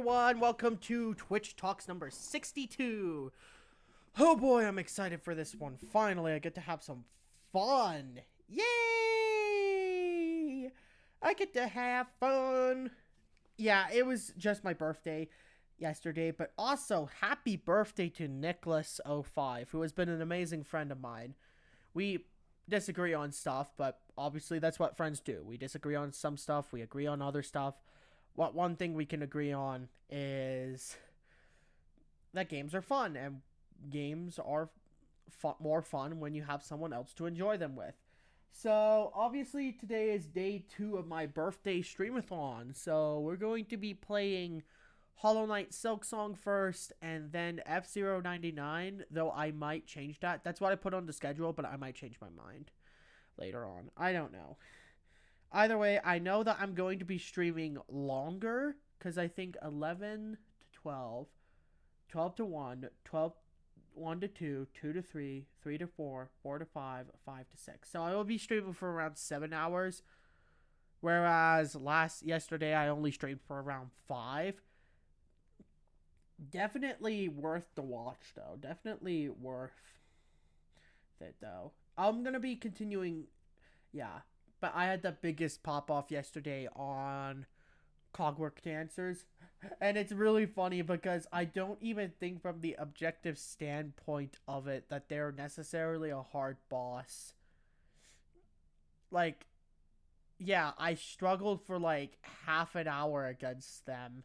everyone, welcome to Twitch Talks number 62. Oh boy, I'm excited for this one. Finally, I get to have some fun. Yay! I get to have fun. Yeah, it was just my birthday yesterday, but also happy birthday to Nicholas05, who has been an amazing friend of mine. We disagree on stuff, but obviously that's what friends do. We disagree on some stuff, we agree on other stuff. What one thing we can agree on is that games are fun, and games are more fun when you have someone else to enjoy them with. So obviously today is day 2 of my birthday stream-a-thon. So we're going to be playing Hollow Knight Silksong first, and then F-Zero 99, though I might change that. That's what I put on the schedule, but I might change my mind later on. I don't know. Either way, I know that I'm going to be streaming longer, because I think 11 to 12, 12 to 1, 1 to 2, 2 to 3, 3 to 4, 4 to 5, 5 to 6. So I will be streaming for around 7 hours, whereas yesterday I only streamed for around 5. Definitely worth the watch, though. Definitely worth it, though. I'm going to be continuing, yeah. But I had the biggest pop-off yesterday on Clockwork Dancers. And it's really funny because I don't even think from the objective standpoint of it that they're necessarily a hard boss. Like, yeah, I struggled for like half an hour against them.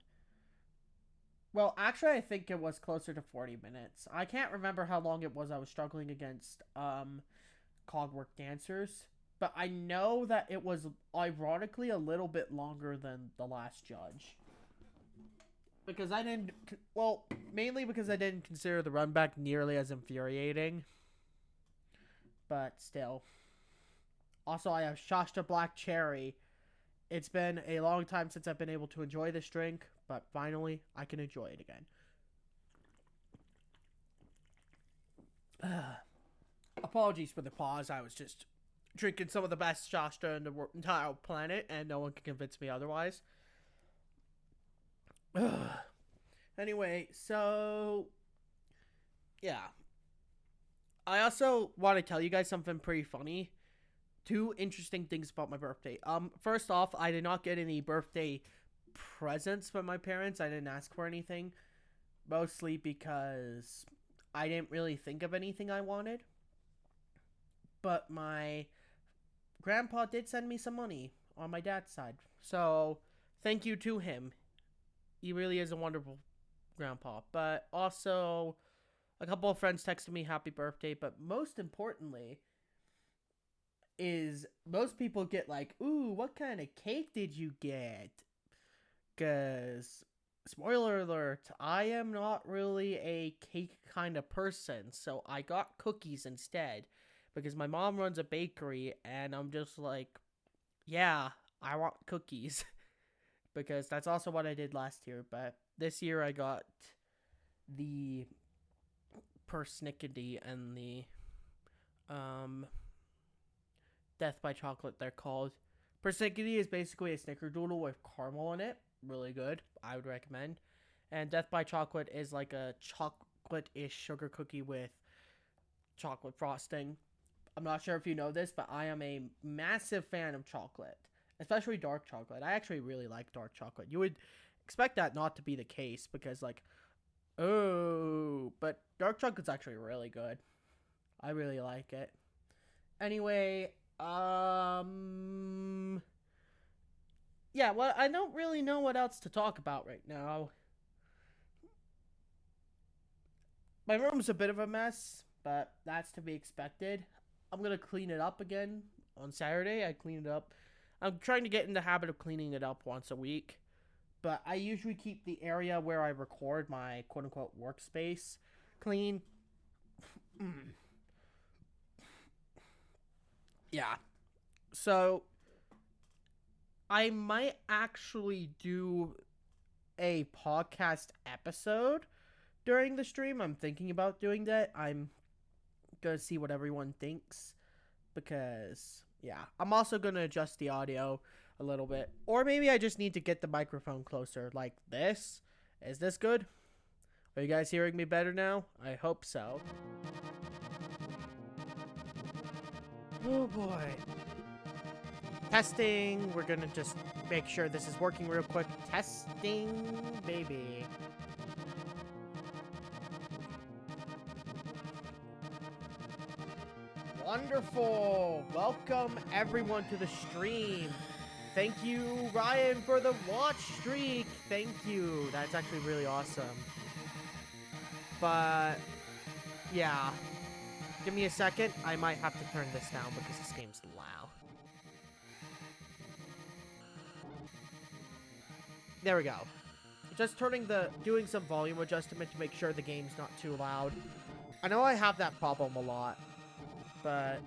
Well, actually, I think it was closer to 40 minutes. I can't remember how long it was I was struggling against Clockwork Dancers. But I know that it was, ironically, a little bit longer than the last judge. Because I didn't... Well, mainly because I didn't consider the run back nearly as infuriating. But still. Also, I have Shasta Black Cherry. It's been a long time since I've been able to enjoy this drink. But finally, I can enjoy it again. Apologies for the pause. I was just drinking some of the best Shasta in the entire planet, and no one can convince me otherwise. Anyway, so yeah. I also want to tell you guys something pretty funny. 2 interesting things about my birthday. First off, I did not get any birthday presents from my parents. I didn't ask for anything, mostly because I didn't really think of anything I wanted. But my grandpa did send me some money on my dad's side. So, thank you to him. He really is a wonderful grandpa. But also, a couple of friends texted me happy birthday. But most importantly, is most people get like, ooh, what kind of cake did you get? Because, spoiler alert, I am not really a cake kind of person. So, I got cookies instead. Because my mom runs a bakery, and I'm just like, yeah, I want cookies. Because that's also what I did last year. But this year I got the persnickety and the Death by Chocolate, they're called. Persnickety is basically a snickerdoodle with caramel in it. Really good. I would recommend. And Death by Chocolate is like a chocolate-ish sugar cookie with chocolate frosting. I'm not sure if you know this, but I am a massive fan of chocolate, especially dark chocolate. I actually really like dark chocolate. You would expect that not to be the case because, like, oh, but dark chocolate's actually really good. I really like it. Anyway, yeah, well, I don't really know what else to talk about right now. My room's a bit of a mess, but that's to be expected. I'm going to clean it up again on Saturday. I cleaned it up. I'm trying to get in the habit of cleaning it up once a week. But I usually keep the area where I record my quote-unquote workspace clean. Yeah. So, I might actually do a podcast episode during the stream. I'm thinking about doing that. I'm gonna see what everyone thinks because yeah, I'm also gonna adjust the audio a little bit, or maybe I just need to get the microphone closer like this Is this good? Are you guys hearing me better now? I hope so. Oh boy. Testing. We're gonna just make sure this is working real quick. Testing, baby. Wonderful. Welcome everyone to the stream. Thank you, Ryan, for the watch streak. Thank you. That's actually really awesome. But yeah, give me a second. I might have to turn this down because this game's loud. There we go. Just doing some volume adjustment to make sure the game's not too loud. I know I have that problem a lot, but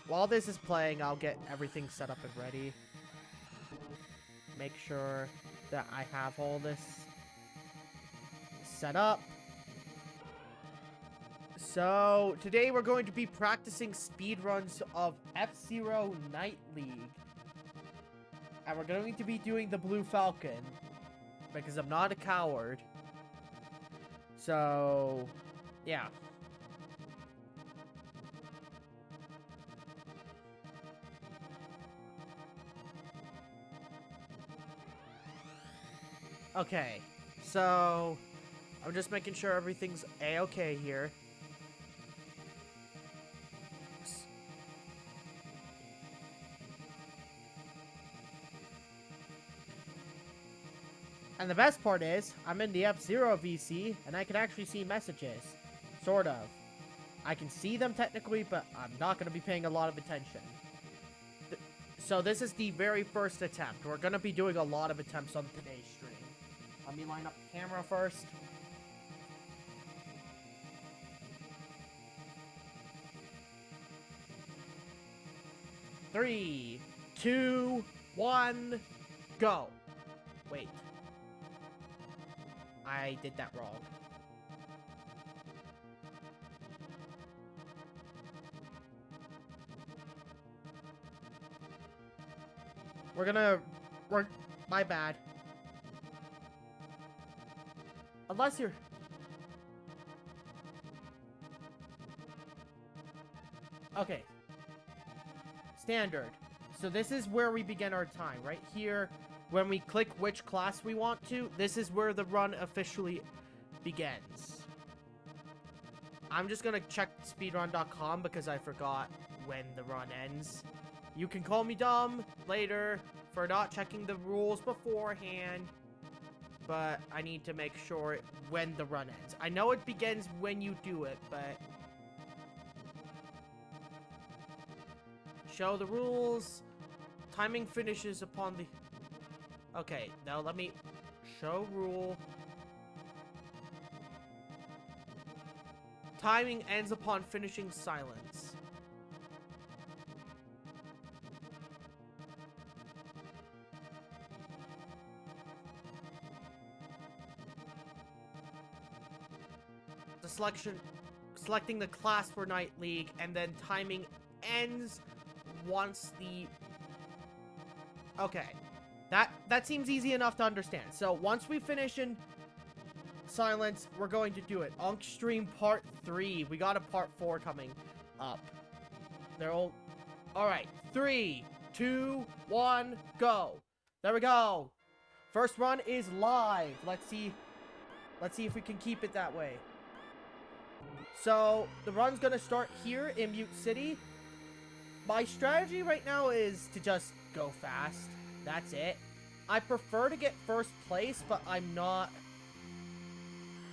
while this is playing, I'll get everything set up and ready. Make sure that I have all this set up. So, today we're going to be practicing speedruns of F-Zero Night League. And we're going to be doing the Blue Falcon, because I'm not a coward. So, yeah. Okay, so I'm just making sure everything's a-okay here. And the best part is, I'm in the F-Zero VC, and I can actually see messages. Sort of. I can see them technically, but I'm not going to be paying a lot of attention. So this is the very first attempt. We're going to be doing a lot of attempts on today's stream. Let me line up the camera first. Three, 2, 1, go. Wait. I did that wrong. My bad. Unless you're... Okay. Standard. So this is where we begin our time. Right here, when we click which class we want to, this is where the run officially begins. I'm just gonna check speedrun.com because I forgot when the run ends. You can call me dumb later for not checking the rules beforehand, but I need to make sure when the run ends. I know it begins when you do it, but... Show the rules. Timing finishes upon the... Okay, now let me... Show rule. Timing ends upon finishing silence. Selecting the class for Night League, and then timing ends once the... Okay. That seems easy enough to understand. So, once we finish in silence, we're going to do it. Unk Stream Part 3. We got a Part 4 coming up. They're all... Alright. 3, 2, 1, go. There we go. First run is live. Let's see if we can keep it that way. So, the run's gonna start here in Mute City. My strategy right now is to just go fast. That's it. I prefer to get first place, but I'm not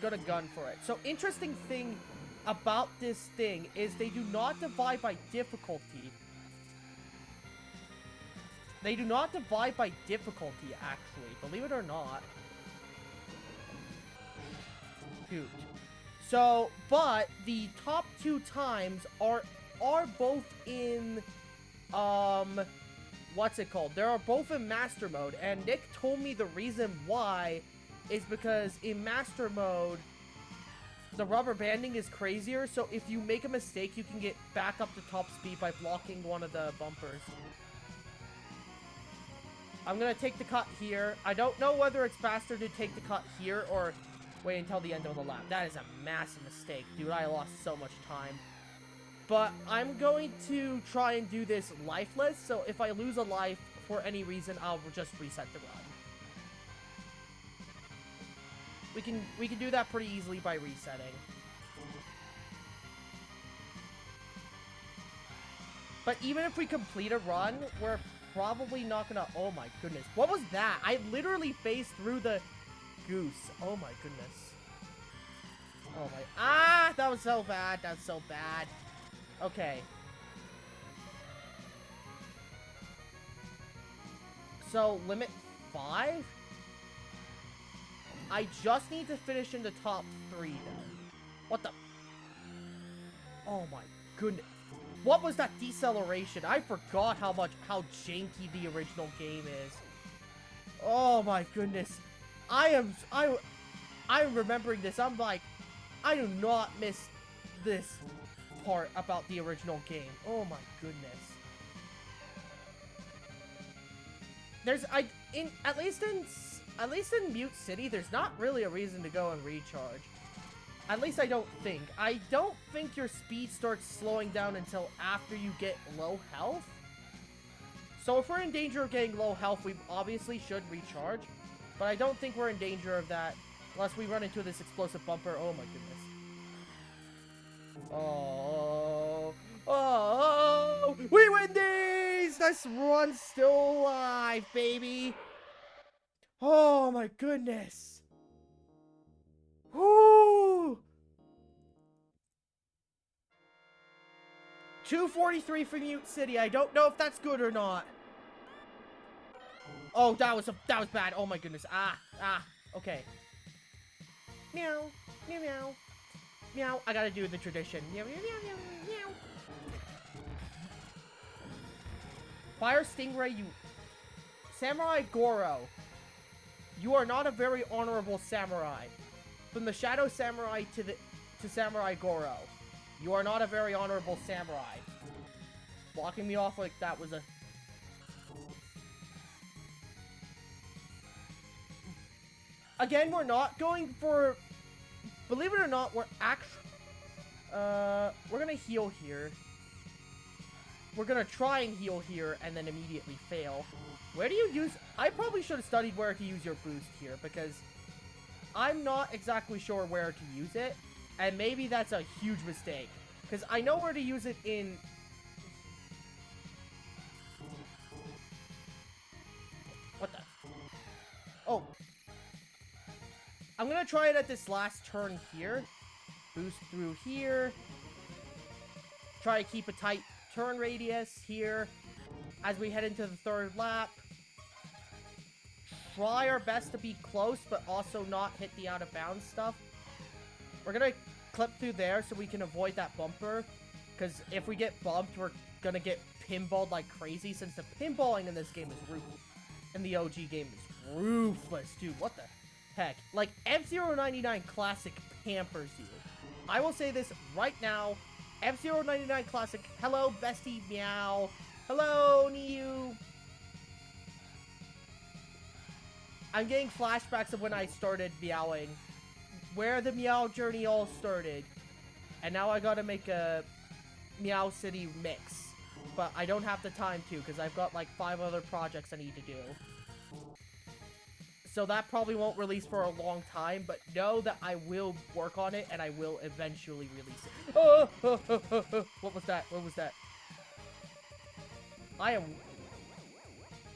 gonna gun for it. So, interesting thing about this thing is they do not divide by difficulty. They do not divide by difficulty, actually. Believe it or not. Dude. So, but the top 2 times are both in, what's it called? They are both in Master Mode, and Nick told me the reason why is because in Master Mode, the rubber banding is crazier, so if you make a mistake, you can get back up to top speed by blocking one of the bumpers. I'm gonna take the cut here. I don't know whether it's faster to take the cut here or wait until the end of the lap. That is a massive mistake. Dude, I lost so much time. But I'm going to try and do this lifeless, so if I lose a life for any reason, I'll just reset the run. We can do that pretty easily by resetting. But even if we complete a run, we're probably not gonna... Oh my goodness. What was that? I literally phased through the goose. Oh my goodness. Oh my... Ah! That was so bad. That was so bad. Okay. So, limit 5? I just need to finish in the top 3, then. What the... Oh my goodness. What was that deceleration? I forgot how janky the original game is. Oh my goodness. I'm remembering this. I'm like, I do not miss this part about the original game. Oh my goodness. There's at least in Mute City, there's not really a reason to go and recharge. At least I don't think. I don't think your speed starts slowing down until after you get low health. So if we're in danger of getting low health, we obviously should recharge. But I don't think we're in danger of that unless we run into this explosive bumper. Oh my goodness. Oh, we win these! This run's still alive, baby. Oh my goodness. Whoo! 243 for Mute City. I don't know if that's good or not. Oh, that was bad. Oh my goodness. Okay. Meow, meow, meow, meow. I gotta do the tradition. Meow, meow, meow, meow, meow. Fire Stingray, you Samurai Goro. You are not a very honorable samurai. From the Shadow Samurai to Samurai Goro. You are not a very honorable samurai. Blocking me off like that was a... Again, we're not going for... Believe it or not, we're actually... we're gonna heal here. We're gonna try and heal here and then immediately fail. Where do you use... I probably should have studied where to use your boost here because... I'm not exactly sure where to use it, and maybe that's a huge mistake, because I know where to use it in... What the... Oh. I'm gonna try it at this last turn here. Boost through here. Try to keep a tight turn radius here as we head into the third lap. Try our best to be close, but also not hit the out-of-bounds stuff. We're gonna clip through there so we can avoid that bumper. Because if we get bumped, we're gonna get pinballed like crazy. Since the pinballing in this game is ruthless. In the OG game is ruthless, dude. What the heck? Like, F-Zero 99 Classic pampers you. I will say this right now. F-Zero 99 Classic. Hello, bestie. Meow. Hello, Niu. I'm getting flashbacks of when I started meowing. Where the Meow journey all started. And now I gotta make a Meow City mix. But I don't have the time to, because I've got like 5 other projects I need to do. So that probably won't release for a long time, but know that I will work on it, and I will eventually release it. Oh, what was that? What was that? I am...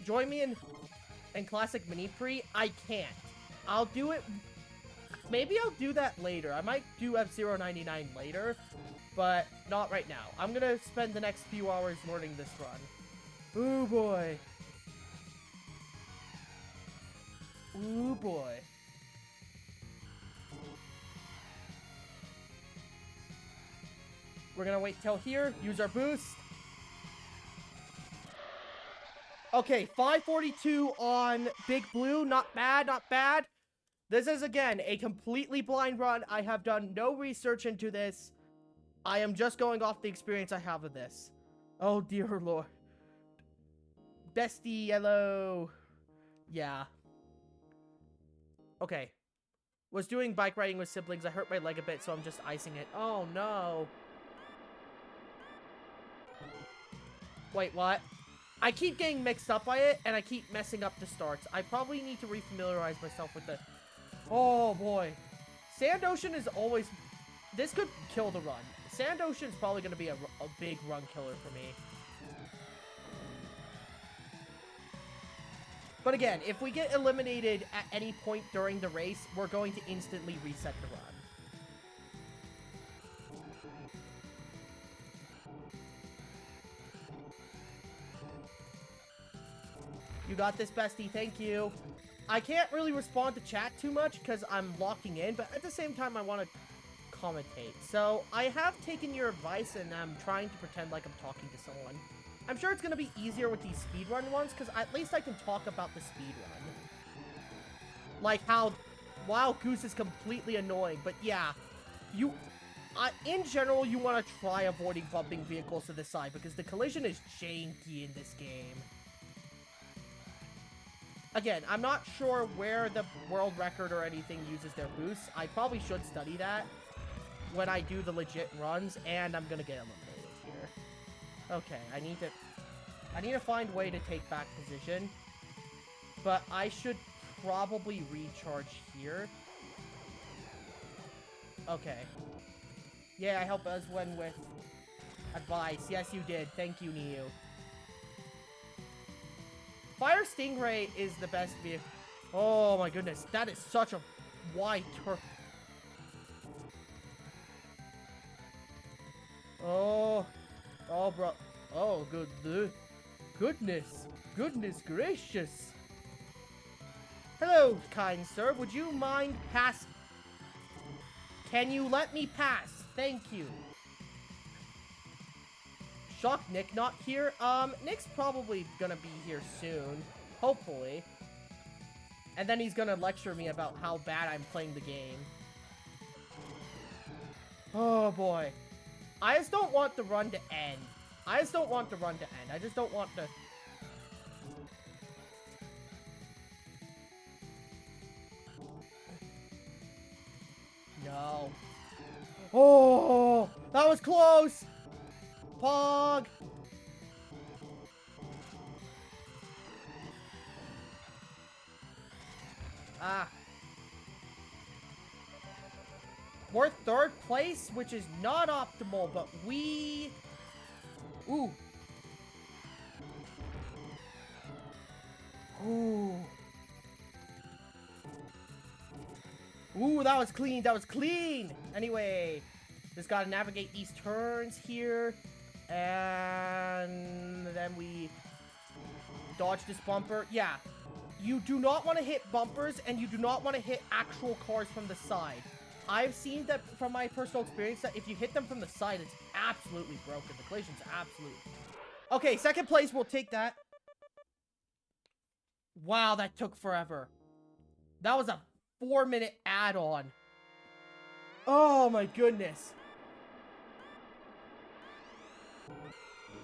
Join me in Classic Mini Pre? I can't. I'll do it... Maybe I'll do that later. I might do F-Zero 99 later, but not right now. I'm gonna spend the next few hours learning this run. Ooh, boy. Ooh, boy. We're gonna wait till here, use our boost. Okay, 542 on Big Blue. Not bad, not bad. This is, again, a completely blind run. I have done no research into this. I am just going off the experience I have of this. Oh, dear Lord. Bestie, hello. Yeah. Okay. Was doing bike riding with siblings. I hurt my leg a bit, so I'm just icing it. Oh, no. Wait, what? I keep getting mixed up by it, and I keep messing up the starts. I probably need to refamiliarize myself with the... Oh, boy. Sand Ocean is always... This could kill the run. Sand Ocean is probably going to be a big run killer for me. But again, if we get eliminated at any point during the race, we're going to instantly reset the run. You got this, bestie. Thank you. I can't really respond to chat too much because I'm locking in, but at the same time, I want to commentate. So I have taken your advice, and I'm trying to pretend like I'm talking to someone. I'm sure it's going to be easier with these speedrun ones, because at least I can talk about the speedrun. Like how Wild Goose is completely annoying, but yeah, in general, you want to try avoiding bumping vehicles to the side, because the collision is janky in this game. Again, I'm not sure where the world record or anything uses their boosts. I probably should study that when I do the legit runs, and I'm going to get eliminated here. Okay, I need to find a way to take back position, but I should probably recharge here. Okay. Yeah, I helped Ezwin with advice. Yes, you did. Thank you, Niu. Fire Stingray is the best vehicle. Oh my goodness, that is such a wide turn. Oh, bro. Oh, goodness gracious. Hello, kind sir. Would you mind pass? Can you let me pass? Thank you. Shock Nick not here. Nick's probably gonna be here soon. Hopefully. And then he's gonna lecture me about how bad I'm playing the game. Oh boy. I just don't want the run to end. I just don't want to... No. Oh, that was close. Pog. Ah. We're third place, which is not optimal, but we... Ooh. Ooh. Ooh, that was clean. That was clean. Anyway, just gotta navigate these turns here. And then we dodge this bumper. Yeah. You do not want to hit bumpers, and you do not want to hit actual cars from the side. I've seen that from my personal experience that if you hit them from the side, it's absolutely broken. The collision's absolute. Okay, second place. We'll take that. Wow, that took forever. That was a 4-minute add-on. Oh my goodness.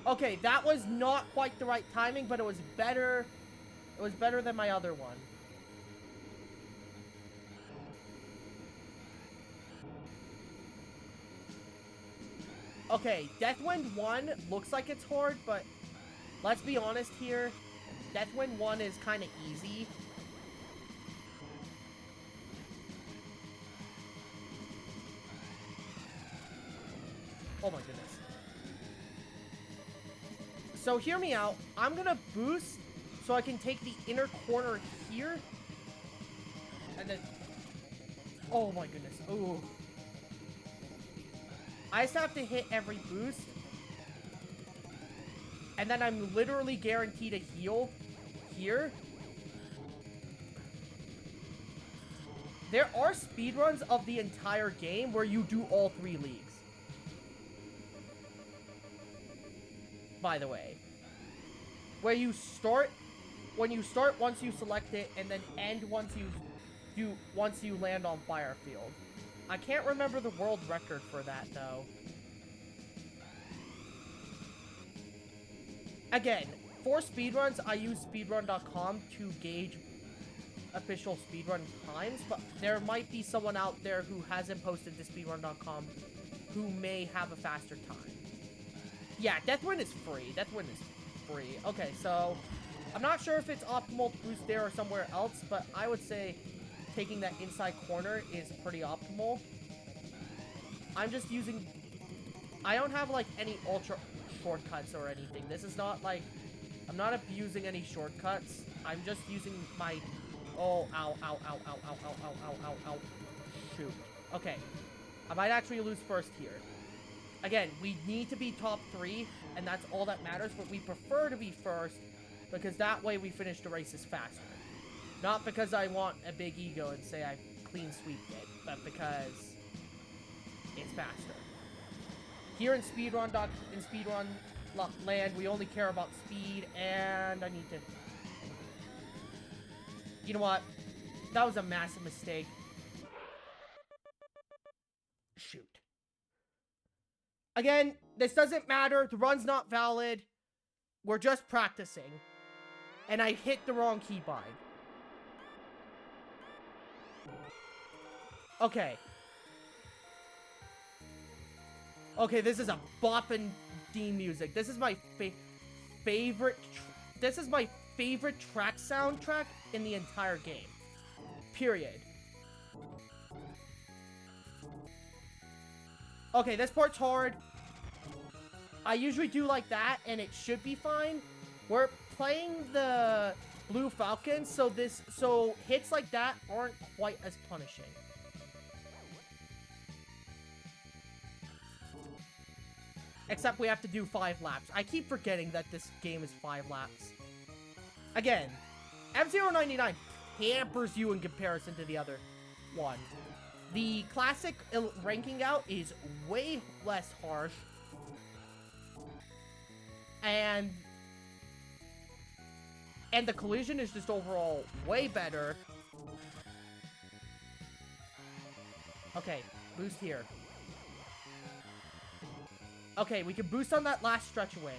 Okay, that was not quite the right timing, but it was better. It was better than my other one. Okay, Deathwind 1 looks like it's hard, but let's be honest here. Deathwind 1 is kind of easy. Oh my goodness. So hear me out. I'm gonna boost so I can take the inner corner here. And then... Oh my goodness. Ooh. I just have to hit every boost. And then I'm literally guaranteed a heal here. There are speedruns of the entire game where you do all 3 leagues. By the way. Where you start... When you start once you select it, and then end once you land on Firefield. I can't remember the world record for that, though. Again, for speedruns, I use speedrun.com to gauge official speedrun times, but there might be someone out there who hasn't posted to speedrun.com who may have a faster time. Yeah, Deathwind is free. Deathwind is free. Okay, so I'm not sure if it's optimal to boost there or somewhere else, but I would say taking that inside corner is pretty optimal. I'm just using... I don't have, like, any ultra shortcuts or anything. This is not, like... I'm not abusing any shortcuts. I'm just using my... Oh, ow, ow, ow, ow, ow, ow, ow, ow, ow, ow. Shoot. Okay. I might actually lose first here. Again, we need to be top 3, and that's all that matters, but we prefer to be first, because that way we finish the races faster. Not because I want a big ego and say I clean sweeped it, but because it's faster. Here in speedrun land, we only care about speed, and I need to... You know what? That was a massive mistake. Shoot. Again, this doesn't matter. The run's not valid. We're just practicing. And I hit the wrong keybind. Okay. Okay, this is a boppin' theme music. This is my favorite... This is my favorite track soundtrack in the entire game. Period. Okay, this part's hard. I usually do like that, and it should be fine. We're playing the Blue Falcon, so hits like that aren't quite as punishing. Except we have to do 5 laps. I keep forgetting that this game is 5 laps. Again, F099 hampers you in comparison to the other one. The classic ranking out is way less harsh. And the collision is just overall way better. Okay, boost here. Okay, we can boost on that last stretch away.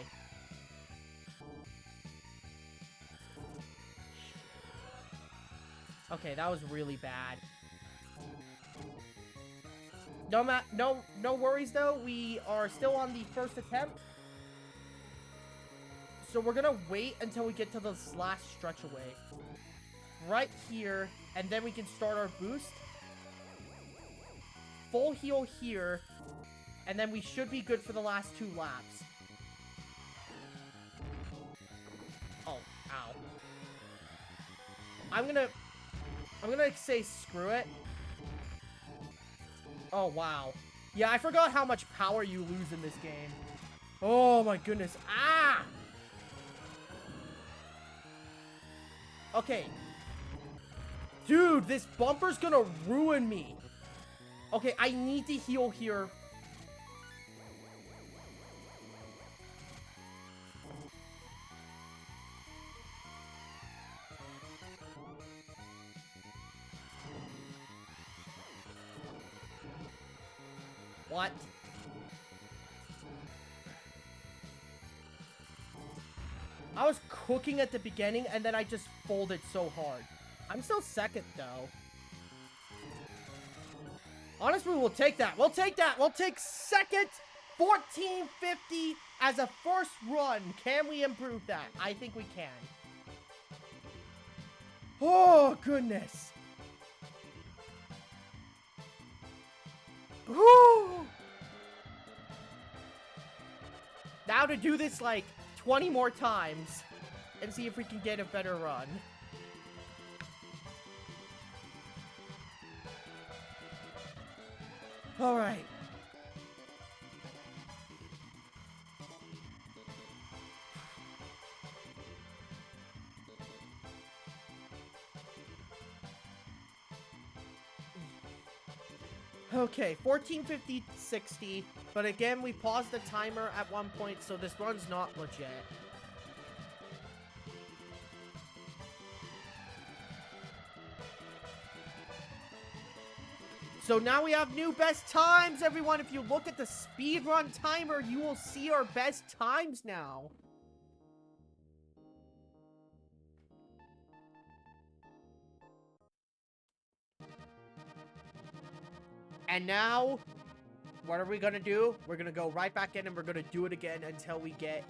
Okay, that was really bad. No worries though. We are still on the first attempt. So we're gonna wait until we get to this last stretch away. Right here, and then we can start our boost. Full heal here, and then we should be good for the last 2 laps. Oh, ow. I'm gonna say screw it. Oh, wow. Yeah, I forgot how much power you lose in this game. Oh, my goodness. Ah! Okay. Dude, this bumper's gonna ruin me. Okay, I need to heal here. What? I was cooking at the beginning, and then I just folded so hard. I'm still second, though. Honestly, we'll take that. We'll take that. We'll take second. 1450 as a first run. Can we improve that? I think we can. Oh, goodness. Woo! Now to do this, like, 20 more times and see if we can get a better run. All right. Okay, 1450-60, but again, we paused the timer at one point, so this run's not legit. So now we have new best times, everyone. If you look at the speedrun timer, you will see our best times now. And now, what are we gonna do? We're gonna go right back in and we're gonna do it again until we get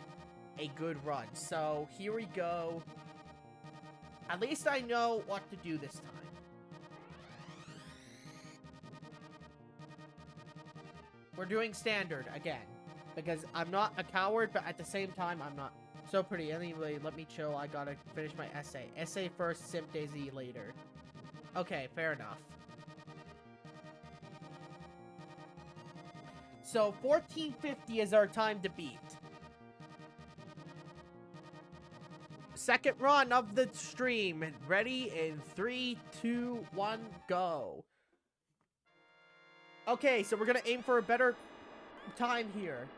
a good run. So, here we go. At least I know what to do this time. We're doing standard again. Because I'm not a coward, but at the same time, I'm not so pretty. Anyway, let me chill. I gotta finish my essay. Essay first, Simp Daisy later. Okay, fair enough. So, 1450 is our time to beat. Second run of the stream. Ready in 3, 2, 1, go. Okay, so we're gonna aim for a better time here.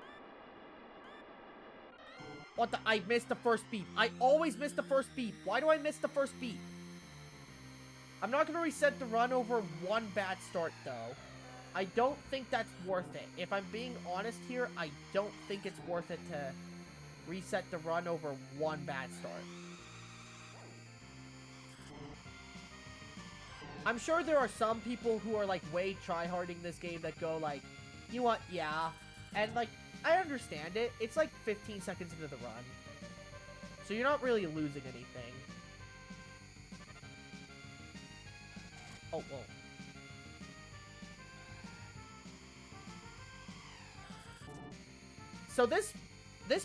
What the? I missed the first beep. I always miss the first beep. Why do I miss the first beep? I'm not gonna reset the run over one bad start, though. I don't think that's worth it. If I'm being honest here, I don't think it's worth it to reset the run over one bad start. I'm sure there are some people who are, like, way tryharding this game that go, like, you know what, yeah. And, like, I understand it. It's, like, 15 seconds into the run. So you're not really losing anything. Oh, whoa. So this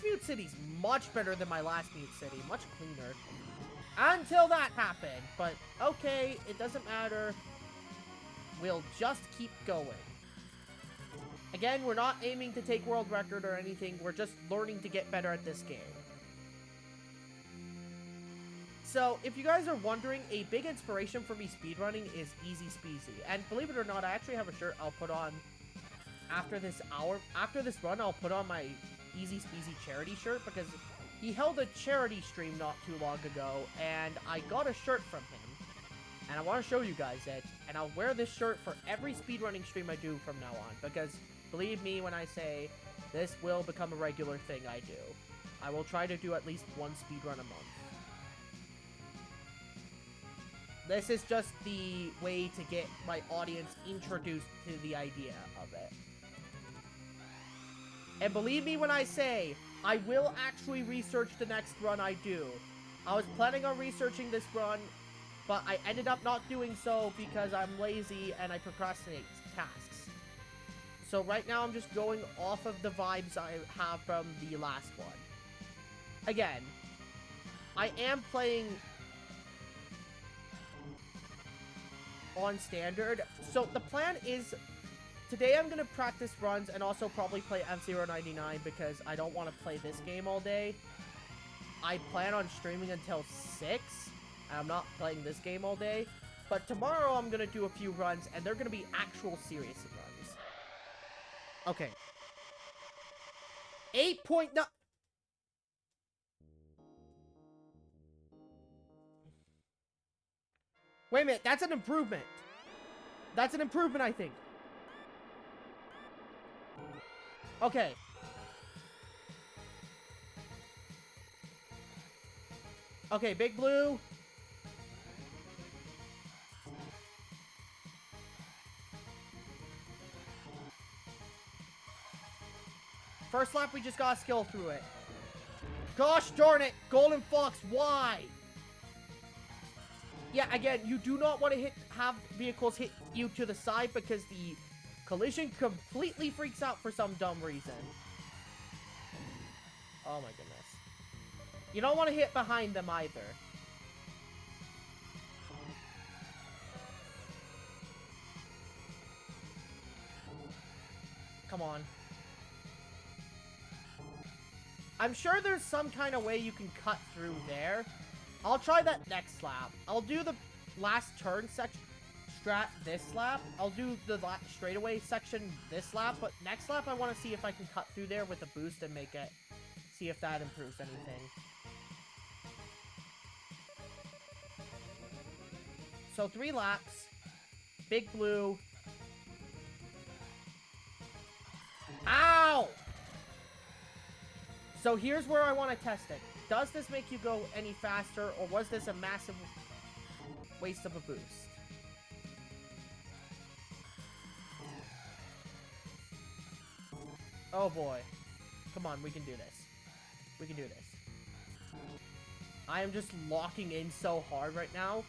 Mute City's much better than my last Mute City. Much cleaner. Until that happened. But, okay, it doesn't matter. We'll just keep going. Again, we're not aiming to take world record or anything. We're just learning to get better at this game. So, if you guys are wondering, a big inspiration for me speedrunning is Easy Speezy. And believe it or not, I actually have a shirt I'll put on after this run. I'll put on my Easy Speezy charity shirt because he held a charity stream not too long ago, and I got a shirt from him. And I want to show you guys it, and I'll wear this shirt for every speedrunning stream I do from now on, because believe me when I say this will become a regular thing I do. I will try to do at least one speedrun a month. This is just the way to get my audience introduced to the idea of it. And believe me when I say, I will actually research the next run I do. I was planning on researching this run, but I ended up not doing so because I'm lazy and I procrastinate tasks. So right now I'm just going off of the vibes I have from the last one. Again, I am playing on standard. So the plan is, today I'm going to practice runs and also probably play F-099 because I don't want to play this game all day. I plan on streaming until 6. And I'm not playing this game all day. But tomorrow I'm going to do a few runs and they're going to be actual serious runs. Okay. 8.9. Wait a minute, that's an improvement. That's an improvement, I think. Okay. Okay, Big Blue. First lap, we just gotta skill through it. Gosh darn it, Golden Fox, why? Yeah, again, you do not want to have vehicles hit you to the side because the collision completely freaks out for some dumb reason. Oh my goodness. You don't want to hit behind them either. Come on. I'm sure there's some kind of way you can cut through there. I'll try that next lap. I'll do the last turn section strat this lap. I'll do the straightaway section this lap, but next lap I want to see if I can cut through there with a boost and make it, see if that improves anything. So 3 laps. Big Blue. Ow! So here's where I want to test it. Does this make you go any faster, or was this a massive waste of a boost? Oh boy. Come on, we can do this. We can do this. I am just locking in so hard right now.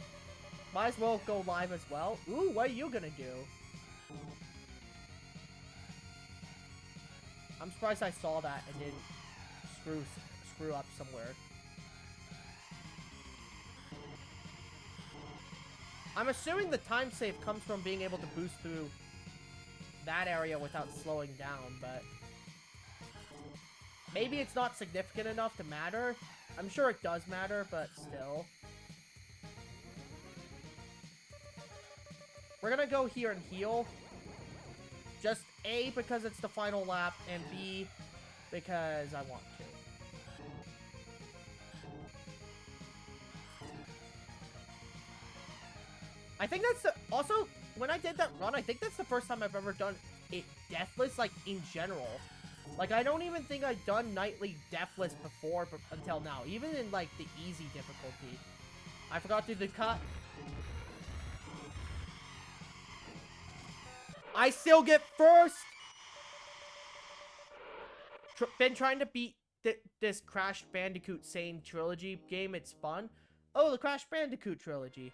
Might as well go live as well. Ooh, what are you gonna do? I'm surprised I saw that and didn't screw up somewhere. I'm assuming the time save comes from being able to boost through that area without slowing down, but maybe it's not significant enough to matter. I'm sure it does matter, but still. We're gonna go here and heal. Just A, because it's the final lap, and B, because I want to. I think that's the... Also, when I did that run, I think that's the first time I've ever done it deathless, like, in general. Like, I don't even think I've done nightly deathless before, until now. Even in, like, the easy difficulty. I forgot to do the cut. I still get first! Been trying to beat this Crash Bandicoot Sane trilogy game. It's fun. Oh, the Crash Bandicoot trilogy.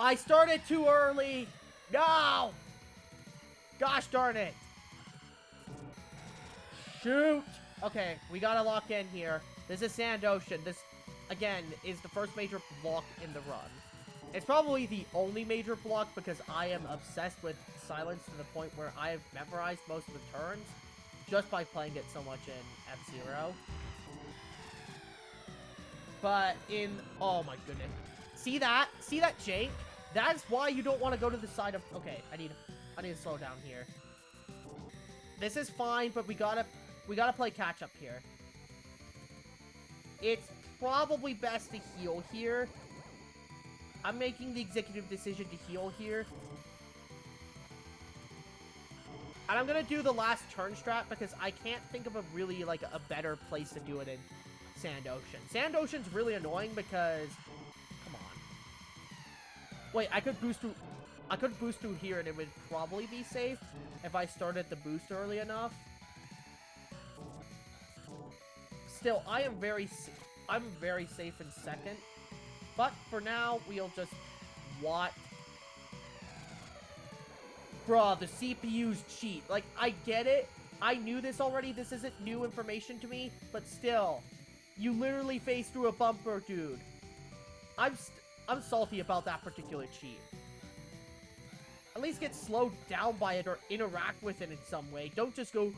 I started too early. No! Gosh darn it. Shoot. Okay, we gotta lock in here. This is Sand Ocean. This, again, is the first major block in the run. It's probably the only major block because I am obsessed with Silence to the point where I have memorized most of the turns just by playing it so much in F-Zero. But in... Oh my goodness. See that? See that, Jake? That's why you don't want to go to the side of... Okay, I need to slow down here. This is fine, but we gotta play catch up here. It's probably best to heal here. I'm making the executive decision to heal here. And I'm gonna do the last turn strat because I can't think of a really, like, a better place to do it in Sand Ocean. Sand Ocean's really annoying because... Come on. Wait, I could boost through here and it would probably be safe if I started the boost early enough. Still, I'm very safe in second. But for now, we'll just... What? Bruh, the CPU's cheat. Like, I get it. I knew this already. This isn't new information to me. But still, you literally phased through a bumper, dude. I'm salty about that particular cheat. At least get slowed down by it or interact with it in some way. Don't just go,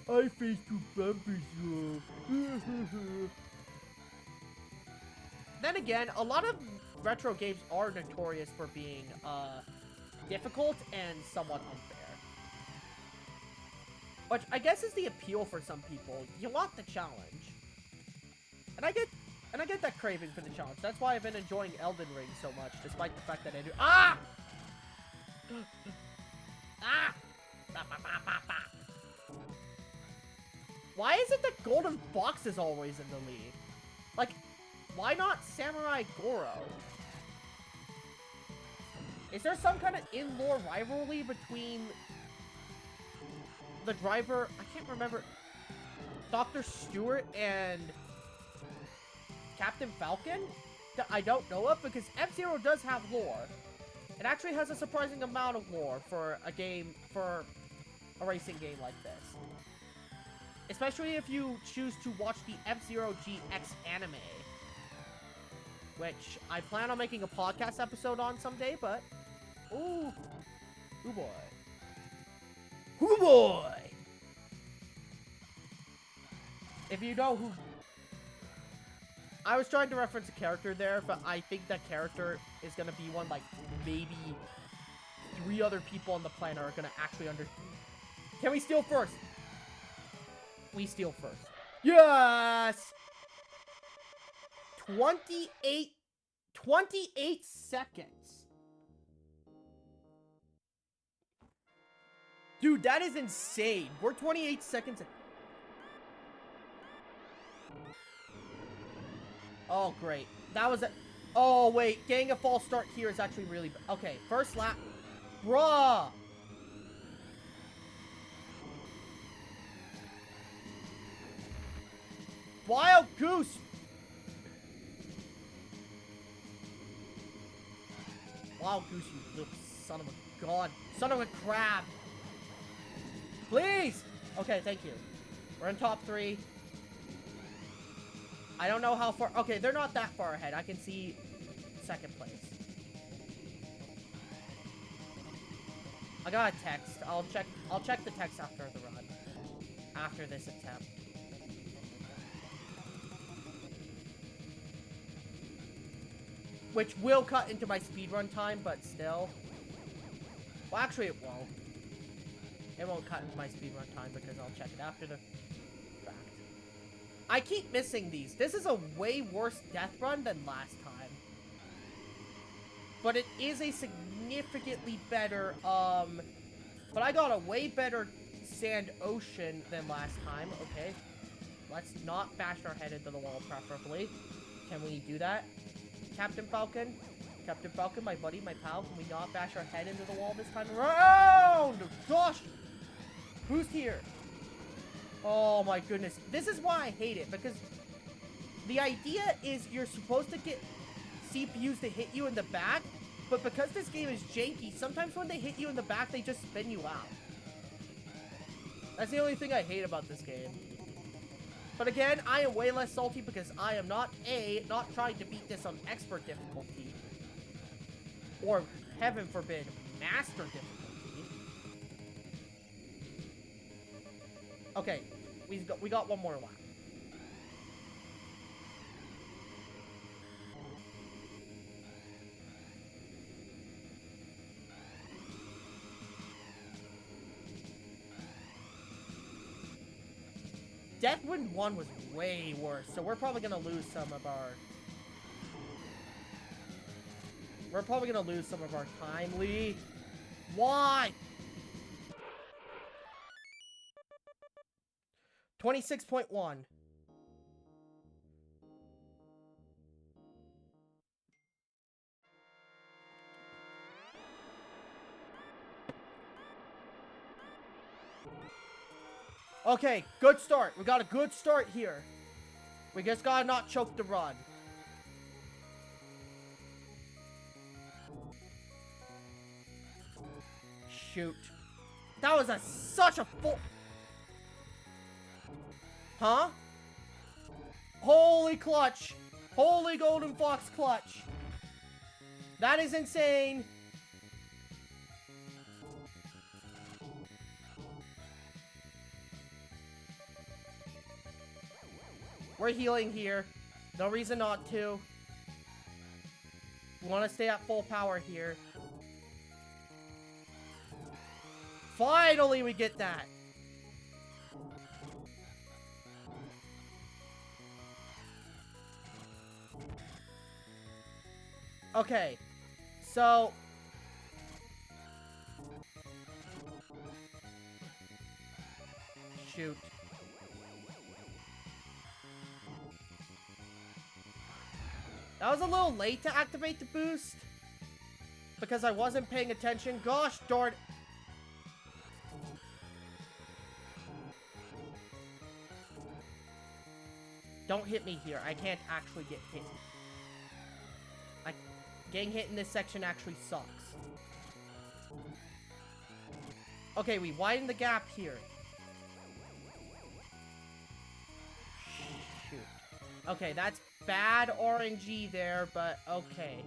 I phased through bumpers, Then again, a lot of retro games are notorious for being difficult and somewhat unfair. Which I guess is the appeal for some people. You want the challenge. And I get that craving for the challenge. That's why I've been enjoying Elden Ring so much, despite the fact that I do... Ah! Ah! Why is it that Golden Fox is always in the lead? Like, why not Samurai Goro? Is there some kind of in-lore rivalry between the driver, I can't remember, Dr. Stewart and Captain Falcon? That I don't know of, because F-Zero does have lore. It actually has a surprising amount of lore for a game, for a racing game like this. Especially if you choose to watch the F-Zero GX anime. Which I plan on making a podcast episode on someday, but... Ooh. Ooh boy. Ooh boy! If you know who... I was trying to reference a character there, but I think that character is gonna be one, like, maybe 3 other people on the planet are gonna actually Can we steal first? We steal first. Yes! 28 seconds. Dude, that is insane. We're 28 seconds. Oh, great. That was a... Oh, wait. Getting a false start here is actually really bad. Okay, first lap. Bruh. Wild Goose. Wild Goose, you little son of a god. Son of a crab. Please. Okay, thank you. We're in top 3. I don't know how far. Okay, they're not that far ahead. I can see second place. I got a text. I'll check the text after the run. After this attempt. Which will cut into my speedrun time, but still. Well, actually it won't. It won't cut into my speedrun time because I'll check it after the fact. I keep missing these. This is a way worse death run than last time. But it is a significantly better, but I got a way better sand ocean than last time. Okay. Let's not bash our head into the wall, preferably. Can we do that? Captain Falcon? Captain Falcon, my buddy, my pal, can we not bash our head into the wall this time around? Gosh! Who's here? Oh my goodness. This is why I hate it, because the idea is you're supposed to get CPUs to hit you in the back, but because this game is janky, sometimes when they hit you in the back, they just spin you out. That's the only thing I hate about this game. But again, I am way less salty because I am not trying to beat this on expert difficulty. Or, heaven forbid, master difficulty. Okay, we got one more lap. Deathwind 1 was way worse, so we're probably gonna lose some of our... We're probably gonna lose some of our time, Lee. Why? 26.1. Okay, good start. We got a good start here. We just gotta not choke the run. Shoot. That was such a full... Huh? Holy clutch. Holy golden fox clutch. That is insane. We're healing here. No reason not to. We want to stay at full power here. Finally, we get that. Okay. So... Shoot. That was a little late to activate the boost. Because I wasn't paying attention. Gosh darn it. Don't hit me here. I can't actually get hit. Getting hit in this section actually sucks. Okay, we widen the gap here. Shoot. Okay, that's bad RNG there, but okay.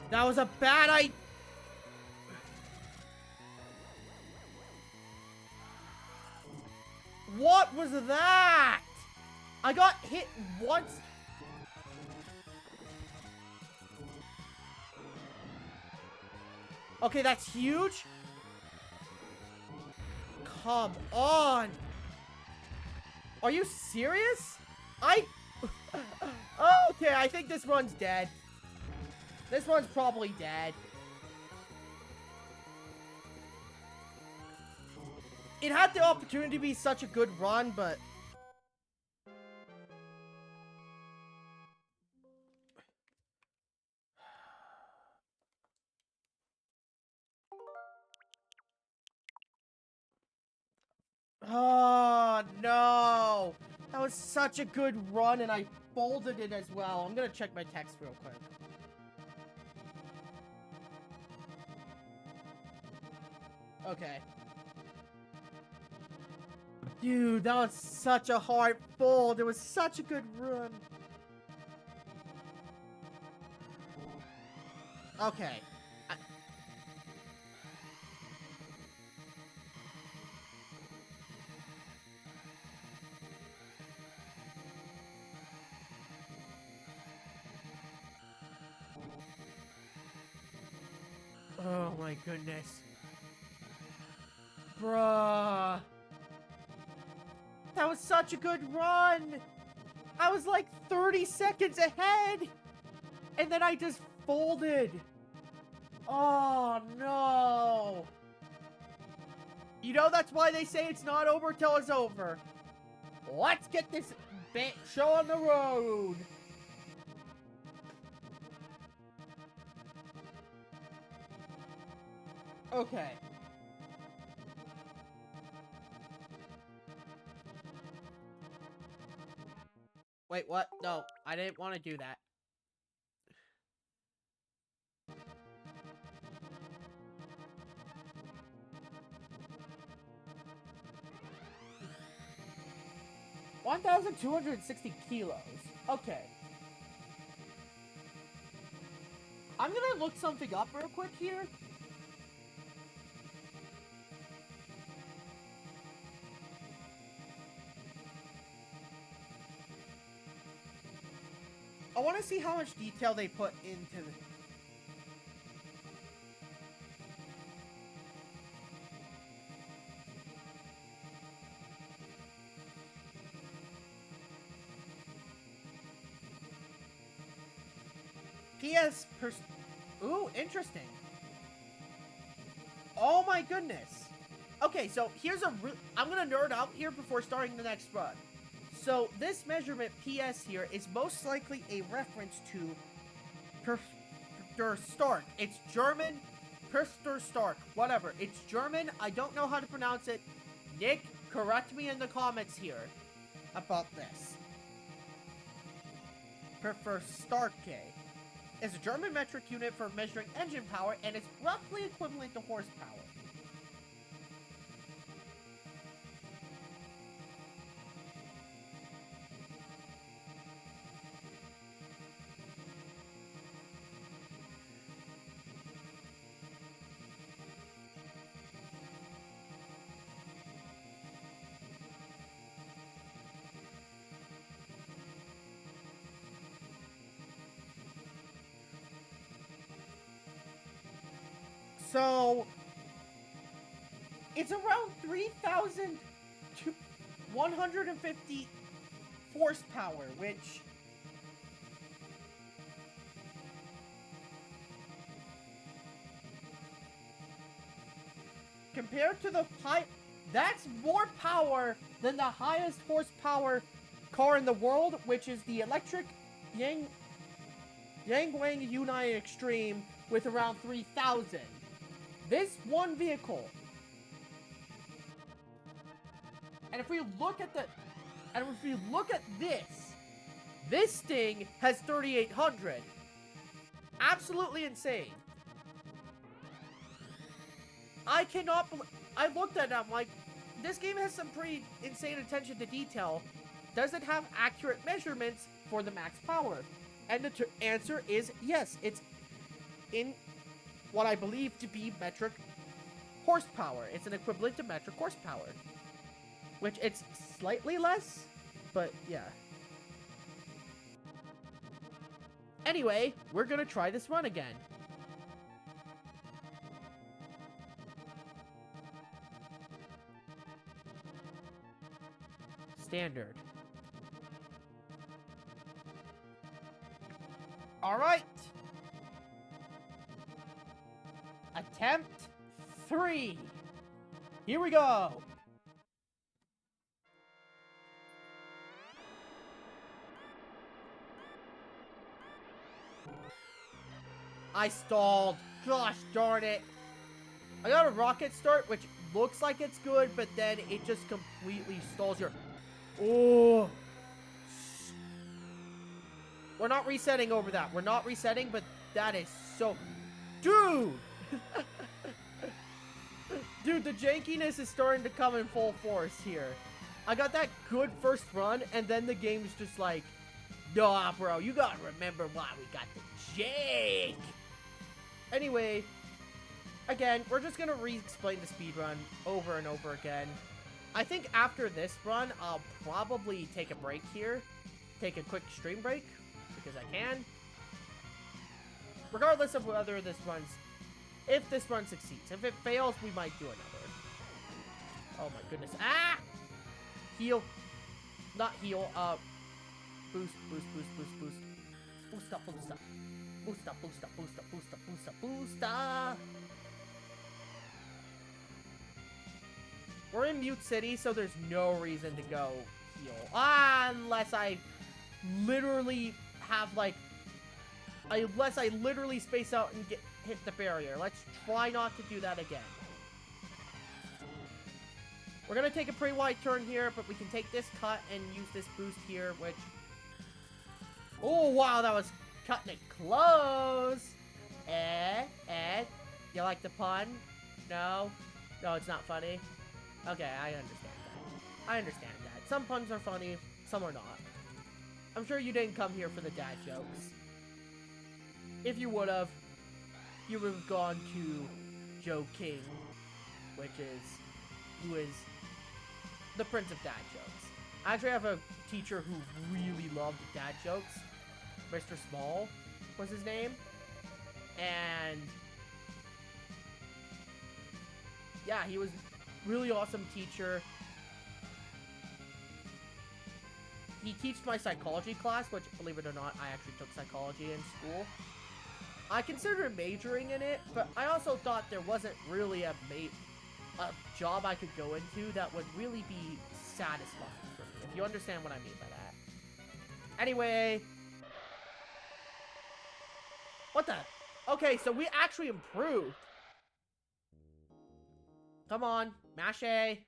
That was a bad idea. What was that? I got hit once. Okay, that's huge. Come on. Are you serious? Okay, I think this one's dead. This one's probably dead. It had the opportunity to be such a good run, but... Oh, no. That was such a good run, and I folded it as well. I'm gonna check my text real quick. Okay. Dude, that was such a hard fold. It was such a good run. Okay. Oh my goodness. Bruh. That was such a good run. I was like 30 seconds ahead. And then I just folded. Oh no. You know that's why they say it's not over till it's over. Let's get this show on the road. Okay. Wait, what? No, I didn't want to do that. $1,260 kilos. Okay. I'm gonna look something up real quick here. I want to see how much detail they put into the... PS per... Ooh, interesting. Oh my goodness. Okay, so here's a... I'm gonna nerd out here before starting the next run. So, this measurement PS here is most likely a reference to Stark. It's German, Stark, whatever. It's German, I don't know how to pronounce it. Nick, correct me in the comments here about this. Starke is a German metric unit for measuring engine power, and it's roughly equivalent to horsepower. So, it's around 3,150 horsepower, which... Compared to the high... That's more power than the highest horsepower car in the world, which is the electric Yangwang United Extreme with around 3,000. This one vehicle, and if we look at this thing has 3,800. Absolutely insane. I cannot believe, I looked at it, I'm like, this game has some pretty insane attention to detail. Does it have accurate measurements for the max power? And the answer is yes. It's in what I believe to be metric horsepower. It's an equivalent to metric horsepower. Which it's slightly less, but yeah. Anyway, we're gonna try this run again. standard. Alright. Attempt 3. Here we go. I stalled. Gosh darn it. I got a rocket start, which looks like it's good, but then it just completely stalls your... Oh. We're not resetting over that. We're not resetting, but that is so... Dude! Dude, the jankiness is starting to come in full force here. I got that good first run, and then the game's just like, nah, bro, you gotta remember why we got the jank. Anyway, again, we're just gonna re-explain the speedrun over and over again. I think after this run, I'll probably take a break here. Take a quick stream break, because I can. Regardless of whether this runs... If this run succeeds. If it fails, we might do another. Oh my goodness. Ah! Heal. Not heal. Boost, boost, boost, boost, boost. Boost up, boost up. Boost up, boost up, boost up, boost up, boost up, boost up. We're in Mute City, so there's no reason to go heal. Unless I literally have, like... Unless I literally space out and hit the barrier. Let's try not to do that again. We're going to take a pretty wide turn here, but we can take this cut and use this boost here, which... Oh, wow, that was cutting it close. You like the pun? No? No, it's not funny? Okay, I understand that. I understand that. Some puns are funny, some are not. I'm sure you didn't come here for the dad jokes. If you would have, you would have gone to Joe King, who is the Prince of Dad Jokes. I actually have a teacher who really loved dad jokes. Mr. Small was his name. And yeah, he was a really awesome teacher. He teaches my psychology class, which, believe it or not, I actually took psychology in school. I considered majoring in it, but I also thought there wasn't really a job I could go into that would really be satisfying for me, if you understand what I mean by that. Anyway. What the? Okay, so we actually improved. Come on, mash A.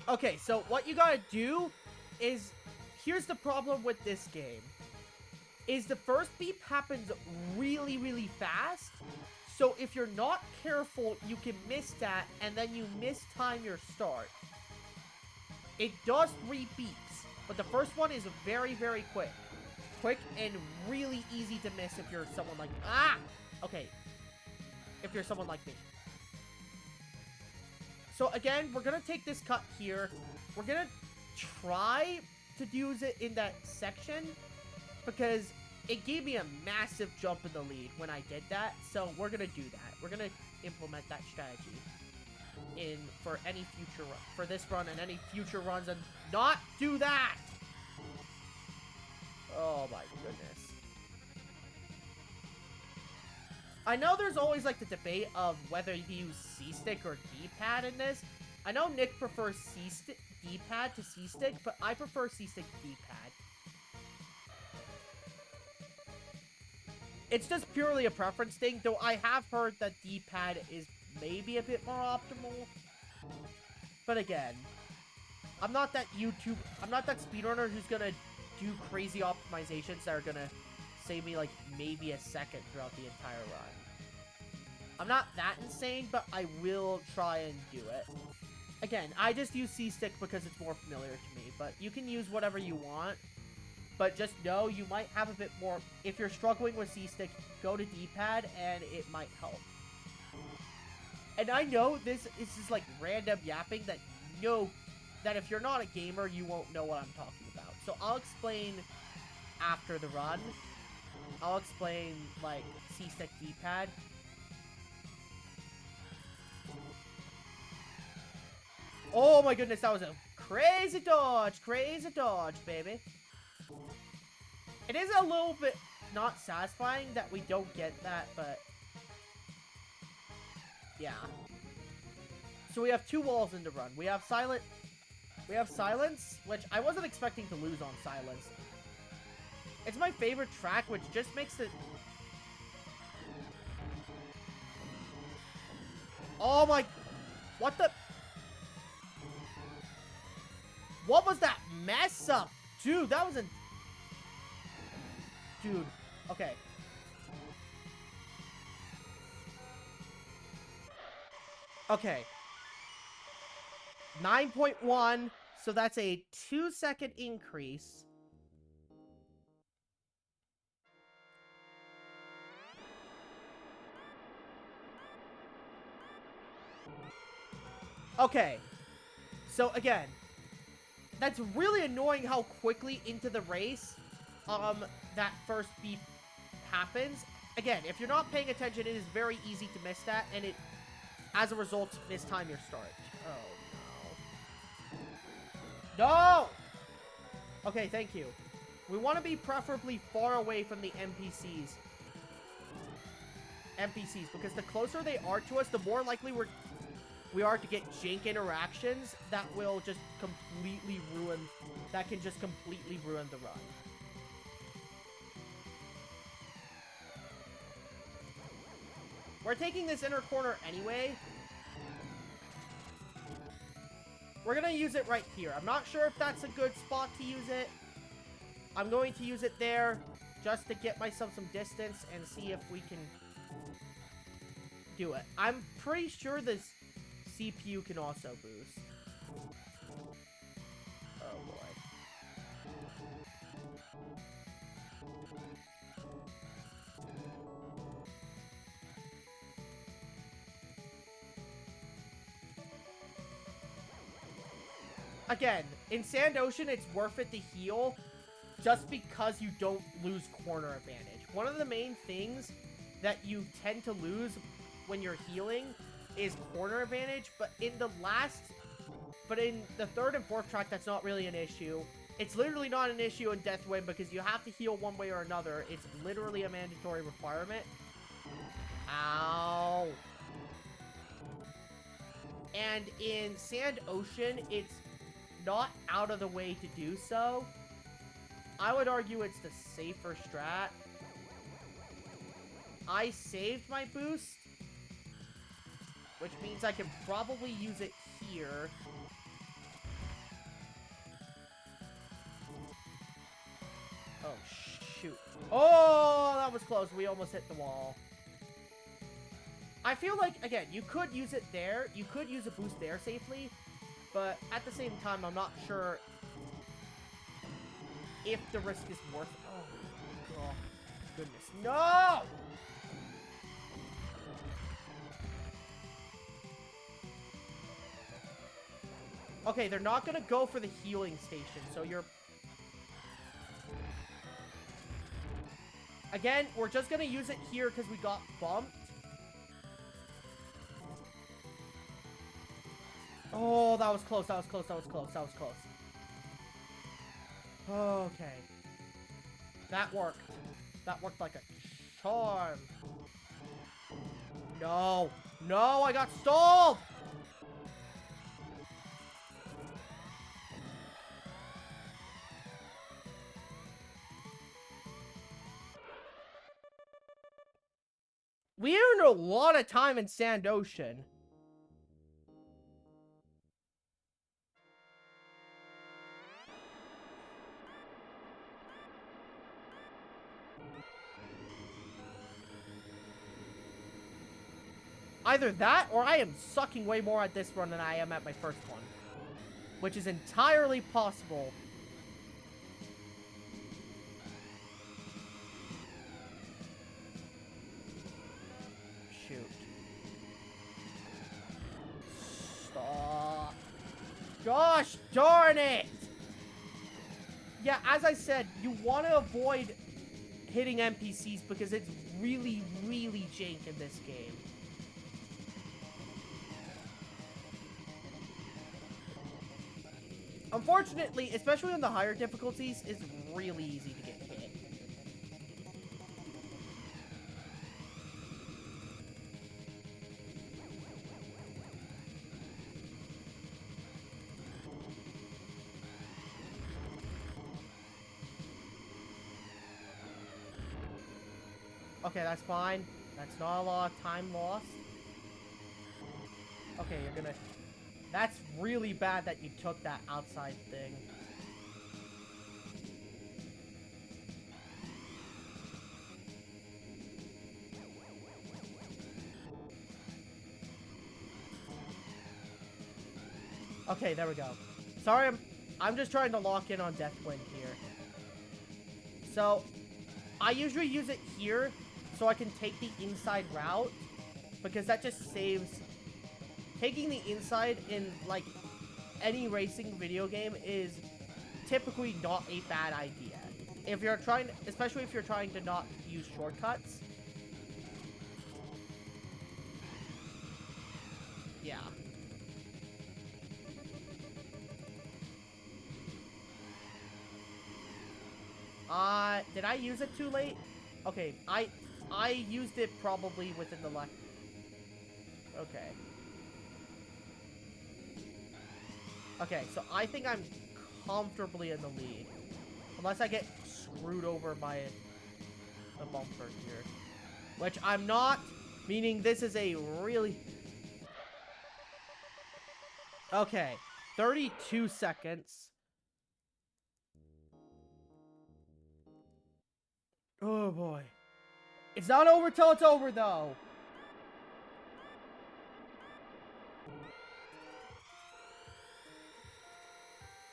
Okay, so what you gotta do is, here's the problem with this game, is the first beep happens really, really fast, so if you're not careful, you can miss that, and then you mistime your start. It does 3 beeps, but the first one is very, very quick. Quick and really easy to miss if you're someone like... Ah! Okay. If you're someone like me. So again, we're going to take this cut here. We're going to try to use it in that section because it gave me a massive jump in the lead when I did that. So we're going to do that. We're going to implement that strategy for any future run, for this run and any future runs, and not do that. Oh my goodness. I know there's always, like, the debate of whether you use C-Stick or D-Pad in this. I know Nick prefers D-Pad to C-Stick, but I prefer C-Stick to D-Pad. It's just purely a preference thing, though I have heard that D-Pad is maybe a bit more optimal. But again, I'm not that speedrunner who's gonna do crazy optimizations that are gonna save me, like, maybe a second throughout the entire run. I'm not that insane, but I will try and do it. Again, I just use C-Stick because it's more familiar to me, but you can use whatever you want. But just know you might have a bit more... If you're struggling with C-Stick, go to D-Pad, and it might help. And I know this is just, like, random yapping that if you're not a gamer, you won't know what I'm talking about. So I'll explain after the run. I'll explain, like, C-Stick, D-Pad. Oh my goodness, that was a crazy dodge, baby. It is a little bit not satisfying that we don't get that, but yeah. So we have 2 walls in the run. We have silence, which I wasn't expecting to lose on silence. It's my favorite track, which just makes it... Oh my... What the... What was that mess up? Dude, that was a... Dude, okay. Okay. 9.1, so that's a 2-second increase. Okay. So again, that's really annoying how quickly into the race that first beep happens. Again, if you're not paying attention, it is very easy to miss that, and it, as a result, mistime your start. Oh, no. No! Okay, thank you. We want to be preferably far away from the NPCs. Because the closer they are to us, the more likely we are to get jank interactions that will just completely ruin... That can just completely ruin the run. We're taking this inner corner anyway. We're gonna use it right here. I'm not sure if that's a good spot to use it. I'm going to use it there just to get myself some distance and see if we can do it. I'm pretty sure this CPU can also boost. Oh boy. Again, in Sand Ocean, it's worth it to heal just because you don't lose corner advantage. One of the main things that you tend to lose when you're healing is corner advantage, but in the 3rd and 4th track, that's not really an issue. It's literally not an issue in Deathwind because you have to heal one way or another. It's literally a mandatory requirement. Ow. And in Sand Ocean, it's not out of the way to do so. I would argue it's the safer strat. I saved my boost, which means I can probably use it here. Oh, shoot. Oh, that was close. We almost hit the wall. I feel like, again, you could use it there. You could use a boost there safely. But at the same time, I'm not sure if the risk is worth it. Oh, goodness. No! Okay, they're not going to go for the healing station, so you're... Again, we're just going to use it here because we got bumped. Oh, that was close, that was close, that was close, that was close. Okay. That worked. That worked like a charm. No. No, I got stalled! We earned a lot of time in Sand Ocean. Either that, or I am sucking way more at this run than I am at my first one. Which is entirely possible. Shoot. Stop. Gosh darn it! Yeah, as I said, you want to avoid hitting NPCs because it's really, really jank in this game. Unfortunately, especially on the higher difficulties, it's really easy to get hit. Okay, that's fine. That's not a lot of time lost. Okay, you're gonna... That's really bad that you took that outside thing. Okay, there we go. Sorry, I'm just trying to lock in on Deathwind here. So, I usually use it here so I can take the inside route, because that just saves... Taking the inside in, like, any racing video game is typically not a bad idea. If you're trying, especially if you're trying to not use shortcuts. Yeah. Did I use it too late? Okay, I used it probably within the left. Okay. Okay, so I think I'm comfortably in the lead. Unless I get screwed over by a bumper here. Which I'm not, meaning this is a really... Okay, 32 seconds. Oh boy. It's not over till it's over though.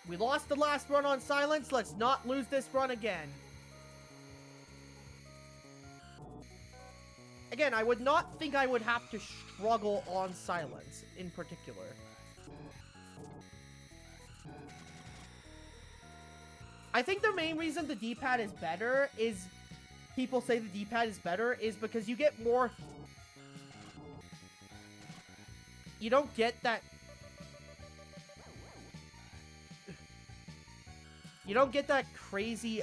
We lost the last run on silence. Let's not lose this run again. Again, I would not think I would have to struggle on silence in particular. I think the main reason the D-pad is better is... People say the D-pad is better is because you get more... You don't get that... You don't get that crazy,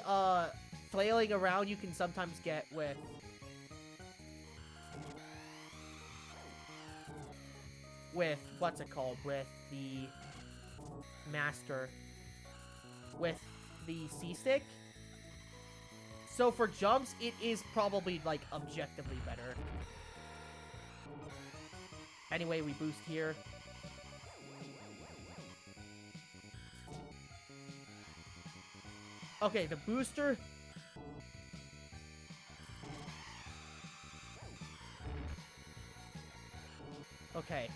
flailing around you can sometimes get with... what's it called? With the Master. With the C-Stick. So for jumps, it is probably, like, objectively better. Anyway, we boost here. Okay, the booster... Okay.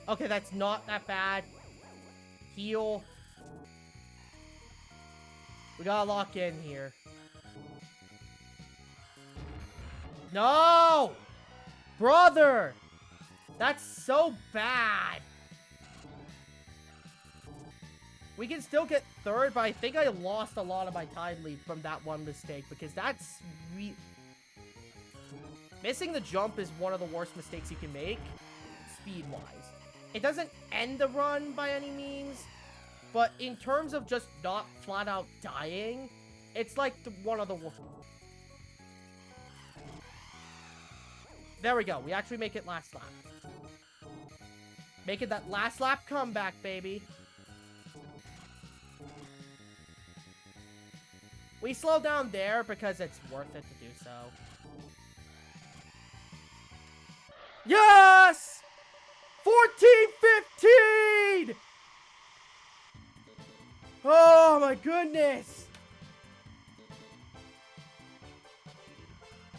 Okay, that's not that bad. Heal. We gotta lock in here. No! Brother! That's so bad. We can still get third, but I think I lost a lot of my time lead from that one mistake, because that's... Missing the jump is one of the worst mistakes you can make, speed-wise. It doesn't end the run by any means, but in terms of just not flat-out dying, it's like one of the worst. There we go. We actually make it last lap. Make it that last lap comeback, baby. We slow down there because it's worth it to do so. Yes! 14-15! Oh my goodness!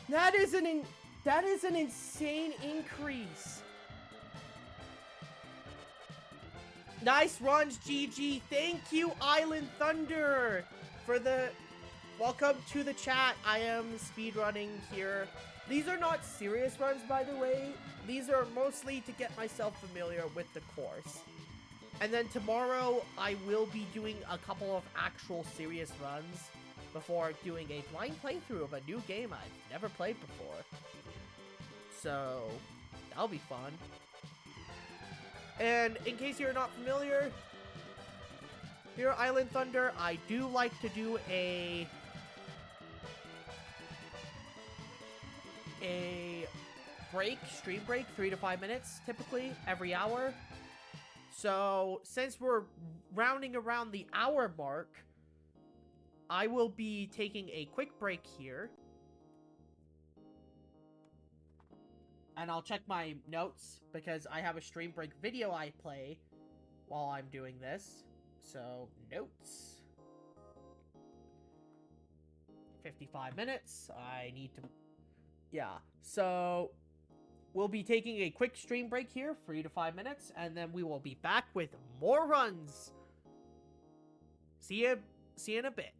That is an insane increase. Nice runs, GG. Thank you, Island Thunder, for the... Welcome to the chat. I am speedrunning here. These are not serious runs, by the way. These are mostly to get myself familiar with the course. And then tomorrow, I will be doing a couple of actual serious runs before doing a blind playthrough of a new game I've never played before. So, that'll be fun. And in case you're not familiar, here at Island Thunder, I do like to do a stream break, 3 to 5 minutes, typically, every hour. So, since we're rounding around the hour mark, I will be taking a quick break here. And I'll check my notes, because I have a stream break video I play while I'm doing this. So, notes. 55 minutes. I need to... Yeah, so... We'll be taking a quick stream break here, 3 to 5 minutes, and then we will be back with more runs. See you in a bit.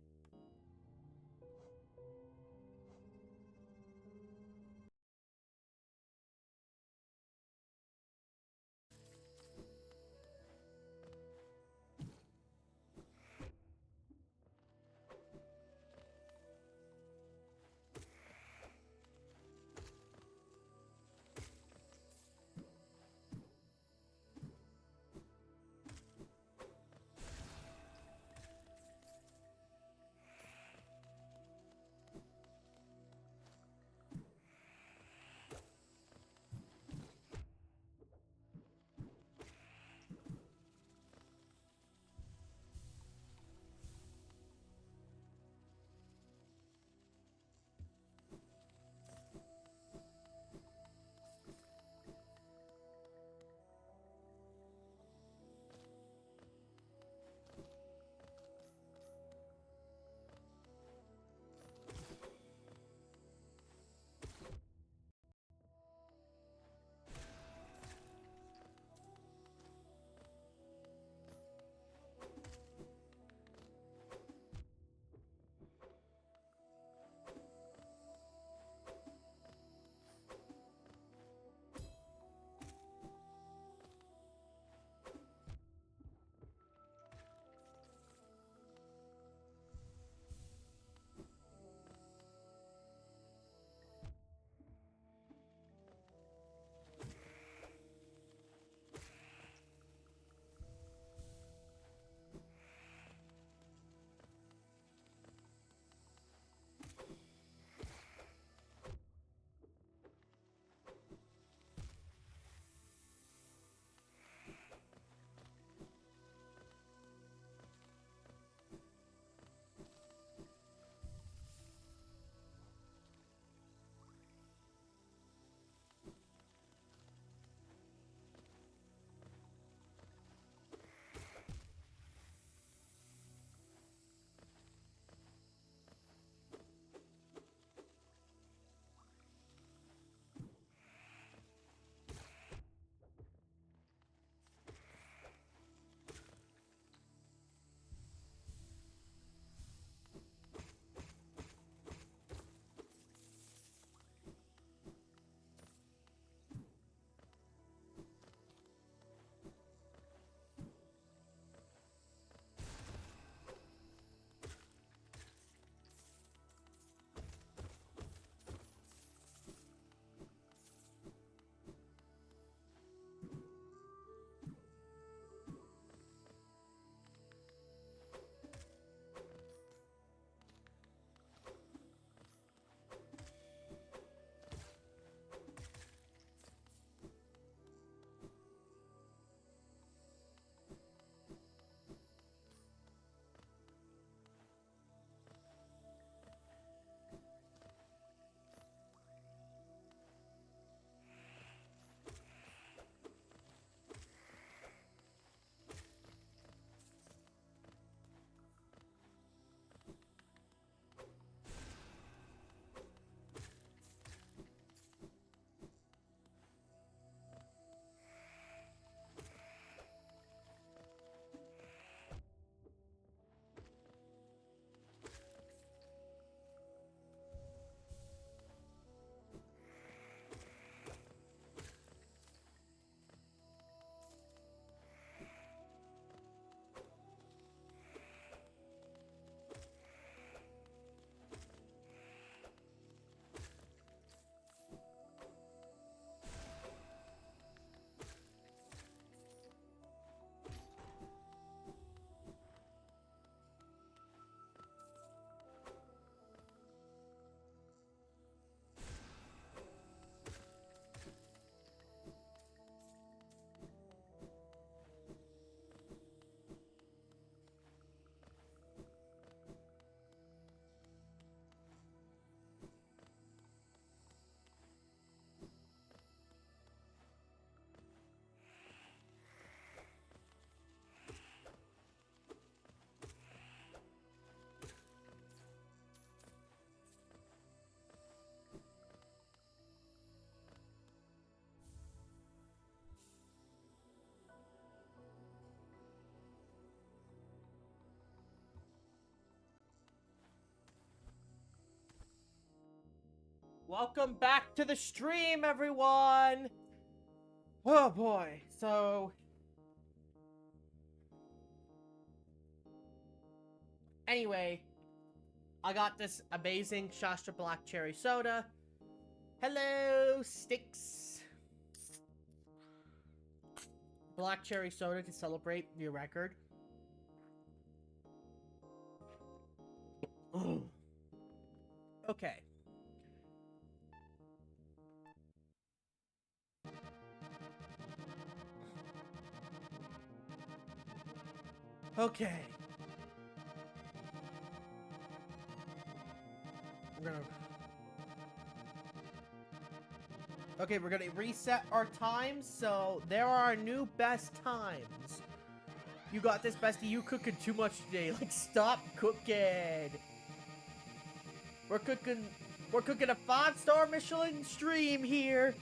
Welcome back to the stream, everyone! Oh boy, so... Anyway, I got this amazing Shasta Black Cherry Soda. Hello, Sticks! Black Cherry Soda to celebrate your record. Okay. Okay. We're gonna reset our times, so there are our new best times. You got this, bestie. You cooking too much today. Like, stop cooking. We're cooking a 5-star Michelin stream here.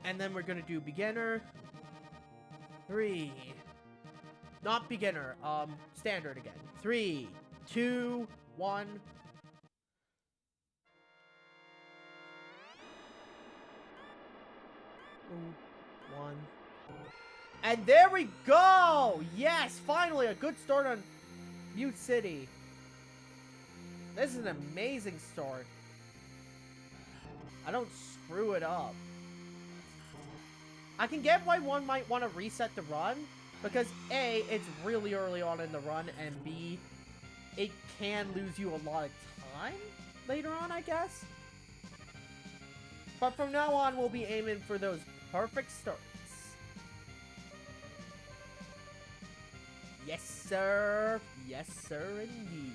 And then we're gonna do beginner. 3. Not beginner, standard again. 3, 2, 1. Ooh, 1. And there we go! Yes, finally a good start on Mute City. This is an amazing start. I don't screw it up. I can get why one might want to reset the run, because A, it's really early on in the run, and B, it can lose you a lot of time later on, I guess. But from now on, we'll be aiming for those perfect starts. Yes, sir. Yes, sir, indeed.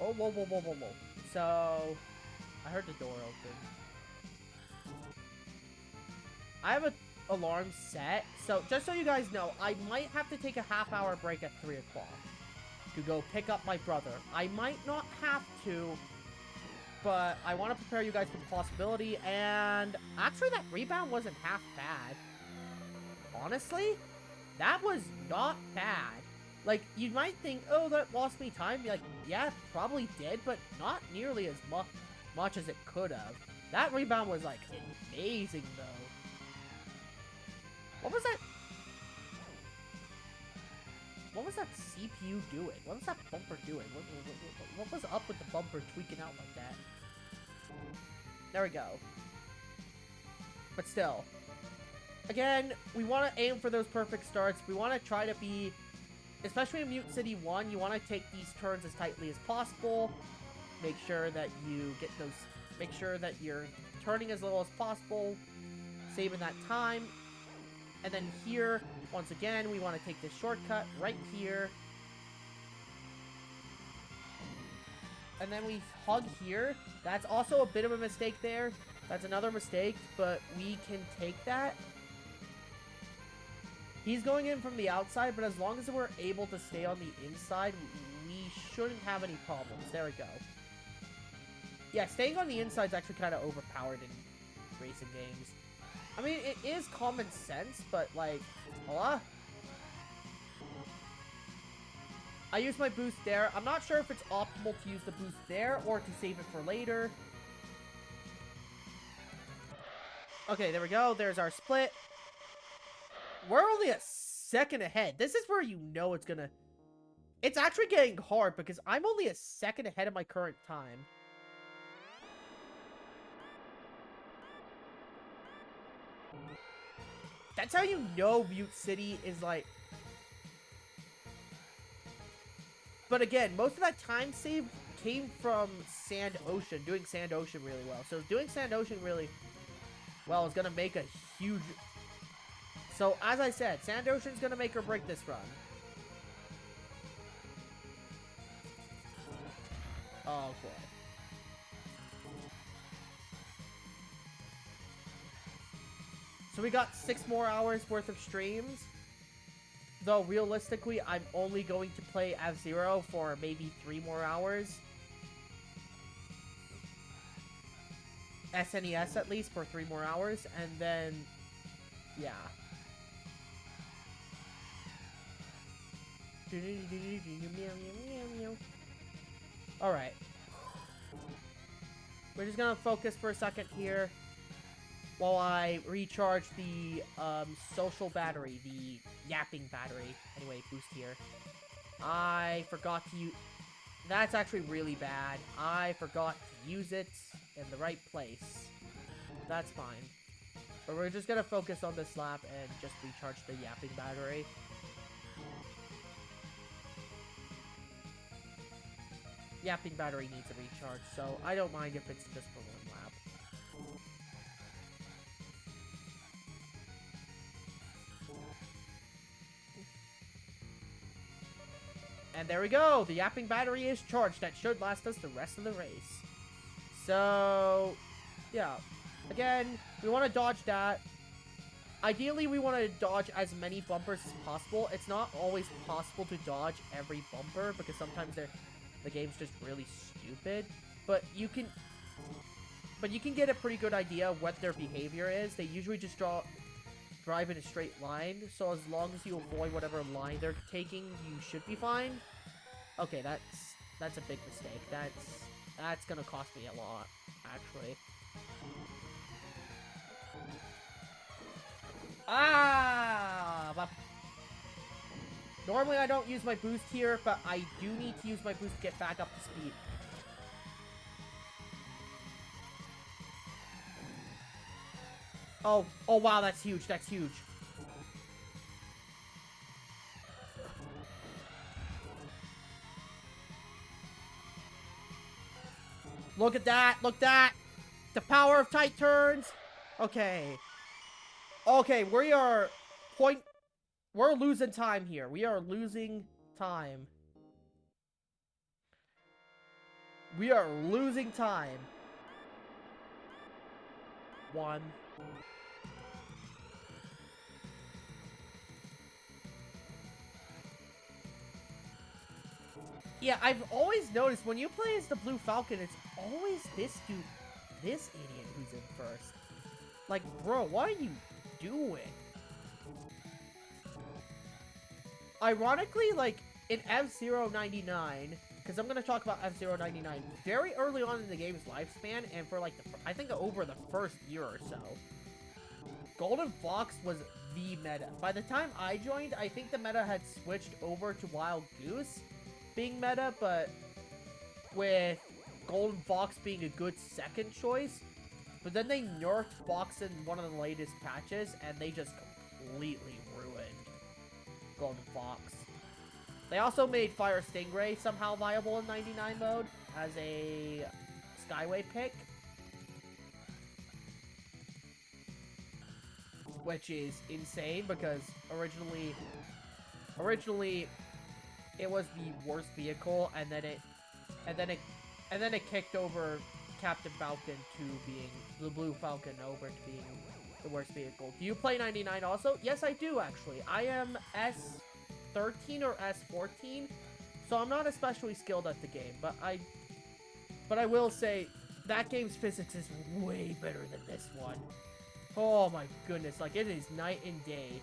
Oh, whoa, whoa, whoa, whoa, whoa. So, I heard the door open. I have an alarm set, so just so you guys know, I might have to take a half-hour break at 3 o'clock to go pick up my brother. I might not have to, but I want to prepare you guys for the possibility, and actually that rebound wasn't half bad. Honestly, that was not bad. Like, you might think, oh, that lost me time. Be like, yeah, probably did, but not nearly as much as it could have. That rebound was, like, amazing, though. What was that? What was that CPU doing? What was that bumper doing? What was up with the bumper tweaking out like that? There we go. But still. Again, we want to aim for those perfect starts. We want to try to be, especially in Mute City 1, you want to take these turns as tightly as possible. Make sure that you get those, make sure that you're turning as little as possible, saving that time. And then here, once again, we want to take this shortcut right here. And then we hug here. That's also a bit of a mistake there. That's another mistake, but we can take that. He's going in from the outside, but as long as we're able to stay on the inside, we shouldn't have any problems. There we go. Yeah, staying on the inside is actually kind of overpowered in racing games. I mean, it is common sense, but, like, voila. I use my boost there. I'm not sure if it's optimal to use the boost there or to save it for later. Okay, there we go. There's our split. We're only a second ahead. This is where you know it's gonna... It's actually getting hard because I'm only a second ahead of my current time. That's how you know Mute City is like... But again, most of that time save came from Sand Ocean, doing Sand Ocean really well. So doing Sand Ocean really well is going to make a huge... So as I said, Sand Ocean's going to make or break this run. Oh, boy. So we got 6 more hours worth of streams. Though realistically, I'm only going to play F-Zero for maybe 3 more hours. SNES at least for 3 more hours. And then, yeah. Alright. We're just gonna focus for a second here while I recharge the social battery, the yapping battery. Anyway, boost here. I forgot to use... That's actually really bad. I forgot to use it in the right place. That's fine. But we're just gonna focus on this lap and just recharge the yapping battery. Yapping battery needs a recharge, so I don't mind if it's just for one lap. And there we go! The yapping battery is charged. That should last us the rest of the race. So, yeah. Again, we want to dodge that. Ideally, we want to dodge as many bumpers as possible. It's not always possible to dodge every bumper, because sometimes the game's just really stupid. But you can get a pretty good idea of what their behavior is. They usually just drive in a straight line, so as long as you avoid whatever line they're taking, you should be fine. Okay, that's a big mistake. That's gonna cost me a lot, actually. Ah! Normally I don't use my boost here, but I do need to use my boost to get back up to speed. Oh wow, that's huge, that's huge. Look at that, look at that! The power of tight turns! Okay. Okay, we're losing time here. We are losing time. We are losing time. 1. Yeah, I've always noticed when you play as the Blue Falcon, it's always this dude, this idiot who's in first. Like, bro, what are you doing? Ironically, like, in F-Zero 99, because I'm going to talk about F-Zero 99 very early on in the game's lifespan, and for, like, I think over the first year or so, Golden Fox was the meta. By the time I joined, I think the meta had switched over to Wild Goose being meta, but with Golden Fox being a good second choice. But then they nerfed Fox in one of the latest patches, and they just completely ruined Golden Fox. They also made Fire Stingray somehow viable in 99 mode as a Skyway pick, which is insane because originally it was the worst vehicle, and then it kicked over Captain Falcon to being the Blue Falcon over to being the worst vehicle. Do you play 99 also? Yes, I do actually. I am S13 or S14, so I'm not especially skilled at the game, but I will say that game's physics is way better than this one. Oh my goodness, like it is night and day.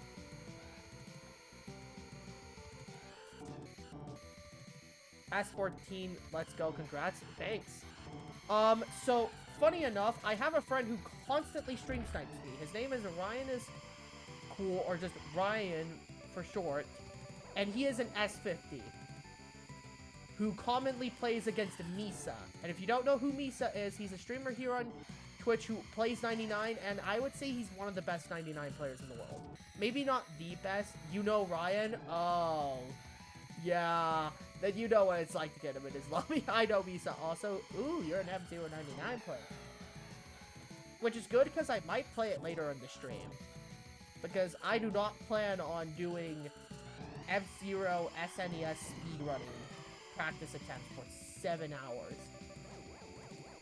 S14, let's go, congrats, thanks. So, funny enough, I have a friend who constantly stream snipes me. His name is Ryan is cool, or just Ryan for short, and he is an S50, who commonly plays against Misa. And if you don't know who Misa is, he's a streamer here on Twitch who plays 99, and I would say he's one of the best 99 players in the world. Maybe not the best. You know Ryan? Oh, yeah. Then you know what it's like to get him in his lobby. I know Misa also. Ooh, you're an F-Zero 99 player. Which is good because I might play it later in the stream. Because I do not plan on doing F-Zero SNES speedrunning practice attempts for 7 hours.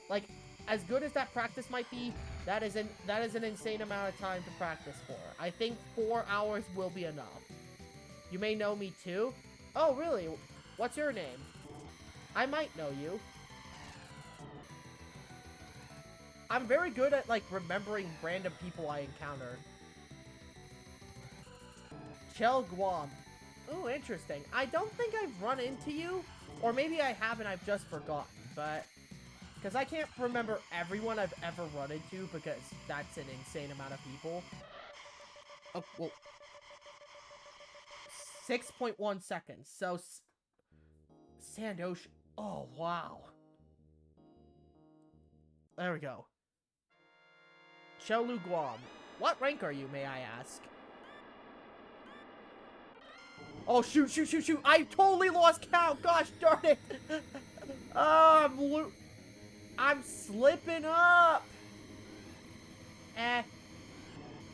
Like, as good as that practice might be, that is an insane amount of time to practice for. I think 4 hours will be enough. You may know me too. Oh, really? What's your name? I might know you. I'm very good at, like, remembering random people I encounter. Chel Guam. Ooh, interesting. I don't think I've run into you, Or maybe I haven't, I've just forgotten, but... Because I can't remember everyone I've ever run into, because that's an insane amount of people. Oh, well... 6.1 seconds, so... Sand Ocean. Oh, wow. There we go. Chelu Guam. What rank are you, may I ask? Oh, shoot, shoot, shoot, shoot. I totally lost count. Gosh darn it. I'm slipping up.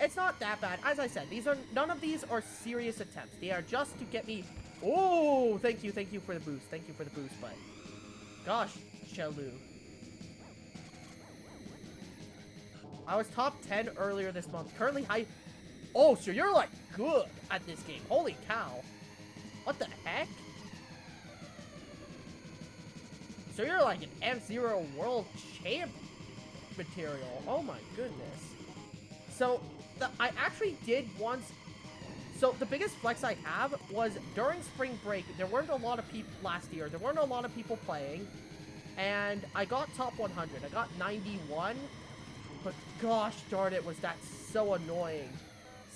It's not that bad. As I said, none of these are serious attempts. They are just to get me... Oh, thank you for the boost. Thank you for the boost, but... Gosh, Chelu. I was top 10 earlier this month. Currently, Oh, so you're, like, good at this game. Holy cow. What the heck? So you're, like, an F-Zero World Champ material. Oh, my goodness. So, I actually did once... So, the biggest flex I have was during spring break, there weren't a lot of people last year. There weren't a lot of people playing. And I got top 100. I got 91. But gosh darn it, was that so annoying.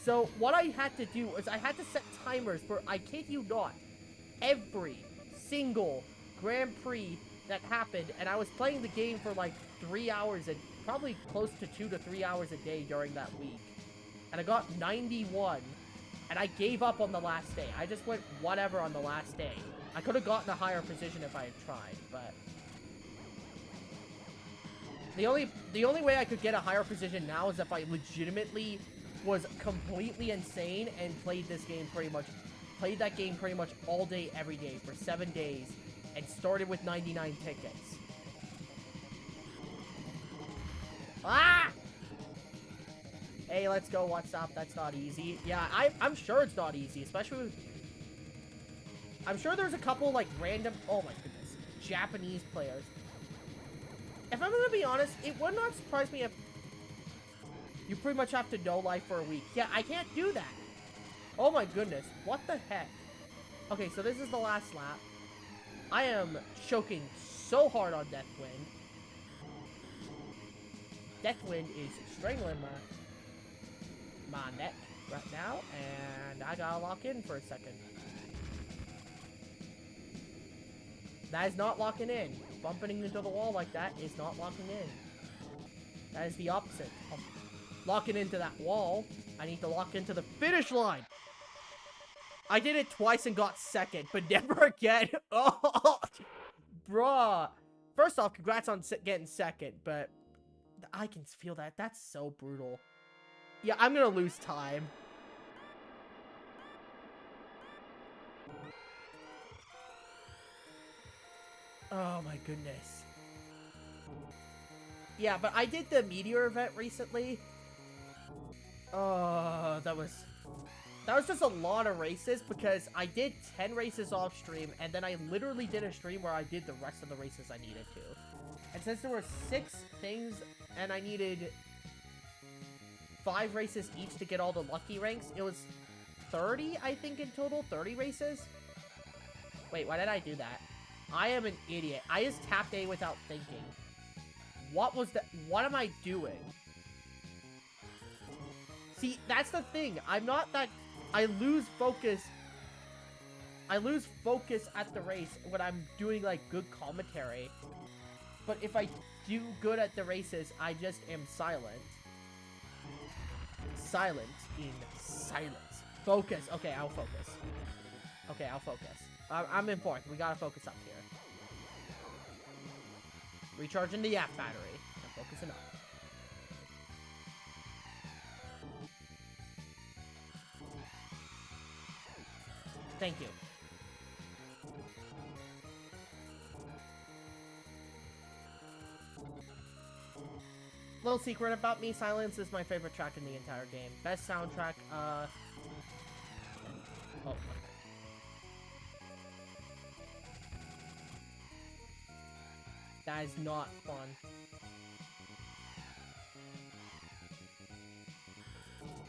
So, what I had to do was I had to set timers for, I kid you not, every single Grand Prix that happened. And I was playing the game for like 3 hours and probably close to 2 to 3 hours a day during that week. And I got 91. And I gave up on the last day. I just went whatever on the last day. I could have gotten a higher position if I had tried, but... The only way I could get a higher position now is if I legitimately was completely insane and played that game pretty much all day, every day, for 7 days, and started with 99 tickets. Ah! Hey, let's go, what's up? That's not easy. Yeah, I'm sure it's not easy, especially with... I'm sure there's a couple, like, random... Oh my goodness. Japanese players. If I'm gonna be honest, it would not surprise me if... You pretty much have to know life for a week. Yeah, I can't do that. Oh my goodness. What the heck? Okay, so this is the last lap. I am choking so hard on Deathwind. Deathwind is strangling my neck right now, and I gotta lock in for a second. That is not locking in. Bumping into the wall like that is not locking in. That is the opposite of locking into that wall. I need to lock into the finish line. I did it twice and got second, but never again. Oh, bruh. First off, congrats on getting second, but I can feel that. That's so brutal. Yeah, I'm gonna lose time. Oh my goodness. Yeah, but I did the Meteor event recently. Oh, that was just a lot of races because I did 10 races off stream, and then I literally did a stream where I did the rest of the races I needed to. And since there were 6 things and I needed 5 races each to get all the lucky ranks, it was 30, I think, in total. 30 races. Wait, why did I do that? I am an idiot. I just tapped A without thinking. What was that? What am I doing? See, that's the thing. I'm not that... I lose focus. I lose focus at the race when I'm doing, like, good commentary. But if I do good at the races, I just am silent. Silent in silence. Focus. Okay, I'll focus. Okay, I'll focus. I'm in 4th. We gotta focus up here. Recharging the YAP battery. I'm focusing up. Thank you. Little secret about me, Silence is my favorite track in the entire game. Best soundtrack, oh, okay. That is not fun.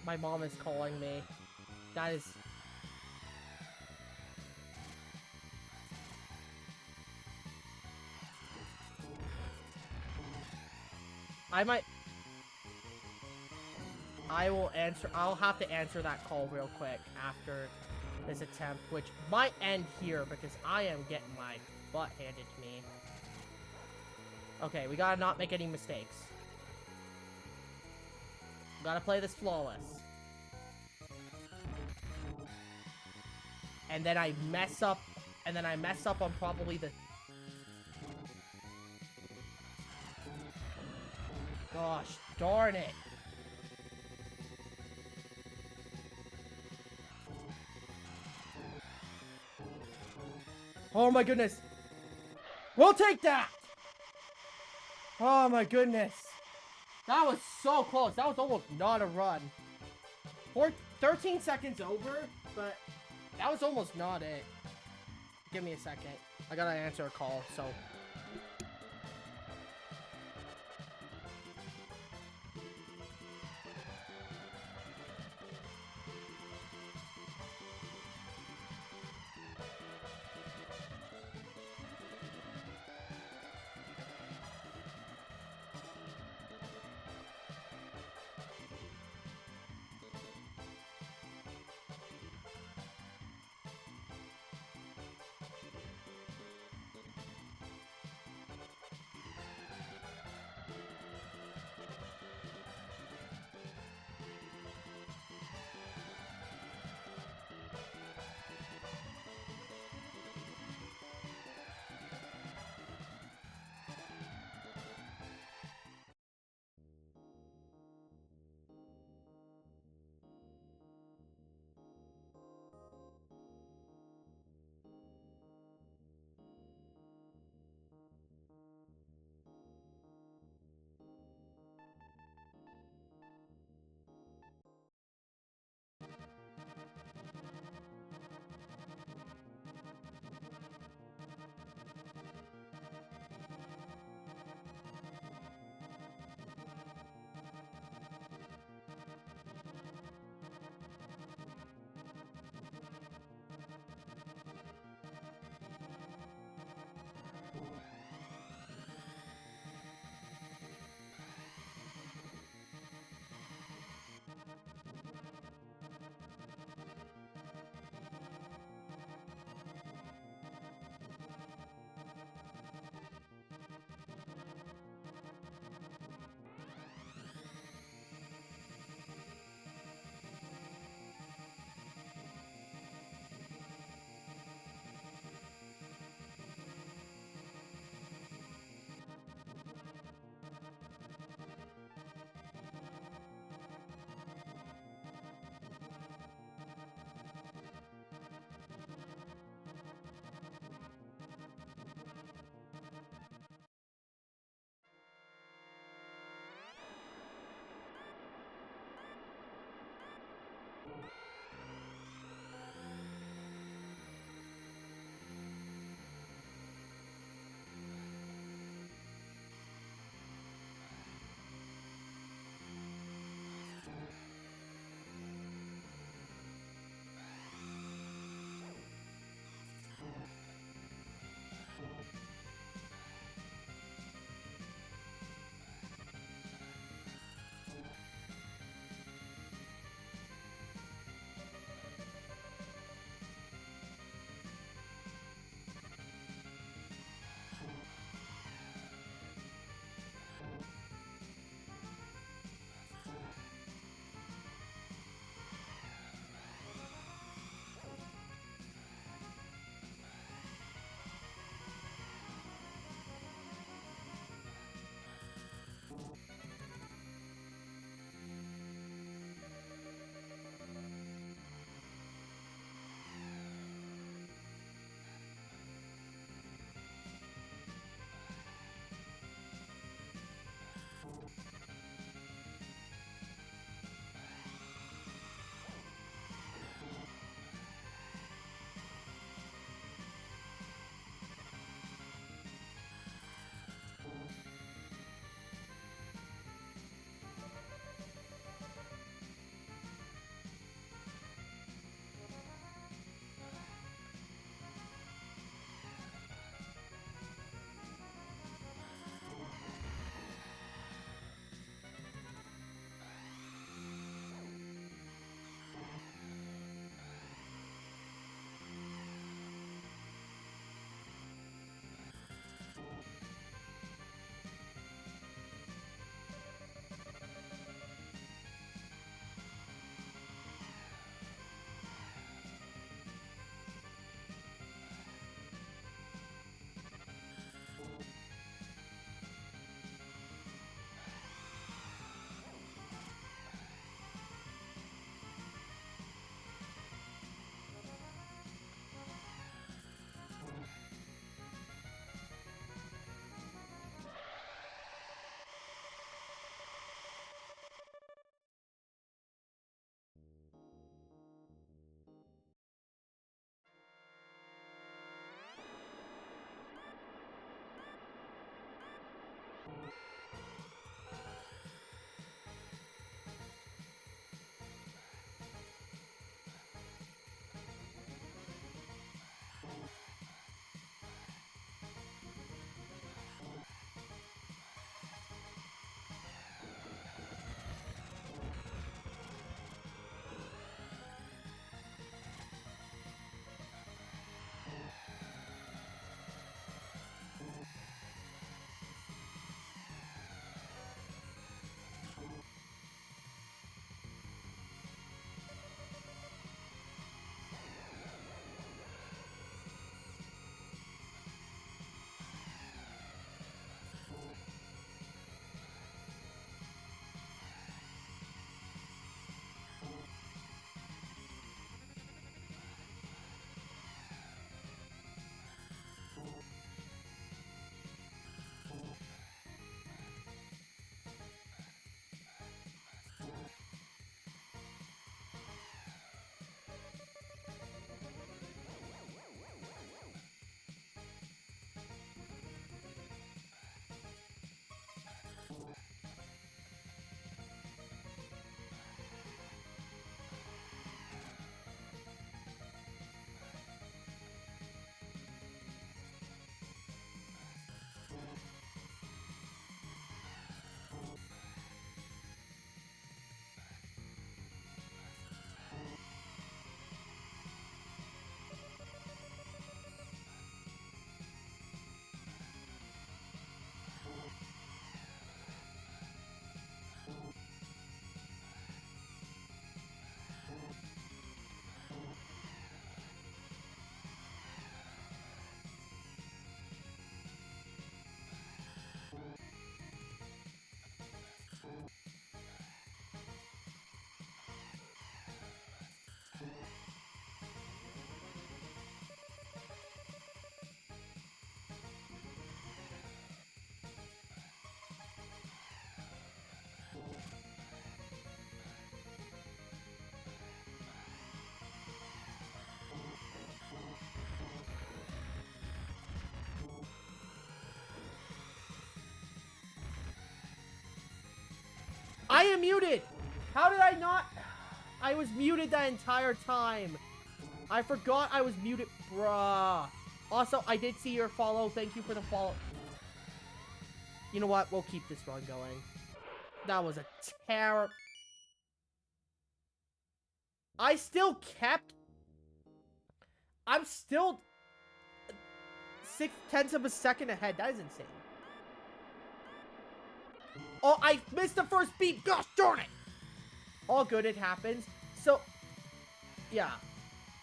My mom is calling me. That is... I might... I'll have to answer that call real quick after this attempt, which might end here because I am getting my butt handed to me. Okay, we gotta not make any mistakes. We gotta play this flawless. And then I mess up, on probably the... Gosh, darn it. Oh my goodness. We'll take that! Oh my goodness. That was so close. That was almost not a run. 13 seconds over, but that was almost not it. Give me a second. I gotta answer a call, so... I am muted! How did I not? I was muted that entire time. I forgot I was muted, bruh. Also, I did see your follow. Thank you for the follow. You know what? We'll keep this run going. That was a terror. I still kept... I'm still 0.6 of a second ahead. That is insane. Oh, I missed the first beat. Gosh darn it. All good, it happens. So, yeah.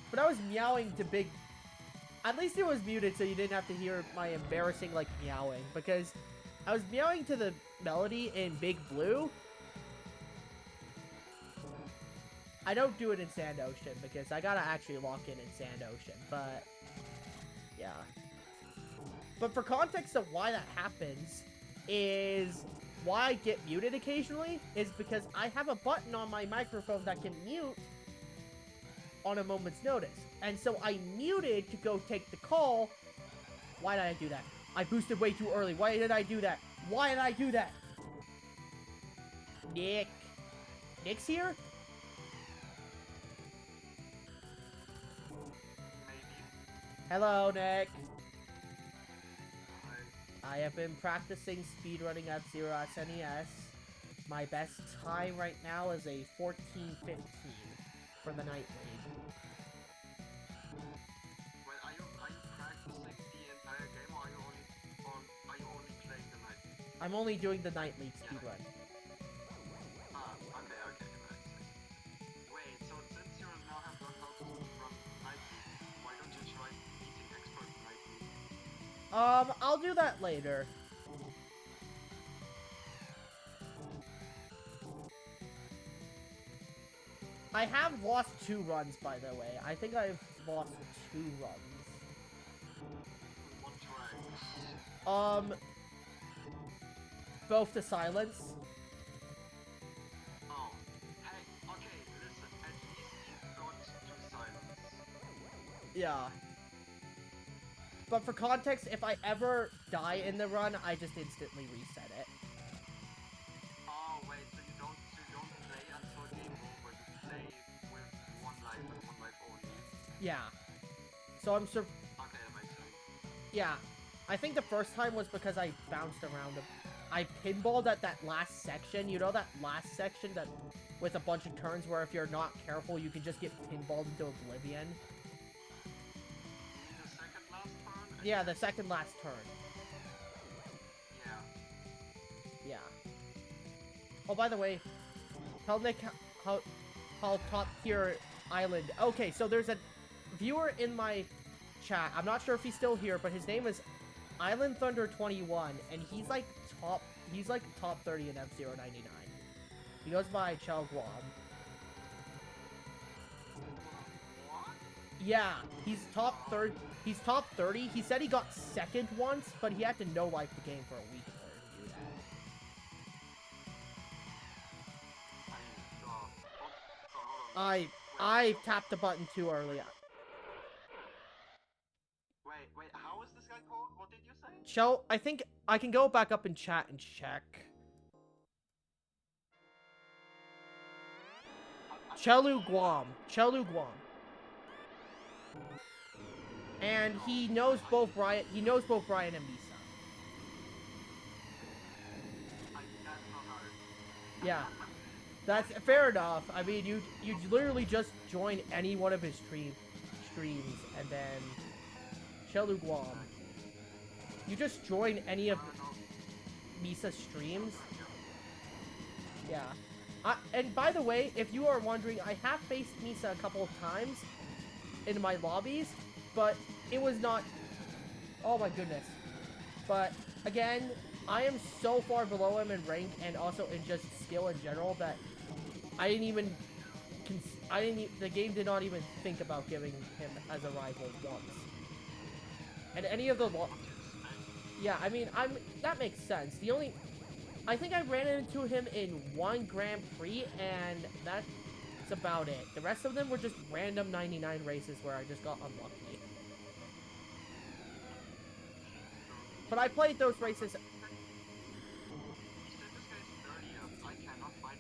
But I was meowing to Big... At least it was muted so you didn't have to hear my embarrassing, like, meowing. Because I was meowing to the melody in Big Blue. I don't do it in Sand Ocean because I gotta actually lock in Sand Ocean. But, yeah. But for context of why that happens is... Why I get muted occasionally is because I have a button on my microphone that can mute on a moment's notice. And so I muted to go take the call. Why did I do that? I boosted way too early. Why did I do that? Why did I do that? Nick. Nick's here? Hello, Nick. I have been practicing speedrunning F-Zero SNES. My best time right now is a 14:15 for the night league. Well, are you practicing the entire game, or are you only playing the night league? I'm only doing the night league speedrun. Okay. Wait, so since you now have learned how to run night league, why don't you try beating expert night league? I'll do that later. I have lost 2 runs, by the way. I think I've lost 2 runs. What tracks? Both to silence. Oh, hey, okay, listen, at least you got to silence. Yeah. But for context, if I ever die in the run, I just instantly reset it. Oh, wait, so you don't play until game over, you play with one life only. Yeah. So I'm Okay, that makes sense. Yeah. I think the first time was because I bounced around. I pinballed at that last section. You know that last section that with a bunch of turns where if you're not careful, you can just get pinballed into oblivion? The second last turn? Yeah, the second last turn. Yeah. Yeah. Oh, by the way, tell Nick how top tier island. Okay, so there's a viewer in my chat. I'm not sure if he's still here, but his name is Island Thunder 21, and he's like top 30 in F-Zero 99. He goes by Chell Guam. What? Yeah, he's top 30. He's top 30. He said he got second once, but he had to no-life the game for a week in order to do that. I tapped the button too early. Wait, how is this guy called? What did you say? Chell, I think I can go back up in chat and check. Chelu Guam. And he knows both Brian and Misa. That's not hard. Yeah. That's fair enough. I mean, you literally just join any one of his streams and then Chelu Guam. You just join any of Misa's streams. Yeah. And by the way, if you are wondering, I have faced Misa a couple of times in my lobbies, but it was not... Oh my goodness. But, again, I am so far below him in rank and also in just skill in general that I didn't even... the game did not even think about giving him as a rival once. And any of the... Yeah, I mean, that makes sense. The only... I think I ran into him in one Grand Prix, and that's about it. The rest of them were just random 99 races where I just got unlucky. But I played those races... You said this guy's 30. I cannot find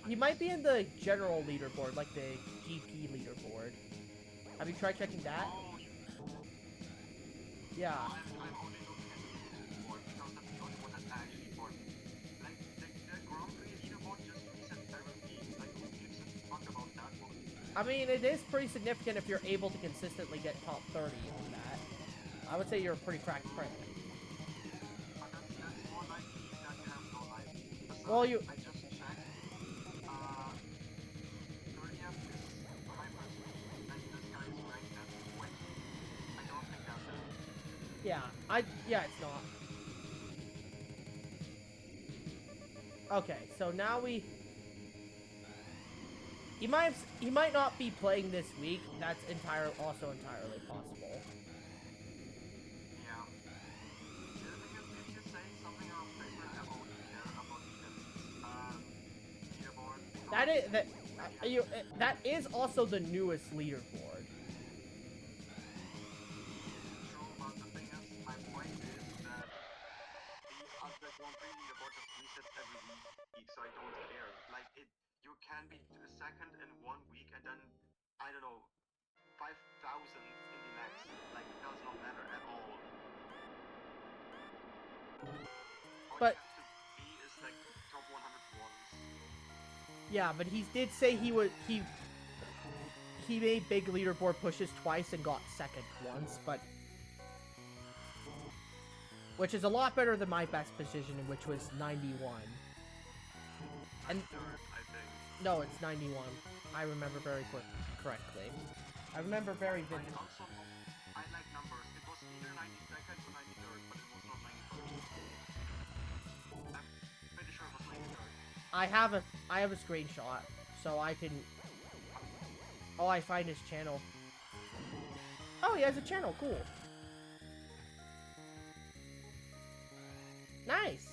he might be in the general leaderboard, like the GP leaderboard. Have you tried checking that? Oh, Yeah. I'm only looking at the leaderboard because that's the only one that's actually for like the Grand Prix leaderboard just resets every week. Like who gives a fuck about that one? I mean, it is pretty significant if you're able to consistently get top 30 on that. I would say you're a pretty cracked player. But that's more likely that you have no life. Well, you... I just checked. 30th is Hyper's and this guy is ranked at 20. I don't think that's it. Yeah, it's not. Okay, so now we... He might not be playing this week. That's also entirely possible. Yeah. The thing is, if you say something on paper, I won't care about the leaderboard. That is also the newest leaderboard. True, but the thing is, my point is that the Grand Prix leaderboard just resets every week, so I don't care. Like you can be second in 1 week and then I don't know 5,000 in the next. Like it does not matter at all. All But you have to be is like top 100 once. yeah, but he did say he made big leaderboard pushes twice and got second once, but which is a lot better than my best position, which was 91. And Third, I think. no, it's 91. I remember very correctly. I remember very vividly. I like numbers. It was either 92nd or 93rd, but it was not 91st. I'm pretty sure it was 93rd. I have a screenshot, so I can... Oh, I find his channel. Oh, he has a channel. Cool. Nice.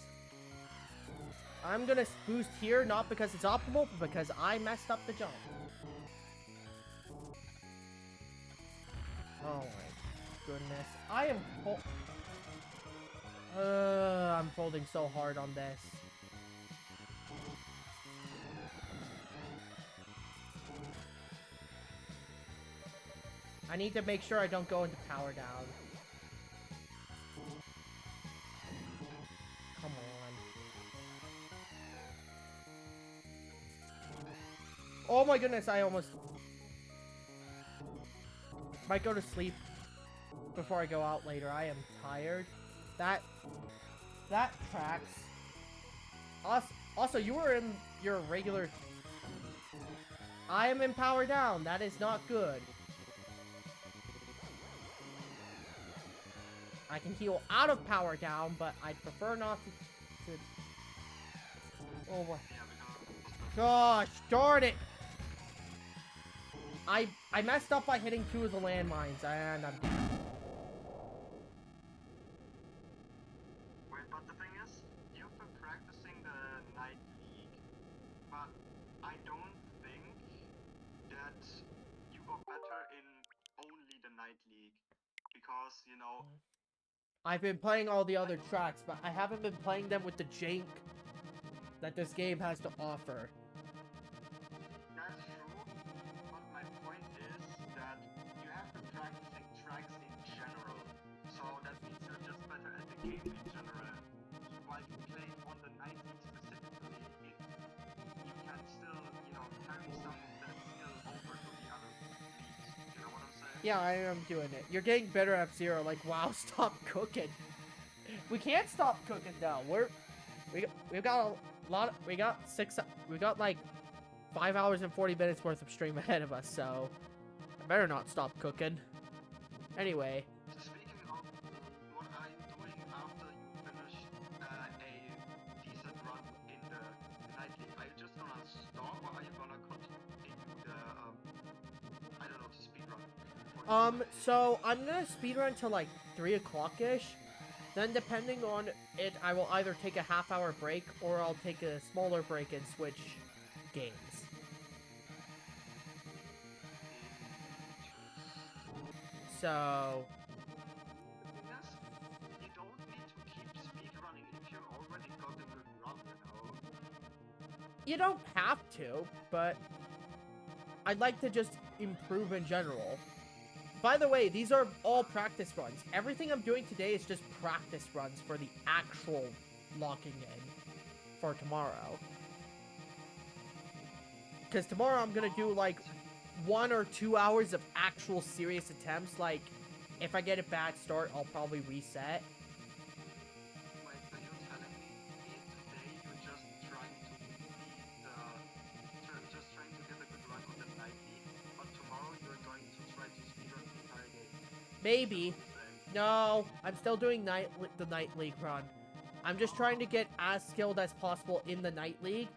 I'm gonna boost here, not because it's optimal, but because I messed up the jump. Oh my goodness. I'm folding so hard on this. I need to make sure I don't go into power down. Come on. Oh my goodness, I almost... Might go to sleep before I go out later. I am tired. That tracks. Also, you were in your regular... I am in power down. That is not good. I can heal out of power down, but I'd prefer not to... Oh my... Gosh, darn it! I messed up by hitting 2 of the landmines, and I'm dead. Wait, but the thing is, you've been practicing the Night League, but I don't think that you got better in only the Night League, because, you know... I've been playing all the other tracks, but I haven't been playing them with the jank that this game has to offer. That's true, but my point is that you have been practicing tracks in general, so that means you're just better at the game in general. While you play on the Night League specifically, you can still, you know, carry some of that skill over to the other leagues. You know what I'm saying? Yeah, I am doing it. You're getting better at F-Zero. Like, wow, stop cooking. We can't stop cooking though. We've got a lot. We got like 5 hours and 40 minutes worth of stream ahead of us, so I better not stop cooking. Anyway. Speaking of what I'm doing after you finish a decent run in the Night League, are you just gonna stop or are you gonna continue the I don't know, the speed run? So I'm gonna speedrun till like 3 o'clock-ish. Then depending on it, I will either take a half-hour break or I'll take a smaller break and switch games. So... Yes, you don't need to keep speed running if you already got a good run, you know? You don't have to, but I'd like to just improve in general. By the way, these are all practice runs. Everything I'm doing today is just practice runs for the actual locking in for tomorrow. Because tomorrow I'm gonna do like 1 or 2 hours of actual serious attempts. Like, if I get a bad start, I'll probably reset. Wait, so you're telling me today you're just trying to just trying to get a good run on the night league, but tomorrow you're going to try to speedrun the entire game? Maybe. No, I'm still doing the Night League run. I'm just trying to get as skilled as possible in the Night League.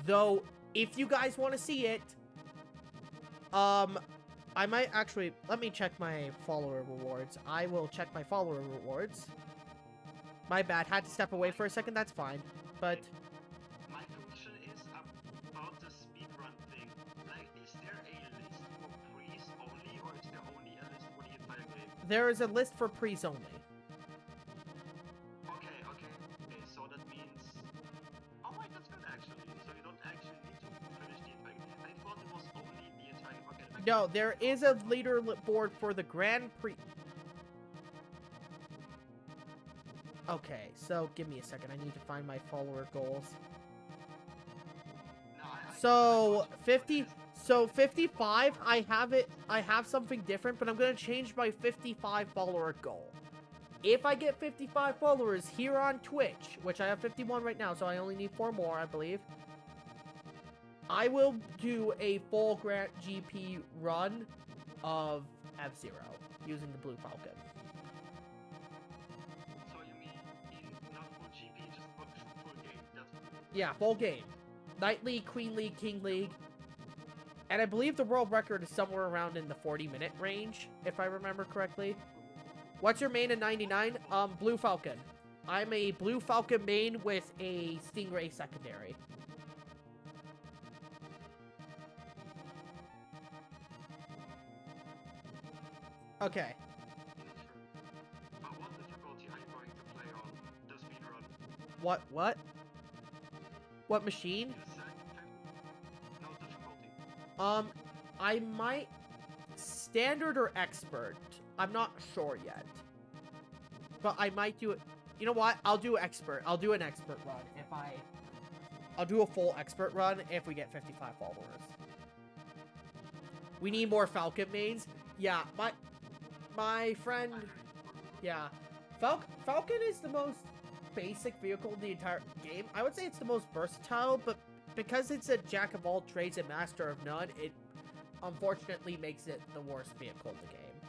Though, if you guys want to see it, I might actually... Let me check my follower rewards. I will check my follower rewards. My bad. Had to step away for a second. That's fine. But... My question is about the speedrun thing. Like, is there a list for pre's only, or is there only a list for the entire game? there is a list for pre's only. Okay, so that means... Oh wait, that's good actually. So you don't actually need to finish the entire game. I thought it was only the entire game. Okay, No, there is a leaderboard for the Grand Prix. Okay, so give me a second. I need to find my follower goals. No, So 55, I have something different, but I'm gonna change my 55 follower goal. If I get 55 followers here on Twitch, which I have 51 right now, so I only need 4 more, I believe, I will do a full Grand GP run of F-Zero using the Blue Falcon. So you mean not full GP, just full game? That's... Yeah, full game. Night League, Queen League, King League. And I believe the world record is somewhere around in the 40-minute range, if I remember correctly. What's your main in 99? Blue Falcon. I'm a Blue Falcon main with a Stingray secondary. Okay. But what difficulty are you going to play on the speedrun? What? What machine? You said no difficulty. I might... Standard or Expert? I'm not sure yet. But I might do it... You know what? I'll do Expert. I'll do an Expert run if I'll do a full Expert run if we get 55 followers. We need more Falcon mains. Yeah, my friend... Yeah. Falcon is the most basic vehicle in the entire game. I would say it's the most versatile, but because it's a jack of all trades and master of none, it unfortunately makes it the worst vehicle in the game.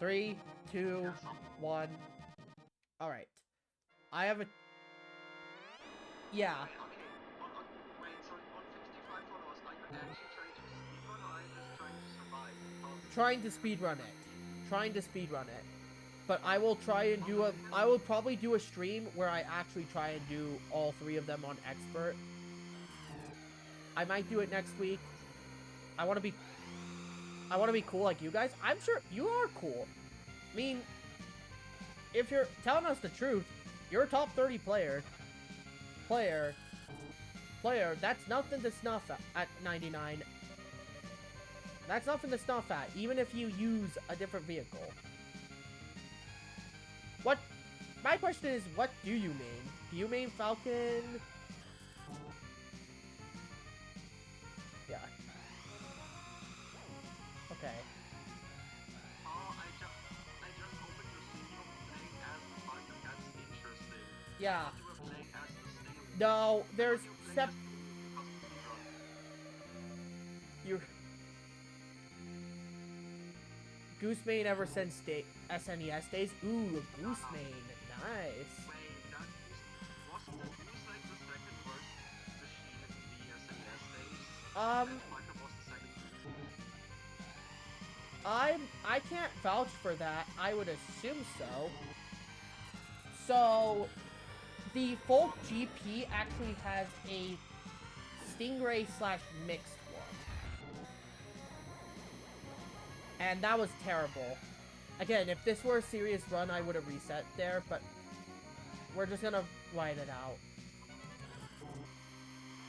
3, 2, 1. Alright. I have a... Yeah. Okay. Wait, so on 55 followers, are you actually trying to speedrun, or are you just trying to survive? Trying to speedrun it. Trying to speedrun it. But I will try and do a... I will probably do a stream where I actually try and do all 3 of them on Expert. I might do it next week. I want to be cool like you guys. I'm sure you are cool. I mean, if you're telling us the truth, you're a top 30 player, that's nothing to snuff at 99. That's nothing to snuff at, even if you use a different vehicle. What? My question is, what do you main? Do you main Falcon? Yeah. Okay. Oh, I just opened your stream playing as the Falcon. That's interesting. Yeah. You were playing as the Sting. No, there's You're Goose main ever since SNES days. Ooh, a Goose main. Nice. Wait, wasn't the Goose like the second worst machine in the SNES days? And Falcon was the second worst. I can't vouch for that. I would assume so. So, the Folk GP actually has a Stingray / mixed one. And that was terrible. Again, if this were a serious run, I would have reset there, but we're just gonna ride it out.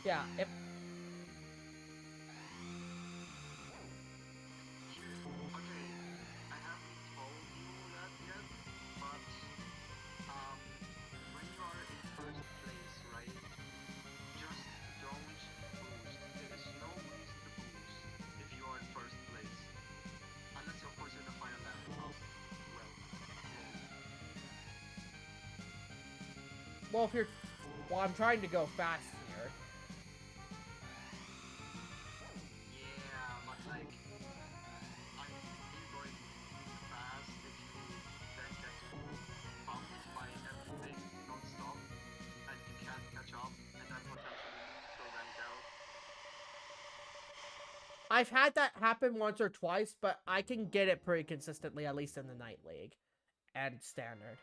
Yeah, if Okay, I haven't told you that yet, but when you are in first place, right? Just don't boost. There is no reason to boost if you are in first place, unless of course you're in the final lap. Oh, well, well, if you're, well, I'm trying to go fast here. yeah, but like, I you going fast if you then get bumped by everything non-stop and you can't catch up and then potentially lose your rank out. I've had that happen once or twice, but I can get it pretty consistently, at least in the Night League and Standard.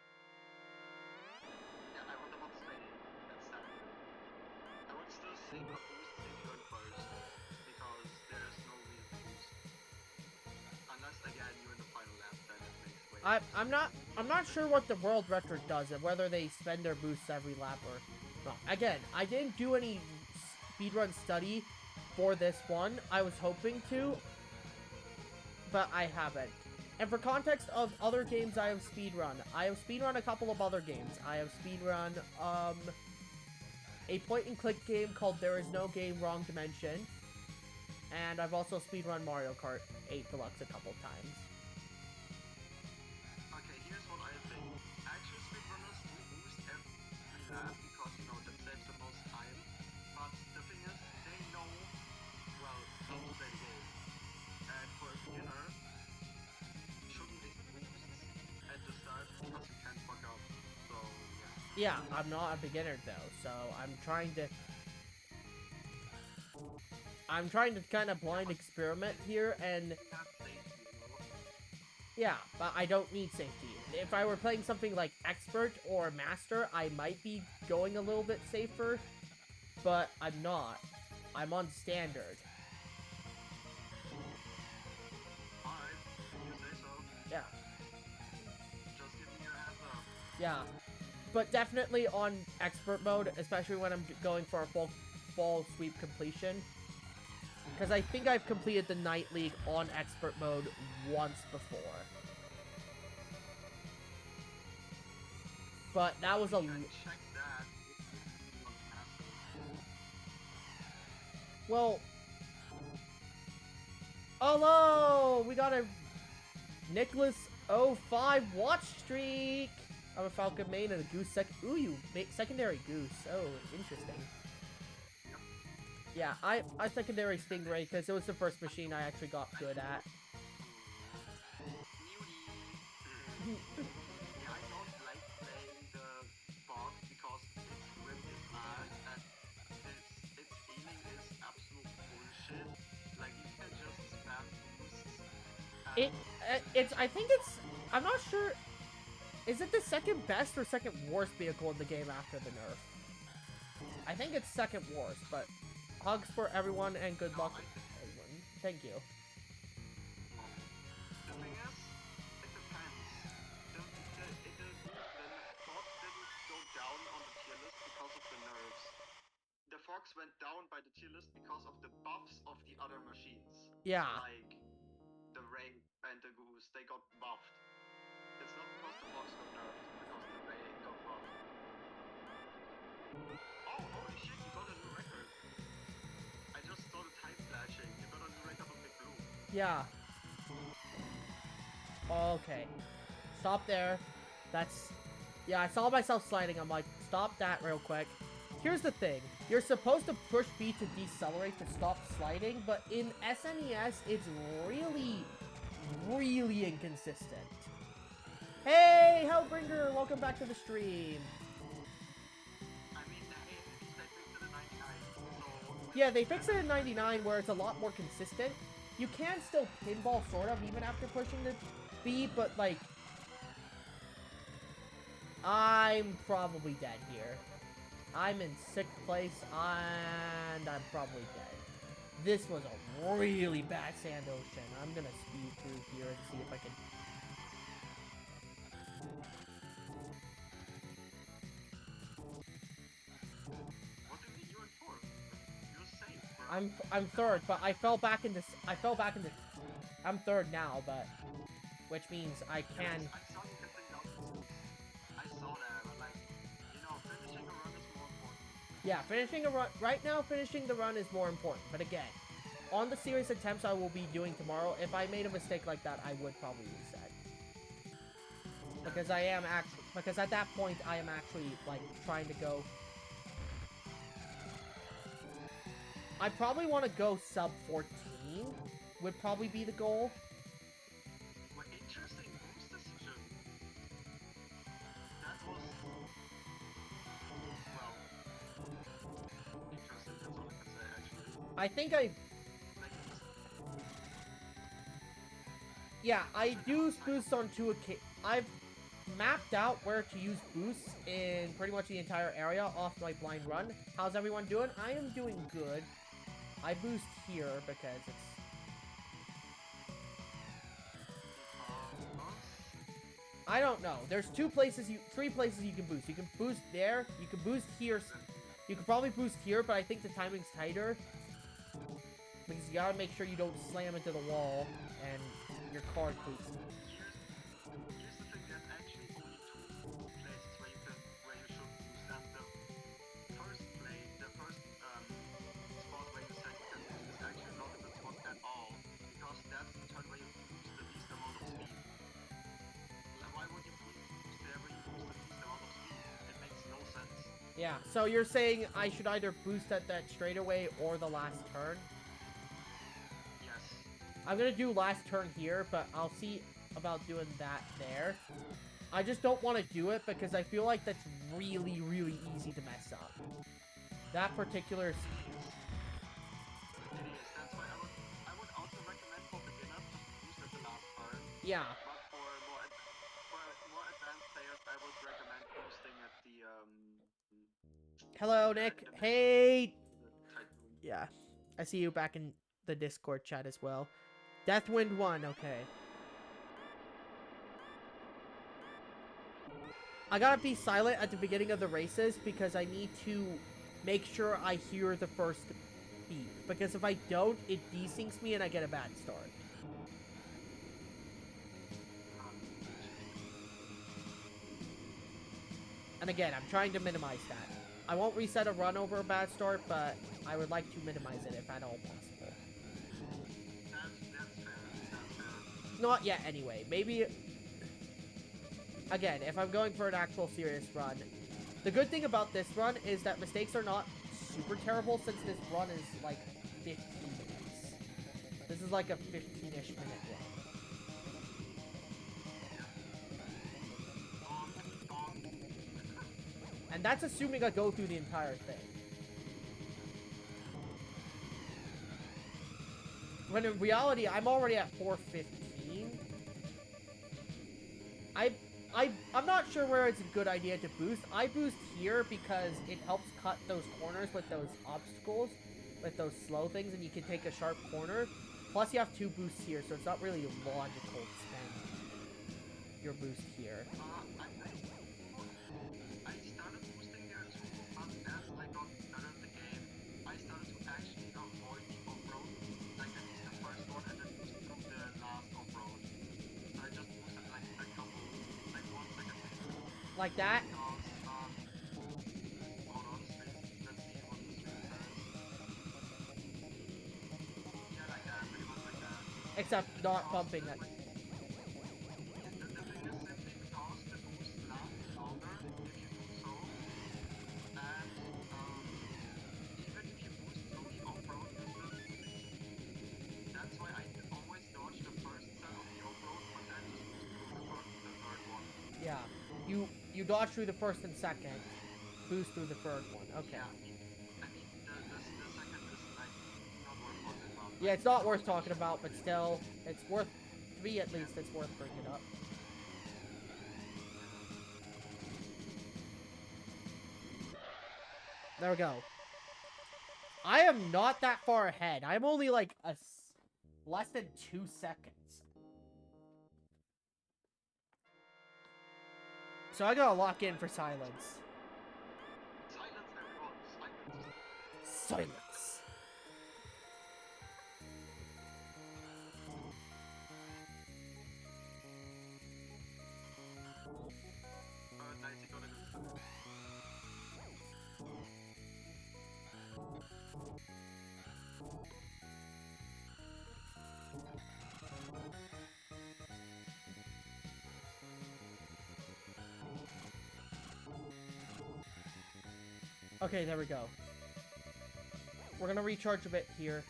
Yeah, I was about to say that's standard. I would still say a boost if you're in first, because there's no reason to boost. Unless again you're in the final lap, then it makes way more sense. I'm not sure what the world record does and whether they spend their boosts every lap or not. Again, I didn't do any speedrun study for this one. I was hoping to, but I haven't. And for context of other games I have speedrun a couple of other games. I have speedrun a point-and-click game called There Is No Game Wrong Dimension, and I've also speedrun Mario Kart 8 Deluxe a couple times. Okay, here's what I think. Actual speedrunners do boost every lap because you know that saves the most time. But the thing is, they know well how to play the game. And for a beginner, shouldn't they boost at the start because you can't fuck up. So yeah. Yeah, I'm not a beginner though, so I'm trying to kind of blind experiment here, and Have safety, you know? yeah, but I don't need safety. If I were playing something like Expert or Master, I might be going a little bit safer, but I'm not. I'm on Standard. Alright, you say so. Yeah, Just give me your heads up. yeah. But definitely on Expert mode, especially when I'm going for a full sweep completion. Because I think I've completed the Night League on Expert mode once before. But that was a... You can check that if you want master. Well... Hello! We got a Nicholas 05 watch streak! I'm a Falcon main and a Goose Ooh, you secondary Goose. Oh, interesting. Yeah, I secondary Stingray because it was the first machine I actually got good at. Yeah, I don't like playing the fog because its grip is bad and its healing is absolute bullshit. Like you can just spam boosts. I think it's, I'm not sure, is it the second best or second worst vehicle in the game after the nerf? I think it's second worst, but hugs for everyone and good luck, everyone. Thank you. The thing is, it depends. The Fox didn't go down on the tier list because of the nerfs. The Fox went down by the tier list because of the buffs of the other machines. Yeah. Like the Ray and the Goose, they got buffed. It's not because the Fox got nerfed, because the Ray got buffed. Oh, holy shit, you got a new record. I just saw the time flashing. You got a new record on Big Blue. Yeah. Okay. Stop there. That's... Yeah, I saw myself sliding. I'm like, stop that real quick. Here's the thing. You're supposed to push B to decelerate to stop sliding, but in SNES, it's really, really inconsistent. Hey, Hellbringer! Welcome back to the stream. I mean, hey, they fixed it in 99, so... Yeah, they fixed it in 99 where it's a lot more consistent. You can still pinball, sort of, even after pushing the B, but, like... I'm probably dead here. I'm in 6th place, and I'm probably dead. This was a really bad sand ocean. I'm gonna speed through here and see if I can... What do you mean you're in 4th? I'm third, but I fell back into I'm third now, but which means I can. I saw you getting down. I saw that, but like, you know, finishing a run is more important. Yeah, finishing a run right now. Finishing the run is more important. But again, on the serious attempts I will be doing tomorrow, if I made a mistake like that, I would probably reset. Because because at that point I am actually like trying to go. I probably want to go sub 14. Would probably be the goal. What interesting boost decision. That was well interesting. That's all I can say actually. I think I. Yeah, I do boost on 2 occasions. I've mapped out where to use boosts in pretty much the entire area off my blind run. How's everyone doing? I am doing good. I boost here because it's... I don't know. There's 3 places you can boost. You can boost there, you can boost here. You can probably boost here, but I think the timing's tighter. Because you gotta make sure you don't slam into the wall and your card takes. Here's the thing, there's actually only 2 places where you should boost, and the first spot where you said you can boost is actually not a good spot at all, because that's the turn where you boost the least amount of speed. Why would you boost there where you boost the least amount of speed? It makes no sense. Yeah, so you're saying I should either boost at that straightaway or the last turn? I'm gonna do last turn here, but I'll see about doing that there. I just don't want to do it because I feel like that's really, really easy to mess up. That particular... It is. That's why I would also recommend for beginners to boost at the last turn. Yeah. But for more advanced players, I would recommend boosting at the Hello, Nick. Hey. Yeah, I see you back in the Discord chat as well. Deathwind 1, okay. I gotta be silent at the beginning of the races because I need to make sure I hear the first beep. Because if I don't, it desyncs me and I get a bad start. And again, I'm trying to minimize that. I won't reset a run over a bad start, but I would like to minimize it if at all possible. Not yet, anyway. Maybe... Again, if I'm going for an actual serious run... The good thing about this run is that mistakes are not super terrible since this run is, like, 15 minutes. This is like a 15-ish minute run. And that's assuming I go through the entire thing. When in reality, I'm already at 450. I'm not sure where it's a good idea to boost. I boost here because it helps cut those corners with those obstacles, with those slow things, and you can take a sharp corner. Plus, you have 2 boosts here, so it's not really logical to spend your boost here. I started boosting there too, but as I got better at the game, I started to actually avoid the off-road, like at least the first one, and then boost through the last off-road. So I just boosted like a couple, like 1 second. Like that? Because, hold on, let's see what the stream says. Yeah, like that, pretty much like that. Except not bumping that. Yeah, you dodge through the first and second, boost through the third one. Okay. Yeah, I mean, the second is like not worth talking about. Yeah, it's not worth talking about, but still, it's worth, to me at least, it's worth bringing up. There we go. I am not that far ahead. I'm only like less than 2 seconds. So I gotta lock in for silence. Silence, everyone. Silence. Silence. Okay, there we go. We're gonna recharge a bit here.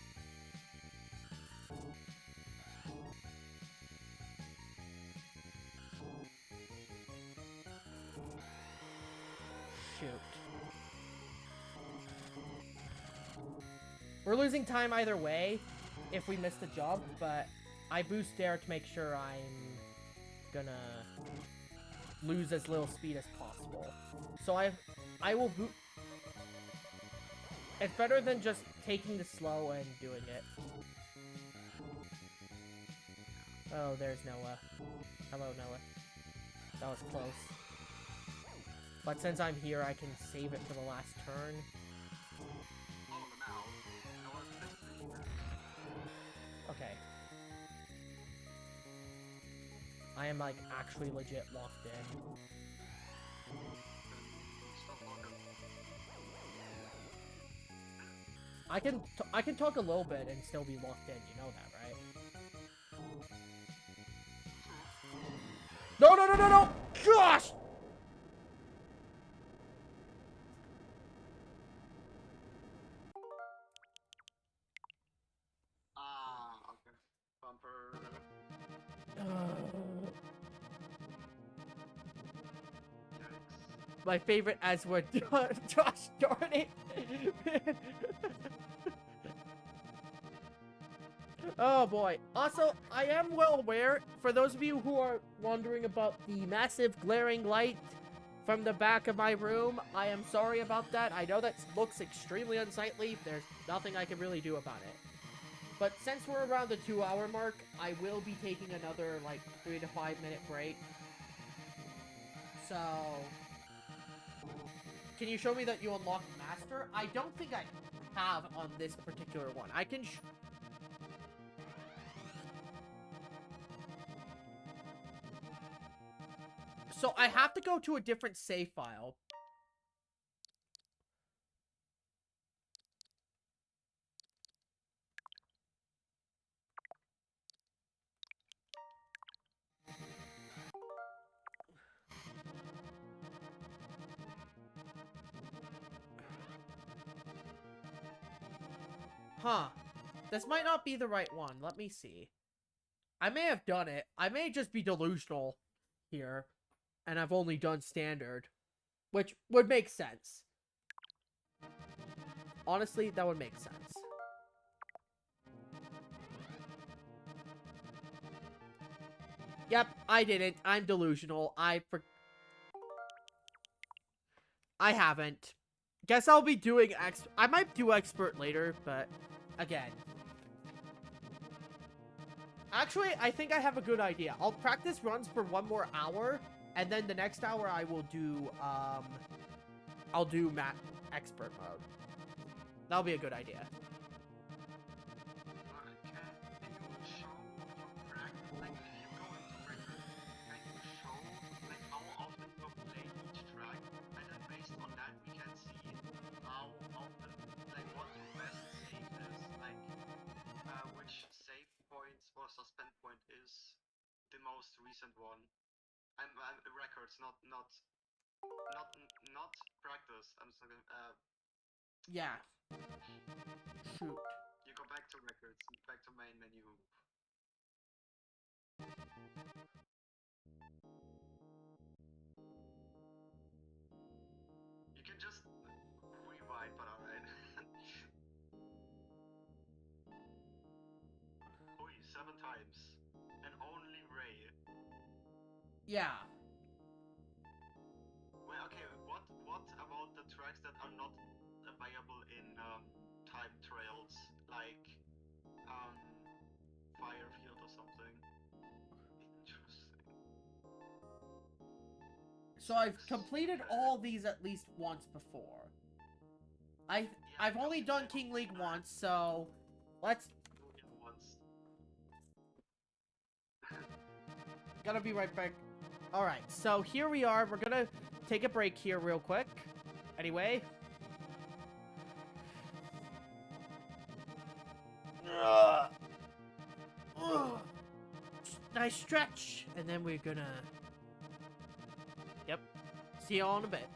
Shoot. We're losing time either way if we miss the jump, but I boost there to make sure I'm gonna lose as little speed as possible. So I will boot. It's better than just taking the slow and doing it. Oh, there's Noah. Hello, Noah. That was close. But since I'm here, I can save it for the last turn. Okay. I am, like, actually legit locked in. I can talk a little bit and still be locked in, you know that, right? No, no, no, no, no! Gosh! Okay. Bumper. My favorite as would Josh, darn it! Oh boy. Also, I am well aware, for those of you who are wondering about the massive glaring light from the back of my room, I am sorry about that. I know that looks extremely unsightly. There's nothing I can really do about it. But since we're around the 2-hour mark, I will be taking another, like, 3 to 5 minute break. So, can you show me that you unlocked Master? I don't think I have on this particular one. I can So I have to go to a different save file. Huh. This might not be the right one. Let me see. I may have done it. I may just be delusional here. And I've only done standard. Which would make sense. Honestly, that would make sense. Yep, I didn't. I'm delusional. I haven't. Guess I'll be doing I might do expert later, but again. Actually, I think I have a good idea. I'll practice runs for 1 more hour, and then the next hour I will do, I'll do expert mode. That'll be a good idea. Suspend point is the most recent one. I'm records, not practice. I'm still gonna, yeah. Shoot. You go back to records, back to main menu. You can just rewind, but alright. 7 times. And only Ray. Yeah. Well, okay, what about the tracks that are not available in time trails, like Firefield or something? Interesting. So I've completed all these at least once before. I've only done King League once, so let's Gotta be right back. Alright, so here we are. We're gonna take a break here real quick. Anyway. Nice stretch. And then we're gonna... Yep. See you all in a bit.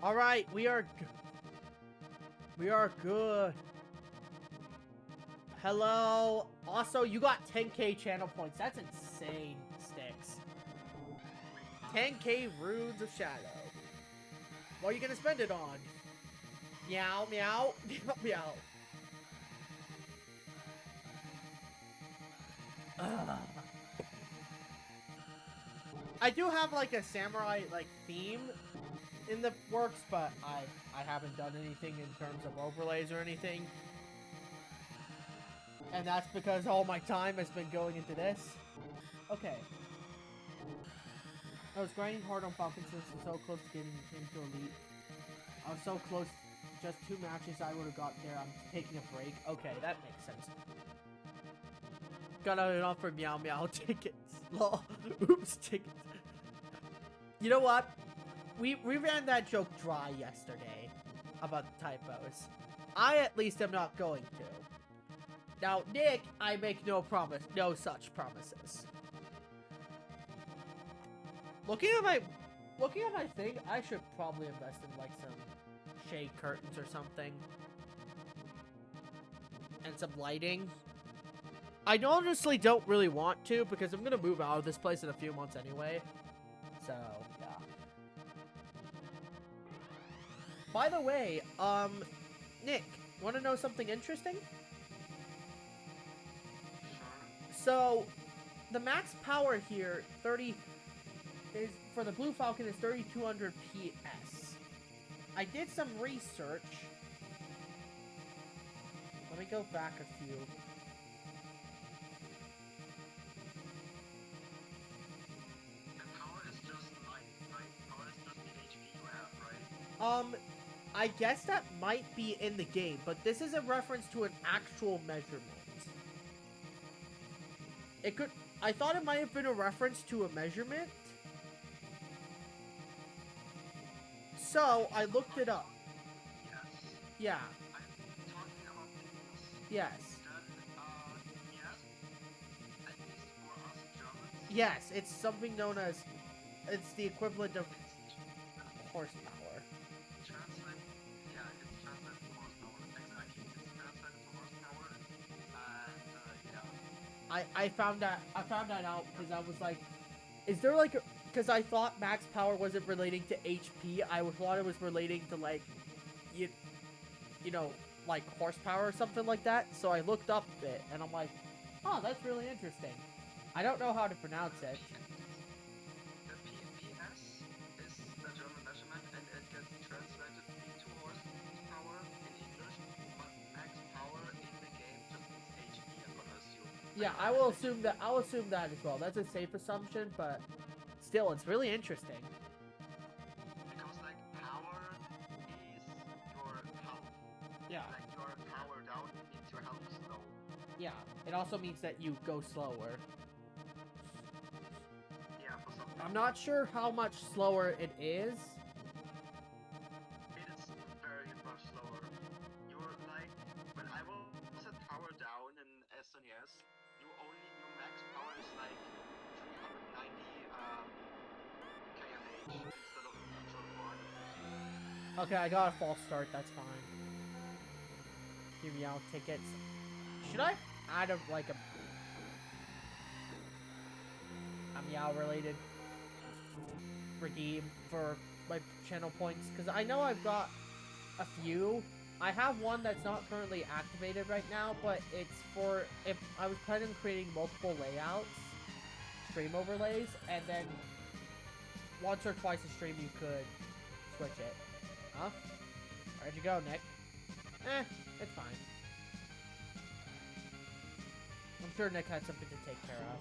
All right, we are good. Hello. Also, you got 10k channel points. That's insane, Sticks. 10k Runes of Shadow. What are you gonna spend it on? Meow, meow, meow, meow. Ugh. I do have like a samurai like theme in the works, but I haven't done anything in terms of overlays or anything. And that's because all my time has been going into this. Okay. I was grinding hard on Falcon since I was so close to getting into Elite. I was so close. Just 2 matches I would have got there. I'm taking a break. Okay, that makes sense. Got an offer meow meow tickets. Lol. Oops, tickets. You know what? We ran that joke dry yesterday about the typos. I at least am not going to. Now, Nick, I make no such promises. Looking at my thing, I should probably invest in like some shade curtains or something. And some lighting. I honestly don't really want to because I'm gonna move out of this place in a few months anyway. So, yeah. By the way, Nick, wanna know something interesting? So, the max power here, 30, is for the Blue Falcon is 3200 PS. I did some research. Let me go back a few. The power is just light, right? Power is just the HP you have, right? I guess that might be in the game, but this is a reference to an actual measurement. It could... I thought it might have been a reference to a measurement. So, I looked it up. Yes. Yeah. I'm talking about things Yes. that, yes, at least for us Germans, Yes, it's something known as... It's the equivalent of it's horsepower. translate, yeah, it's translated to horsepower, exactly. It's translated to horsepower, and, yeah. I found that out because I was like, is there like a... Because I thought max power wasn't relating to HP. I thought it was relating to like, you know, like horsepower or something like that. So I looked up it and I'm like, oh, that's really interesting. I don't know how to pronounce it. The PS is the German measurement, and it gets translated into horsepower in English, but max power in the game just means HP, I'm gonna assume. Yeah, I'll assume that as well. That's a safe assumption, but still, it's really interesting. Because, like, power is your health. Yeah. Like, your power down means your health is low. Yeah, it also means that you go slower. Yeah, for some I'm not sure how much slower it is. it is very much slower. You're like, when I was at power down in SNES, your max power is like 390 kmh instead of usual 450. Okay, I got a false start. That's fine. Give me out tickets. Should I add a meow related redeem for my channel points? Because I know I've got a few. I have one that's not currently activated right now, but it's for if I was planning on creating multiple layouts, stream overlays, and then once or twice a stream you could switch it. Huh? Where'd you go, Nick? It's fine. I'm sure Nick had something to take care of.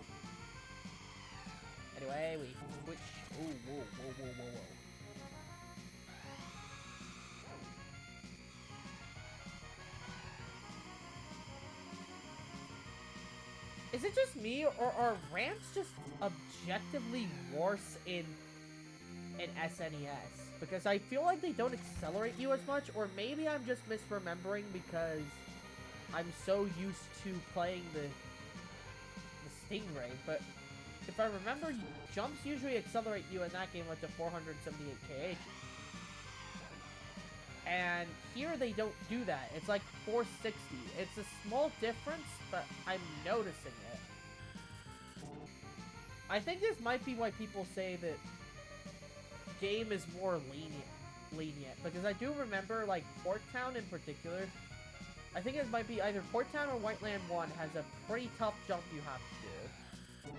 Anyway, we switch. Ooh, whoa, whoa, whoa, whoa, whoa. Is it just me, or are ramps just objectively worse in SNES? Because I feel like they don't accelerate you as much, or maybe I'm just misremembering because I'm so used to playing the Stingray, but if I remember, jumps usually accelerate you in that game up to 478 kh. And here they don't do that. It's like 460. It's a small difference, but I'm noticing it. I think this might be why people say that game is more lenient. Because I do remember, like, Port Town in particular. I think it might be either Port Town or Whiteland 1 has a pretty tough jump you have to do.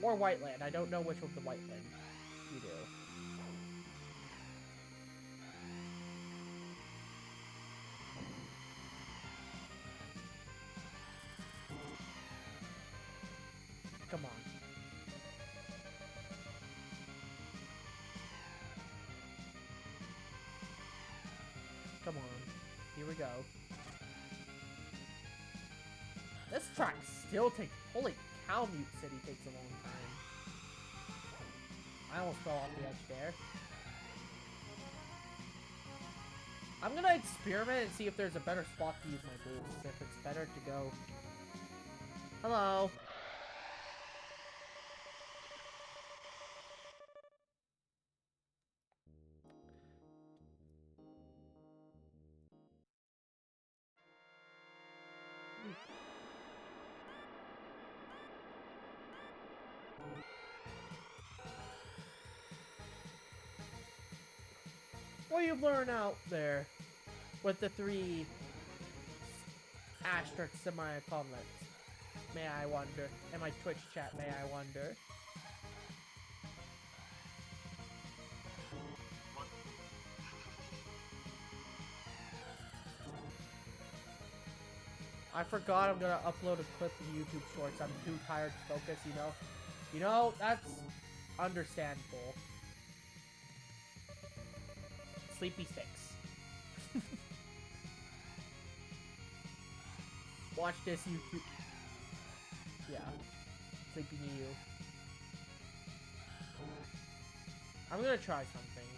Or Whiteland. I don't know which of the Whiteland you do. Come on. Come on. Here we go. This track still takes... Holy cow, Mute City takes a long time. I almost fell off the edge there. I'm gonna experiment and see if there's a better spot to use my boots. If it's better to go... Hello. What do you learn out there with the 3 asterisks in my comments? May I wonder? In my Twitch chat, may I wonder? What? I forgot I'm gonna upload a clip to YouTube Shorts. I'm too tired to focus, you know? You know, that's understandable. Sleepy sticks. Watch this YouTube. Yeah. Sleepy New. I'm gonna try something.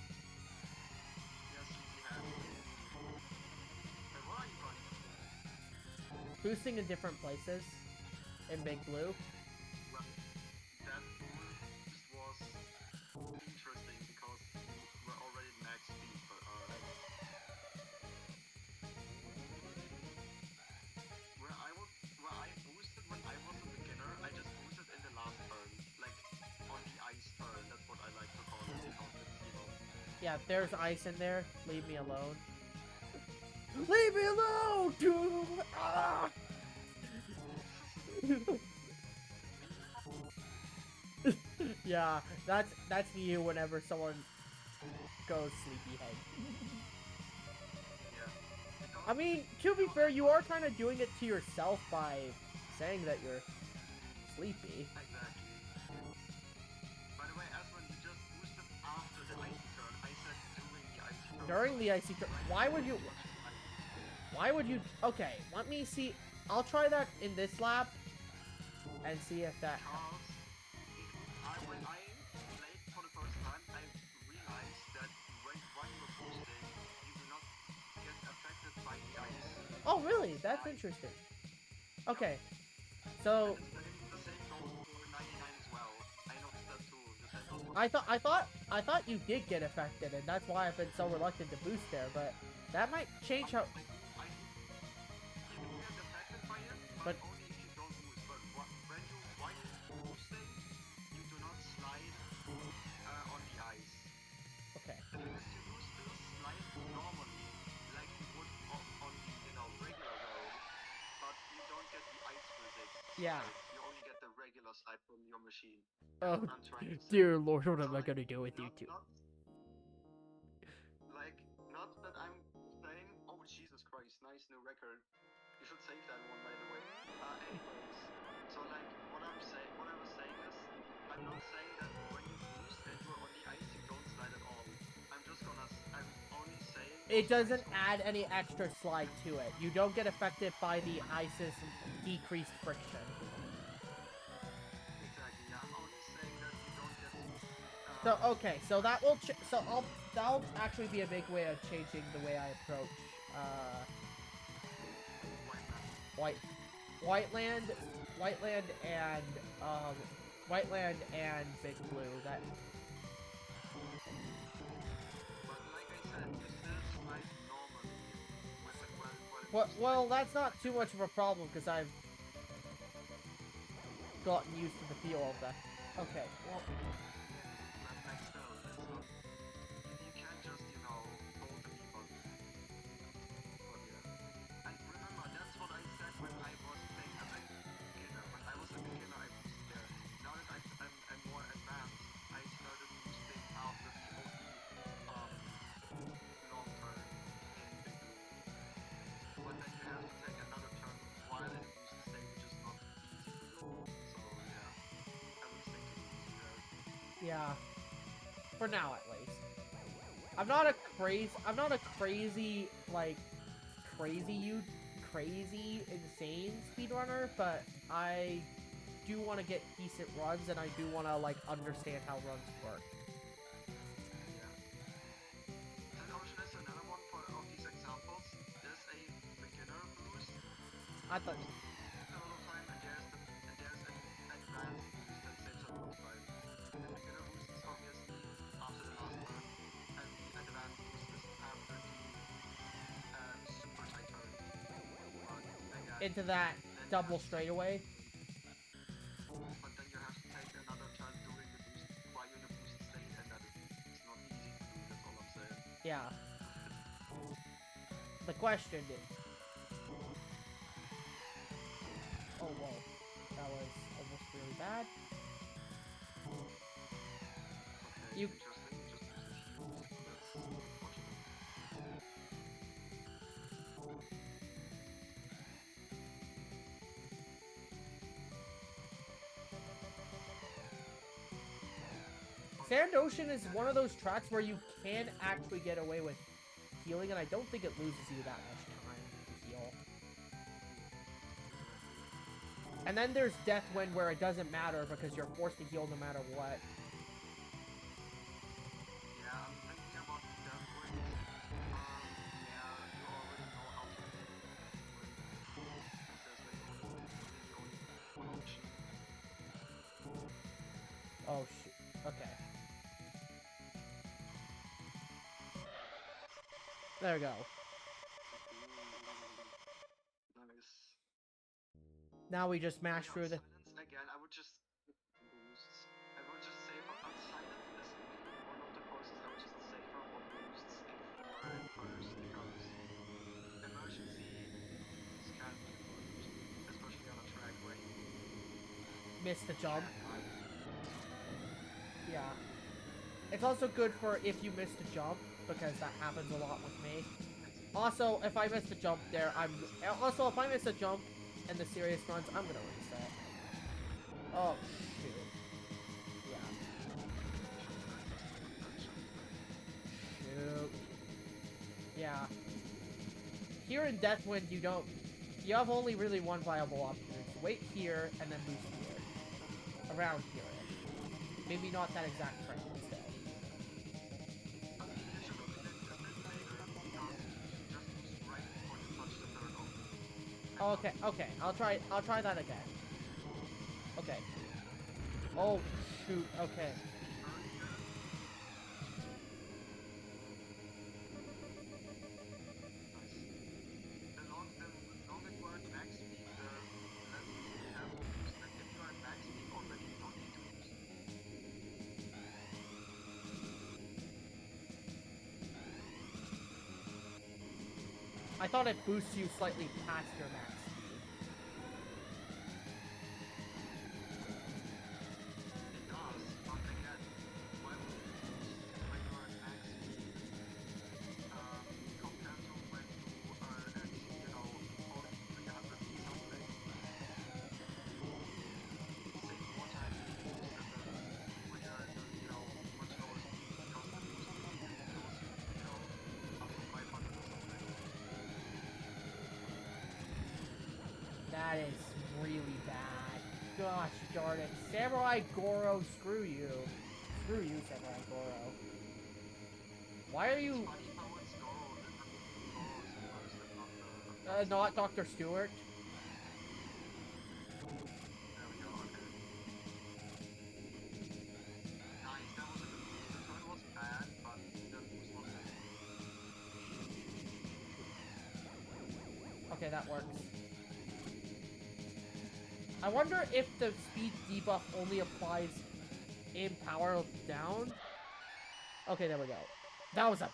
Yes, we have. Wait, what are you running? Boosting in different places. In Big Blue. Well, that just was interesting because we're already max speed, but where I boosted when I was a beginner, I just boosted in the last turn, like on the ice turn. That's what I like to call it because it's, you know. Yeah, if there's ice in there, leave me alone. Leave me alone, dude! Ah! Yeah, that's you whenever someone goes sleepyhead. Yeah. Because I mean, to be fair, you are kind of doing it to yourself by saying that you're sleepy. exactly. By the way, Aslan, you just boosted after the icy turn. I said during the icy turn. During the icy turn, why would you? Why would you? Okay, let me see. I'll try that in this lap and see if that. Because when I played for the first time, I realized that while you were boosting, you do not get affected by the ice. Oh, really? That's interesting. Okay, so And the same goes for 99 as well. I noticed that too. The same goes for I thought you did get affected, and that's why I've been so reluctant to boost there. But that might change how. You do get affected by it, But- only if you don't boost. But while you're boosting, you do not slide on the ice. Okay. The thing is, you do still slide normally, like you would on the, you know, regular road, but you don't get the ice physics. Yeah. Slide. You only get the regular slide from your machine. Oh, That's what I'm trying to say. dear Lord, what So, am I like, gonna do with you two? Not that I'm saying, oh Jesus Christ, nice new record. You should save that one, by the way. Anyways, so like what I was saying is, I'm not saying that when you boost and you're on the ice, you don't slide at all. I'm only saying It doesn't add any extra slide to it. You don't get affected by the ice's decreased friction. Exactly. Yeah, I'm only saying that you don't get. So okay, so that will that'll actually be a big way of changing the way I approach Whiteland and Big Blue. That But like I said, you still slide Well, that's not too much of a problem because I've gotten used to the feel of that. Okay, well, Like still, it's not. You can't just, you know, hold the B button. But yeah. And remember, that's what I said when I was playing as a beginner. When I was a beginner, I boosted there. Now that I'm more advanced, I started boosting after the OD long turn in Big Blue. But then you have to take another turn while in a boosted state, which is not easy to do. So yeah, I would stick to boost there. yeah. For now, at least. I'm not a crazy, like, crazy, insane speedrunner, but I do want to get decent runs, and I do want to, like, understand how runs work. Yeah. And Ocean is another one of these examples. There's a beginner boost I thought... a lot of time, and there's an advanced boost that saves a lot of time. The beginner boost is obviously after the last turn, and the advanced boost is after the super tight turn. But again, Into that double straightaway. but then you have to take another turn during the boost while you're in a boost state, and that is not easy to do. That's all I'm saying. Yeah. The question is... Oh, whoa. That was almost really bad. Okay, You... interesting. Just use the shield. That's unfortunate. Sand Ocean is one of those tracks where you can actually get away with healing, and I don't think it loses you that much time to heal. And then there's Deathwind where it doesn't matter because you're forced to heal no matter what. Yeah, I'm thinking about Deathwind. Yeah, you already know how to play Deathwind. There's really only one option. Oh, shoot. Okay. There we go. Nice. Now we just mash through the... Silence again, I would just boosts. I would just savor silence is one of the courses I would just savor on boosts before and first because emergencies can be important, especially on a track where you Miss the jump. can't hide. Yeah. It's also good for if you miss the jump, because that happens a lot with me. Also, if I miss the jump there, Also, if I miss a jump in the serious runs, I'm gonna reset. Oh, shoot. Yeah. Shoot. Yeah. Here in Deathwind, you don't... You have only really one viable option. It's wait here, and then boost here. Around here. Maybe not that exact frame, but still. I mean, you should have did a bit later because you should just boost right before you touch the third opening. Oh, okay, okay. I'll try that again. Okay. Oh, shoot. Okay. Earlier, nice. The longer you are at max speed, the less reason you have to boost. And if you are at max speed already, you don't need to boost. I thought it boosts you slightly past your max speed. It does, but again, why would you boost when you are at max speed compared to when you are at, you know, only 300 something? Save more time if you boost at the when you're at the, you know, much lower speed because the boost usually goes, you know, up to 500 or something. That is really bad. Gosh darn it. Samurai Goro, screw you. Screw you, Samurai Goro. Why are you... It's funny how it's Goro is the first and not not Dr. Stewart? there we go, okay. Nice, that was a good boost. The turn was bad, but the boost was good. Okay, that works. I wonder if the speed debuff only applies in power down. Okay, there we go. That was a...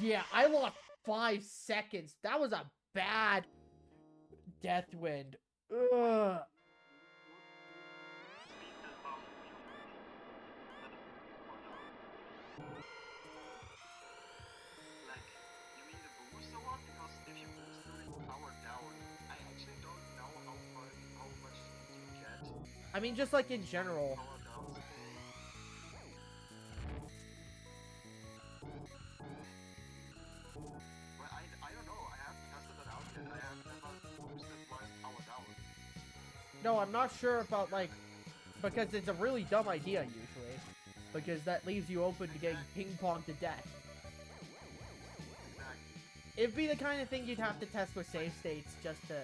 Yeah, I lost 5 seconds. That was a bad death wind. Ugh. I mean, just like in general. No, I'm not sure about, like, because it's a really dumb idea, usually. Because that leaves you open to getting ping-ponged to death. It'd be the kind of thing you'd have to test with save states just to...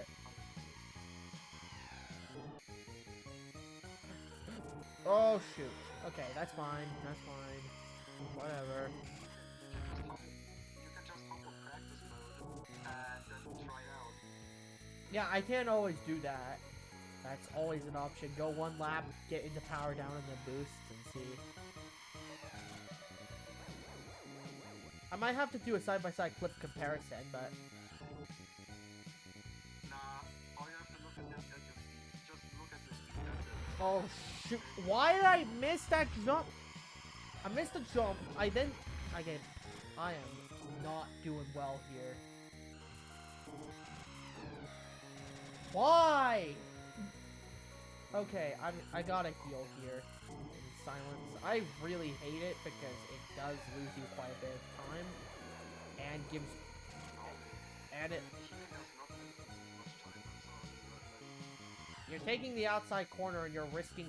Oh, shoot. Okay, that's fine. That's fine. Whatever. Yeah, I can't always do that. That's always an option. Go one lap, get into power down, and then boost and see. I might have to do a side-by-side clip comparison, but... Nah, all you have to look at this is just look at this speed, that's it. Oh, shoot. Why did I miss that jump? I missed the jump. I am not doing well here. Why? Okay, I gotta heal here in silence. I really hate it because it does lose you quite a bit of time and gives it. You're taking the outside corner and you're risking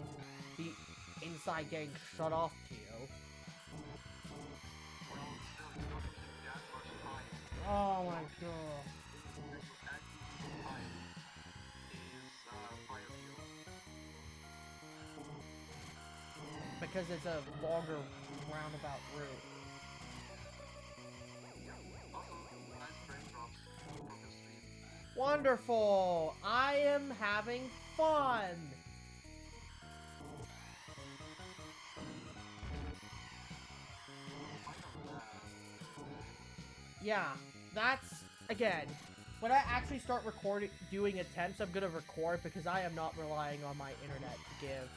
the inside getting shut off to you. Oh my god. Because it's a longer roundabout route. Wonderful! I am having fun! Yeah, that's, again, when I actually start doing attempts, I'm gonna record because I am not relying on my internet to give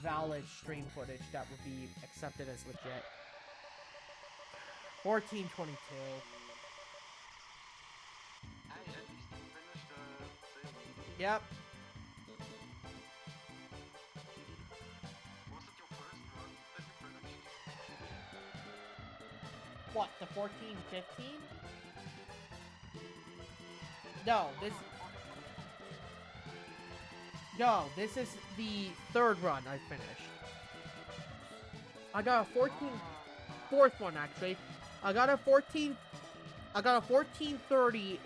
valid stream footage that would be accepted as legit. 1422. Yep. What, the 1415? No, this is the third run I finished. I got a fourth one actually. I got a 1430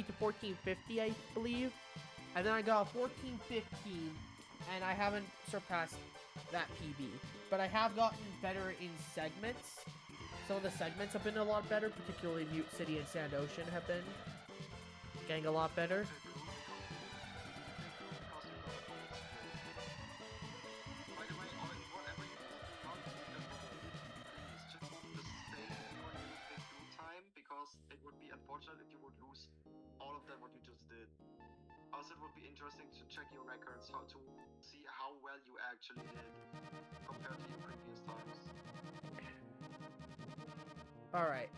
to 1450, I believe. And then I got a 1415, and I haven't surpassed that PB. But I have gotten better in segments. Some of the segments have been a lot better, particularly Mute City and Sand Ocean have been getting a lot better. It would be unfortunate if you would lose all of that what you just did. Also, it would be interesting to check your records, how to see how well you actually did compared to your previous times. Alright.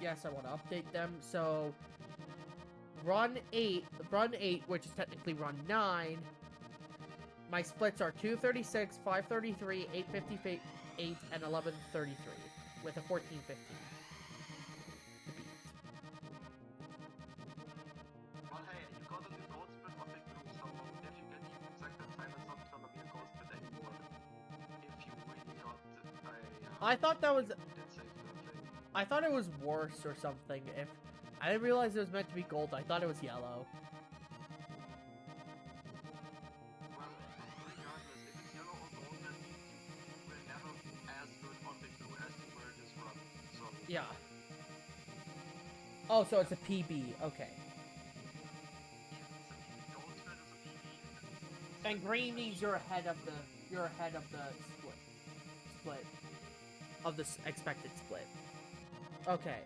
Yes, I want to update them. So, run 8, which is technically run 9, my splits are 236, 533, 858, and 1133, with a 1415. Well, hey, you got a new gold split for Big Blue, so if you get the exact time, it's not gonna be a gold split anymore. If you really got a... I thought that was... did save that thing. I thought it was worse or something. If I didn't realize it was meant to be gold, I thought it was yellow. Yeah. Oh, so it's a PB. Okay. And green means you're ahead of the split of the expected split. Okay.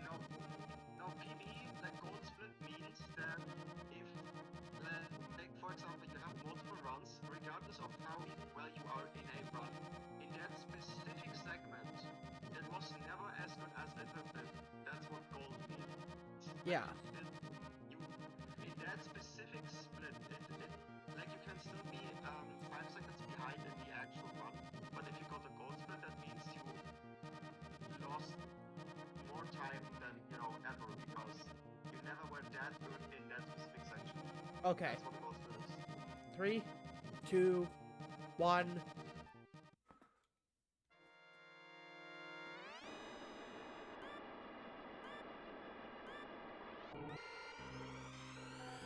No, PB, like gold split means that if, like for example, you have multiple runs, regardless of how well you are in a run, in that specific segment, it was never as good as it had been. That's what gold means. Yeah. In that specific split, like you can still be 5 seconds behind in the actual run, but if you got a gold split, that means you lost more time than, you know, ever, because you never were that good in that specific section. Okay. That's what a gold split is. 3, 2, 1.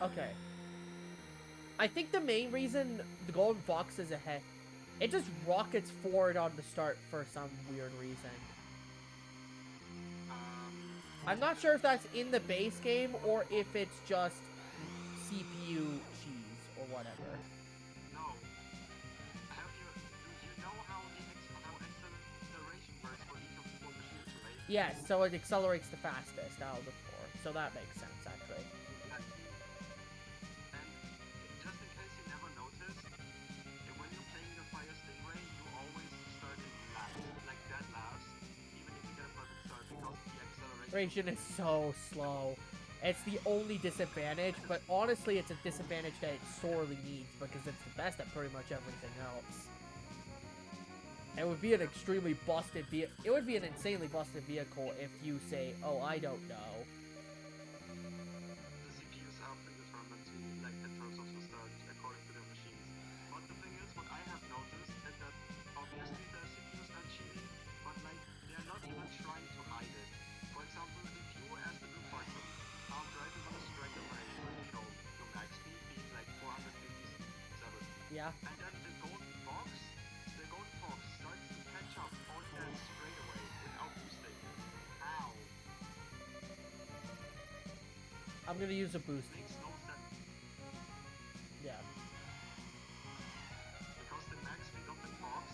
Okay. I think the main reason the Golden Fox is ahead, it just rockets forward on the start for some weird reason. I'm not sure if that's in the base game or if it's just CPU cheese or whatever. No. Do you know how acceleration works for each of the 4 machines, right? Yes, so it accelerates the fastest out of the 4. So that makes sense, actually. And just in case you never noticed, when you're playing the Fire Stingray, you always start in last, like dead last, even if you get a perfect start, because the acceleration Is so slow. It's the only disadvantage, but honestly, it's a disadvantage that it sorely needs because it's the best at pretty much everything else. It would be an extremely busted vehicle. It would be an insanely busted vehicle if you say, "Oh, I don't know." the CPUs are predetermined to, like, in terms of the start, according to their machines. But the thing is, what I have noticed is that obviously the CPUs are cheating, but like they're not even trying to hide it. For example, if you as the blue person are driving on a straight away with, you know, your max speed being like 457, Yeah. and then the golden fox starts to catch up on that straightaway without boosting. How? I'm gonna use a boost. Makes no sense. Yeah. Because the max speed of the fox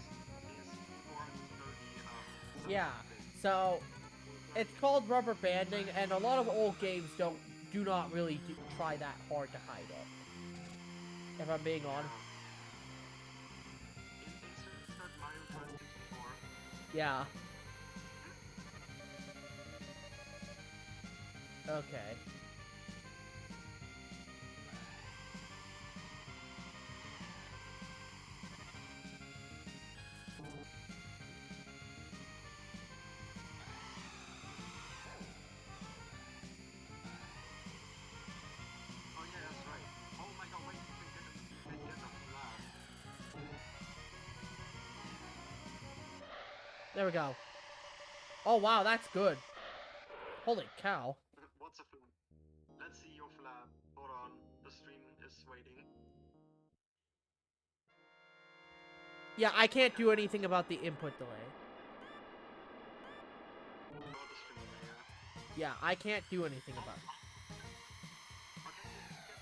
is 430. Yeah. So it's called rubber banding, and a lot of old games do not really try that hard to hide it. If I'm being honest. Insert Mario Kart 64. Yeah. Okay. Oh yeah, that's right. Oh my god, wait, you can get a flag. There we go. Oh wow, that's good. Holy cow. What's a flag? Let's see your flag. Hold on, the stream is waiting. Yeah, I can't do anything about the input delay. Oh, the stream, yeah. Yeah, I can't do anything about it. Okay, you did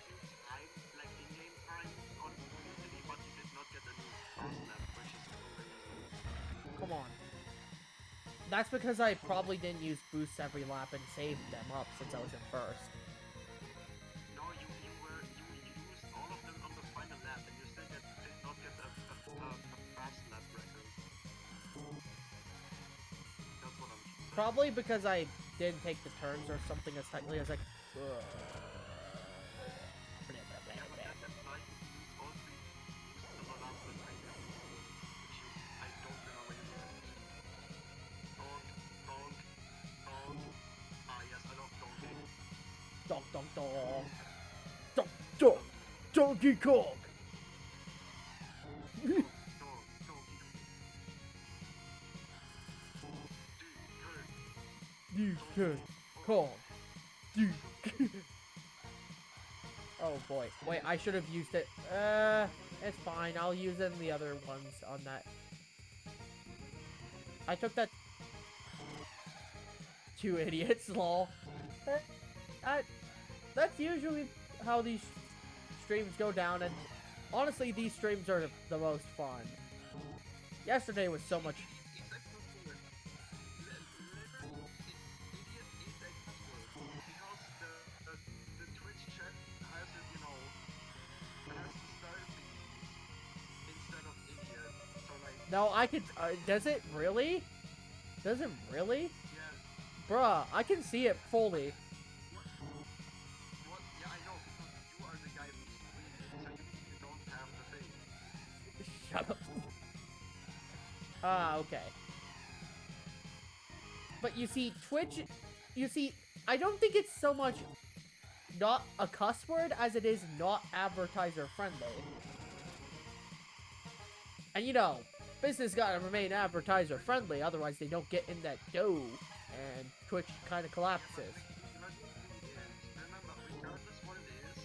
get a new time, like in-game time on City, but you did not get a new fast lap, which is crazy. Come on. That's because I probably didn't use boosts every lap and saved them up since I was in first. No, you used all of them on the final lap, and you still did not get a fast lap record. That's what I'm saying. Probably because I didn't take the turns or something as tightly as like. Yeah, but that applies if you use all 3 boosts on the last lap, I guess. Which I don't remember you did. Donk. Ah, yes, I love donking. Donk, donk, donk. Donk, donk. Donkey Kong! Donkey Kong. Oh boy. Wait, I should have used it. It's fine. I'll use it in the other ones on that. I took that. two idiots, lol. That's usually how these streams go down, and honestly, these streams are the most fun. Yesterday was so much. No, I could. Does it really? Does it really? Yeah. Bruh, I can see it fully. What? Yeah, I know, because you are the guy who's streaming, so you don't have the thing. Shut up. Ah, okay. But you see, Twitch, I don't think it's so much not a cuss word as it is not advertiser friendly. And you know, business gotta remain advertiser friendly, otherwise they don't get in that dough, and Twitch kind of collapses. Remember, regardless what it is,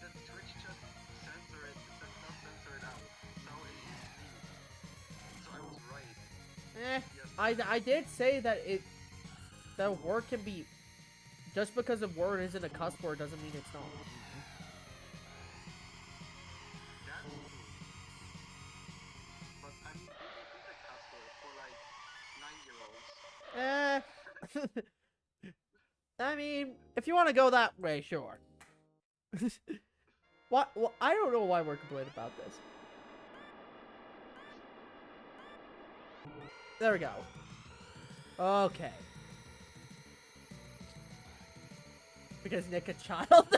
the Twitch just censor it, does not censor it out. So it is legal. So I was right. Yes. I did say that the word can be, just because a word isn't a cuss word doesn't mean it's not. That's true. But I mean, it is a cuss word for like 9-year-olds. I mean, if you want to go that way, sure. What? Well, I don't know why we're complaining about this. There we go. Okay. Because Nick a child.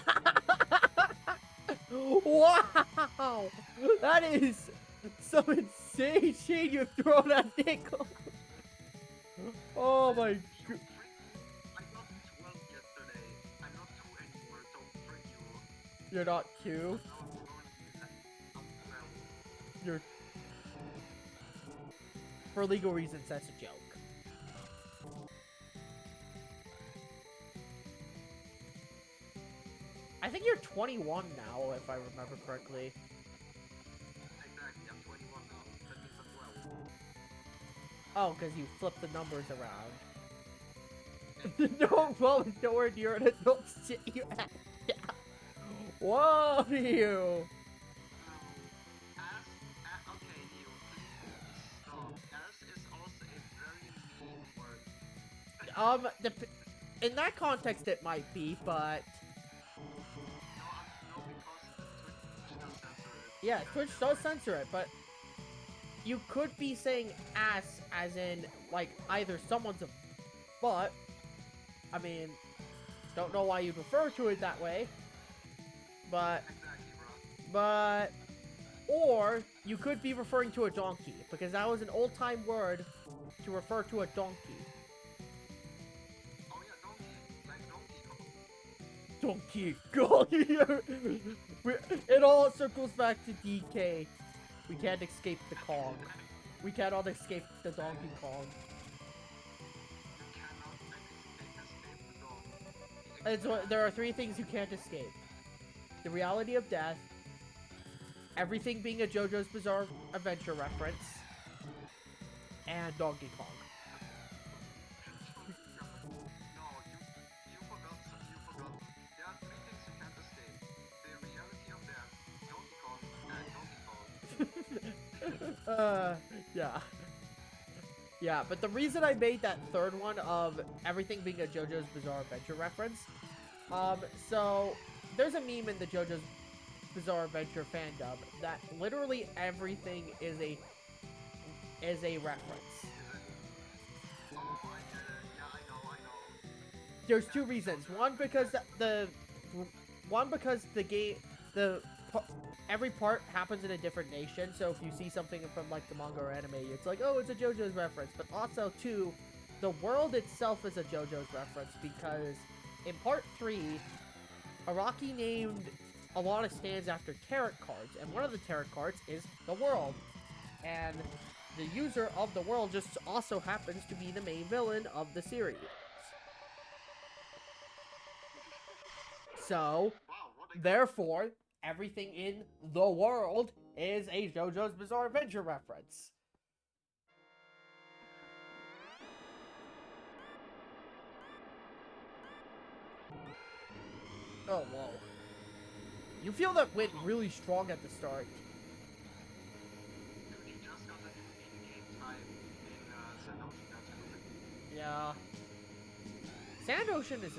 Wow! That is some insane shade you've thrown at Nickel. Oh my god. I got 12 yesterday. I'm not 2 anymore, so frick you. You're not Q. Now I'm going to be I'm 12. You're... For legal reasons, that's a joke. I think you're 21 now, if I remember correctly. Exactly, I'm 21 now. That means I'm 12. Oh, because you flip the numbers around. No, well, nowhere near an adult shit you have. Yeah. Whoa, you. Okay, Leo, please stop. As is also a very mean word. In that context, it might be, but No, because Twitch does censor it. yeah, Twitch does censor it, but you could be saying ass as in, like, either someone's a butt. I mean, don't know why you'd refer to it that way, but, Exactly, bro. or you could be referring to a donkey, because that was an old-time word to refer to a donkey. Oh yeah, Donkey. Like Donkey Kong. Donkey Kong. It all circles back to DK. We can't escape the Kong. We cannot escape the Donkey Kong. You cannot escape the dog. There are 3 things you can't escape: the reality of death, everything being a JoJo's Bizarre Adventure reference, and Donkey Kong. No, you forgot. There are 3 things you can't escape: the reality of death, Donkey Kong, and Donkey Kong. Yeah. Yeah, but the reason I made that third one of everything being a JoJo's Bizarre Adventure reference, so there's a meme in the JoJo's Bizarre Adventure fandom that literally everything is a reference. Oh, I get it. Yeah, I know. There's 2 reasons. One, because every part happens in a different nation, so if you see something from like the manga or anime, it's like, oh, it's a JoJo's reference. But also, 2, the world itself is a JoJo's reference, because in part 3, Araki named a lot of stands after tarot cards, and one of the tarot cards is the world. And the user of the world just also happens to be the main villain of the series. So, therefore, everything in the world is a JoJo's Bizarre Adventure reference. Oh, whoa. You feel that wind really strong at the start. Dude, you just got a new in-game type in Sand Ocean, that's cool. Yeah. Sand Ocean is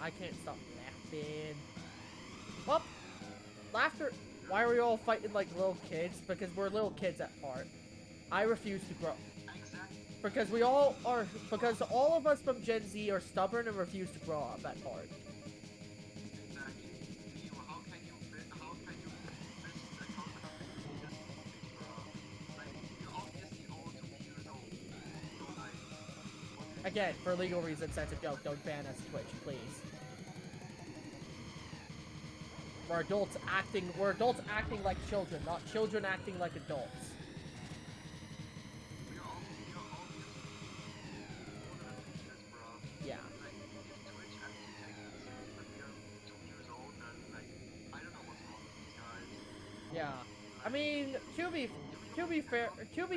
I can't stop laughing. Well, laughter. Why are we all fighting like little kids? Because we're little kids at heart. I refuse to grow. Exactly. Because we all are. Because all of us from Gen Z are stubborn and refuse to grow up at heart. Exactly. Leo, how can you miss the concept of this bro? Like, you're obviously all 2 years old. So, like, what do you Again, for legal reasons, that's a joke. Don't ban us, Twitch, please. We're adults acting like children, not children acting like adults. We are obviously older than this, bro. Yeah. Like, if Twitch actually takes it serious that we are 2 years old, then, like, I don't know what's wrong with these guys. Yeah. I mean, to be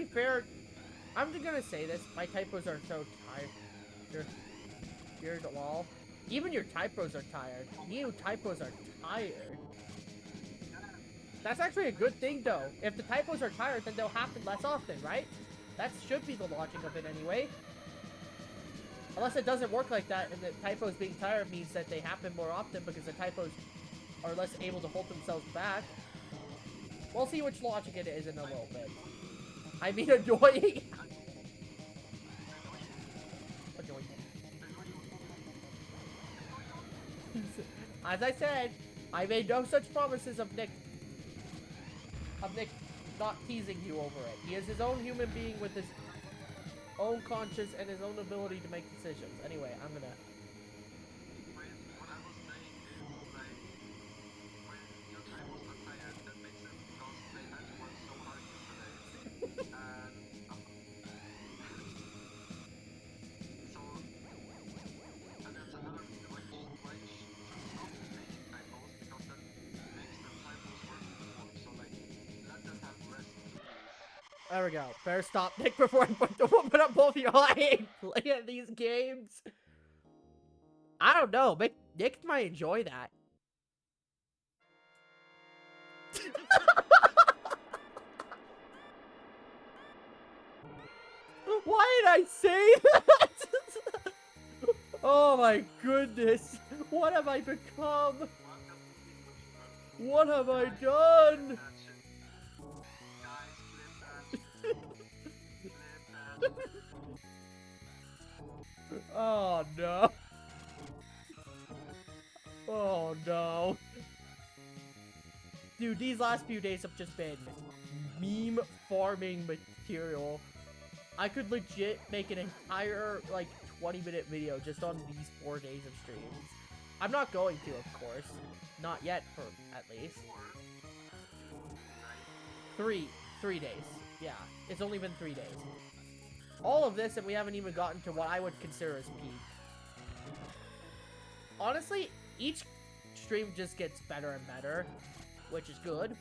fair, I'm just gonna say this. My typos are so tired. You're lol. Even your typos are tired. New typos are tired. That's actually a good thing, though. If the typos are tired, then they'll happen less often, right? That should be the logic of it anyway. Unless it doesn't work like that, and the typos being tired means that they happen more often because the typos are less able to hold themselves back. We'll see which logic it is in a little bit. I mean, annoying. As I said, I made no such promises of Nick not teasing you over it. He is his own human being with his own conscience and his own ability to make decisions. Anyway, I'm gonna... What I was saying is, like, when your typos are tired, that makes sense because they had to work so hard yesterday. And, so, and that's another reason why you should stop making typos, because that makes the typos work more. So, like, let them have rest, please. There we go. Better stop Nick before I put up both of y'all. I hate playing these games. I don't know. Nick might enjoy that. Why did I say that? Oh my goodness. What have I become? What have I done? Oh no. Oh no. Dude, these last few days have just been meme farming material. I could legit make an entire, like, 20-minute video just on these 4 days of streams. I'm not going to, of course. Not yet, for at least. 3 days. Yeah, it's only been 3 days. All of this, and we haven't even gotten to what I would consider as peak. Honestly, each stream just gets better and better, which is good.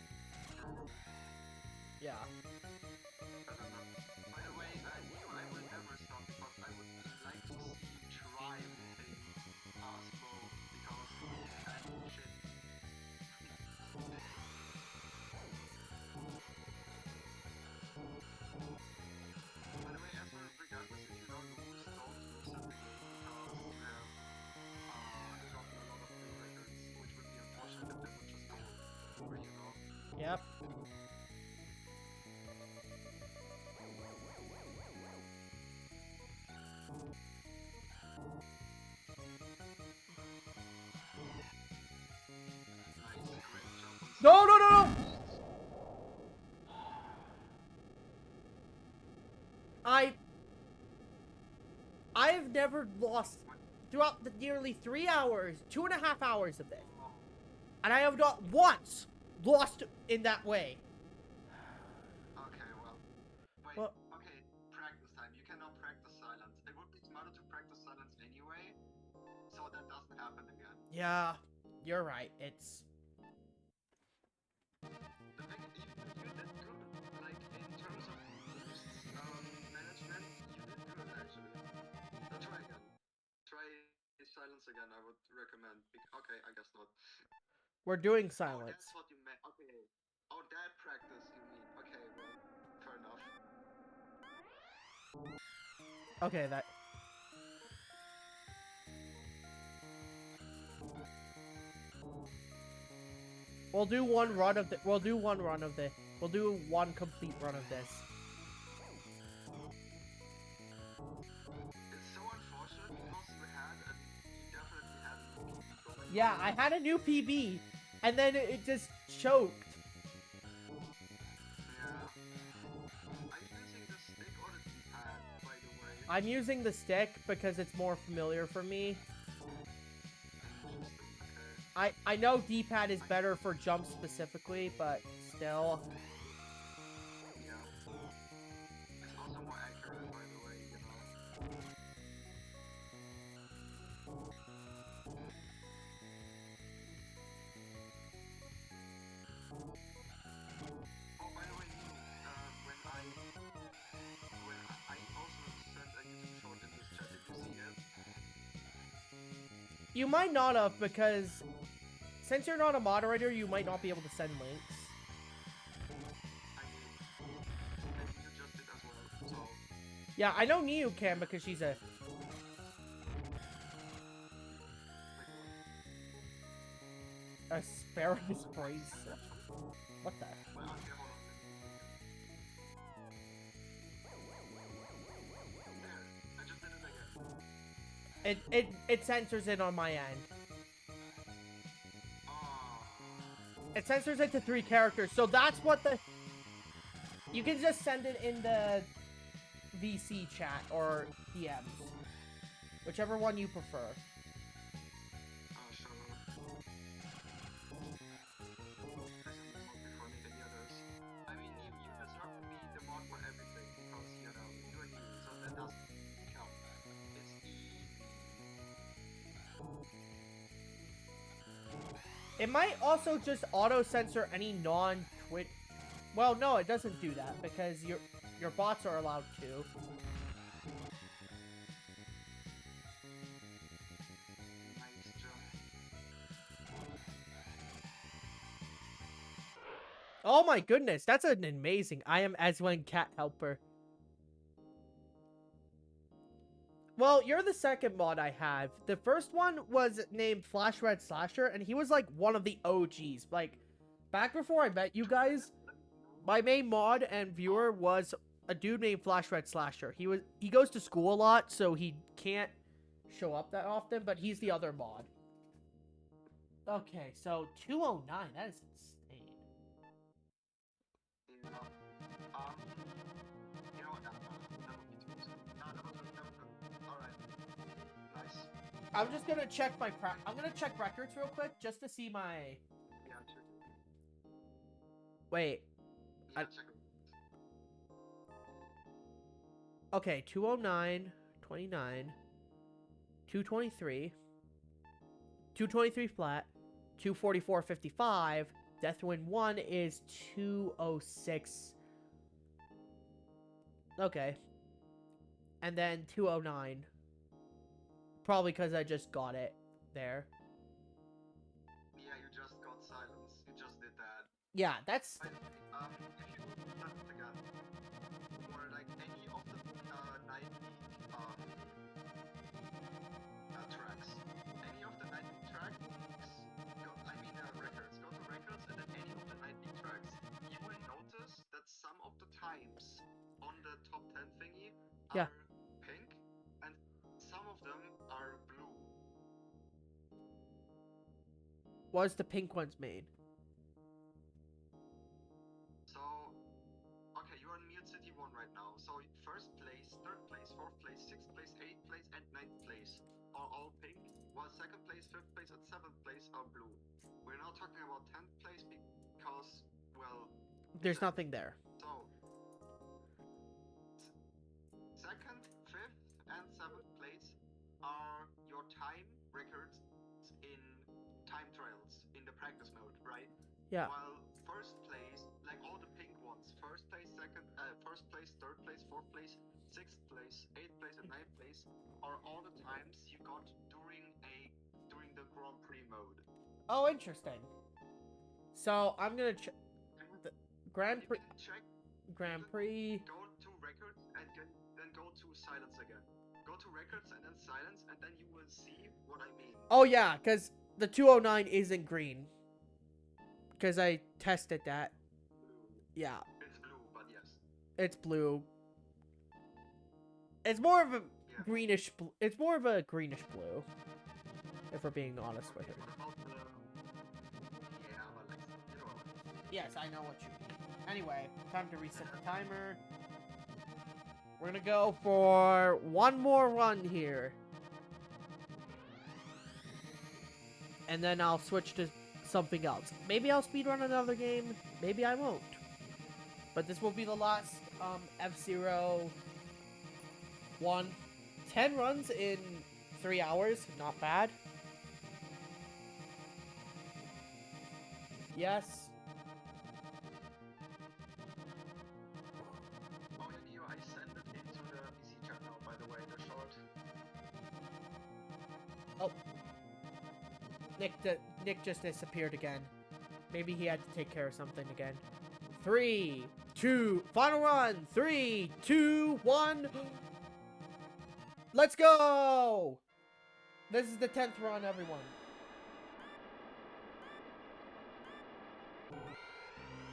Yeah. By the way, I will never stop because I would like to see you try anything possible because shit. By the way, as for regardless, if you don't lose, don't reset the game because you have dropped a lot of new records, which would be unfortunate if they would just go where you go. Yep. No, no, no, no! I've never lost throughout the nearly 3 hours, 2.5 hours of this. And I have not once lost in that way. Okay, well. Wait, Well- okay, practice time. You cannot practice silence. It would be smarter to practice silence anyway, so that doesn't happen again. Yeah, you're right. It's... The thing is, you did good. Like, in terms of management, you did good, actually. Now try again. Try silence again, I would recommend. Okay, I guess not. We're doing Oh, silence. that's what you meant. Okay. Oh, that practice you mean. Okay, well, fair enough. Okay, that. We'll do one run of the. We'll do one run of the. We'll do one complete run of this. It's so unfortunate because you definitely had a new PB going. Yeah, I had a new PB, and then it just choked. Yeah. Are you using the stick or the D-pad, by the way? I'm using the stick because it's more familiar for me. Okay. I know D-pad is better for jumps specifically, but still. Yeah. It's also more accurate, by the way, you know. Oh, by the way, when I also sent a YouTube short in this chat, did you see it? You might not have, because since you're not a moderator, you might not be able to send links. I mean, and you just did as well, so... Yeah, I know Niu can because she's a... asparagus brace. What the? Well, okay, hold on. There, I just did it again. It censors it on my end. It censors it to 3 characters, so that's what the... You can just send it in the VC chat or DMs. Whichever one you prefer. Sure. I mean, you deserve to be the mod for everything because, you know, you're new, so that doesn't count. It's It might also just auto-censor any non-Twitch... Well, no, it doesn't do that because your bots are allowed to. Oh my goodness, that's an amazing. I am Aswen Cat Helper. Well, you're the second mod I have. The first one was named Flash Red Slasher, and he was like one of the OGs. Like, back before I met you guys, my main mod and viewer was a dude named Flash Red Slasher. He goes to school a lot, so he can't show up that often, but he's the other mod. Okay, so 209, that is insane. You know what? That would be too easy. No, alright. Nice. I'm just gonna check I'm gonna check records real quick just to see my... Yeah, check. Wait. Yeah, check. Okay, 209, 29, 223, 223 flat, 244.55. Deathwind 1 is 206. Okay. And then 209. Probably because I just got it there. Yeah, you just got silence. You just did that. Yeah, that's... If you left again, or like any of the 90 tracks, any of the 90 tracks, records, go to records, and then any of the 90 tracks, you will notice that some of the times on the top 10 thingy are pink, and some of them are blue. What is the pink ones made? So, okay, you're in Mute City 1 right now. So, first place, third place, fourth place, sixth place, eighth place, and ninth place are all pink, while second place, fifth place, and seventh place are blue. We're not talking about 10th place because, well... There's nothing there. So, second, fifth, and seventh place are your time records in time trials in the practice mode, right? Yeah. While first place, like all the pink ones, first place, third place, fourth place, sixth place, eighth place, and ninth place are all the times you got during a Oh, interesting. So I'm gonna check the Grand Prix. Check. Grand Prix. Go to records and then go to silence again. Go to records and then silence, and then you will see what I mean. Oh yeah, because the 209 isn't green. Because I tested that. Yeah. It's blue, but yes. It's blue. It's more of a greenish. It's more of a greenish blue. If we're being honest with it. What about the? Yeah, but like, you know what? Yes, I know what you mean. Anyway, time to reset the timer. We're gonna go for one more run here. And then I'll switch to something else. Maybe I'll speedrun another game. Maybe I won't. But this will be the last F-Zero one. 10 runs in 3 hours. Not bad. Yes. Oh yeah, Neo, I sent it into the PC chat now, by the way, the short. Oh. Nick just disappeared again. Maybe he had to take care of something again. 3, 2, final run. 3, 2, 1. Let's go! This is the 10th run, everyone.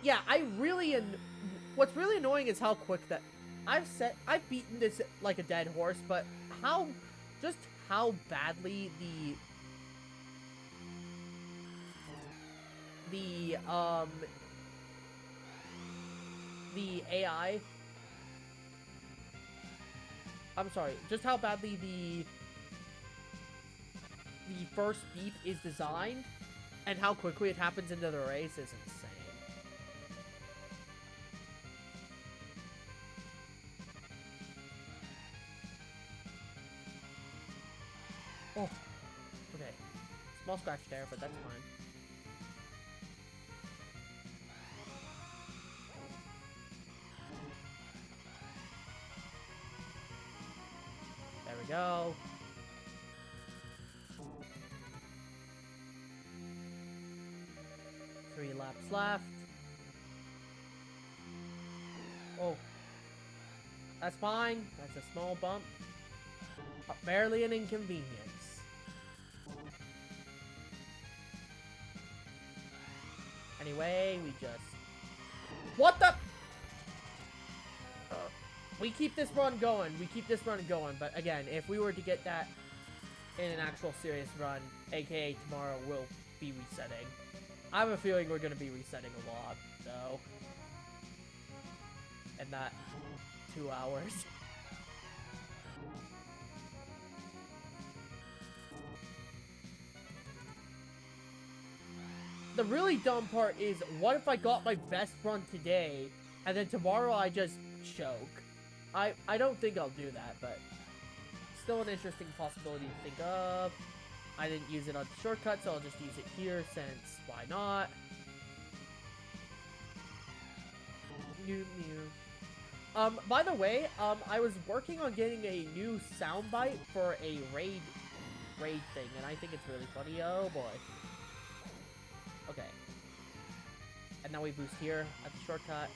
Yeah, what's really annoying is how quick that I've beaten this like a dead horse, but how badly the AI, I'm sorry, just how badly the first beep is designed and how quickly it happens into the race is insane. Oh, okay. Small scratch there, but that's fine. There we go. Three laps left. Oh. That's fine. That's a small bump. Barely an inconvenience. Anyway, we just... What the... We keep this run going. We keep this run going. But again, if we were to get that in an actual serious run, aka tomorrow, we'll be resetting. I have a feeling we're going to be resetting a lot, though. In that 2 hours. The really dumb part is, what if I got my best run today, and then tomorrow I just choke? I don't think I'll do that, but still an interesting possibility to think of. I didn't use it on the shortcut, so I'll just use it here, since why not? Mew mew. By the way, I was working on getting a new soundbite for a raid thing, and I think it's really funny. Oh boy. Okay. And now we boost here at the shortcut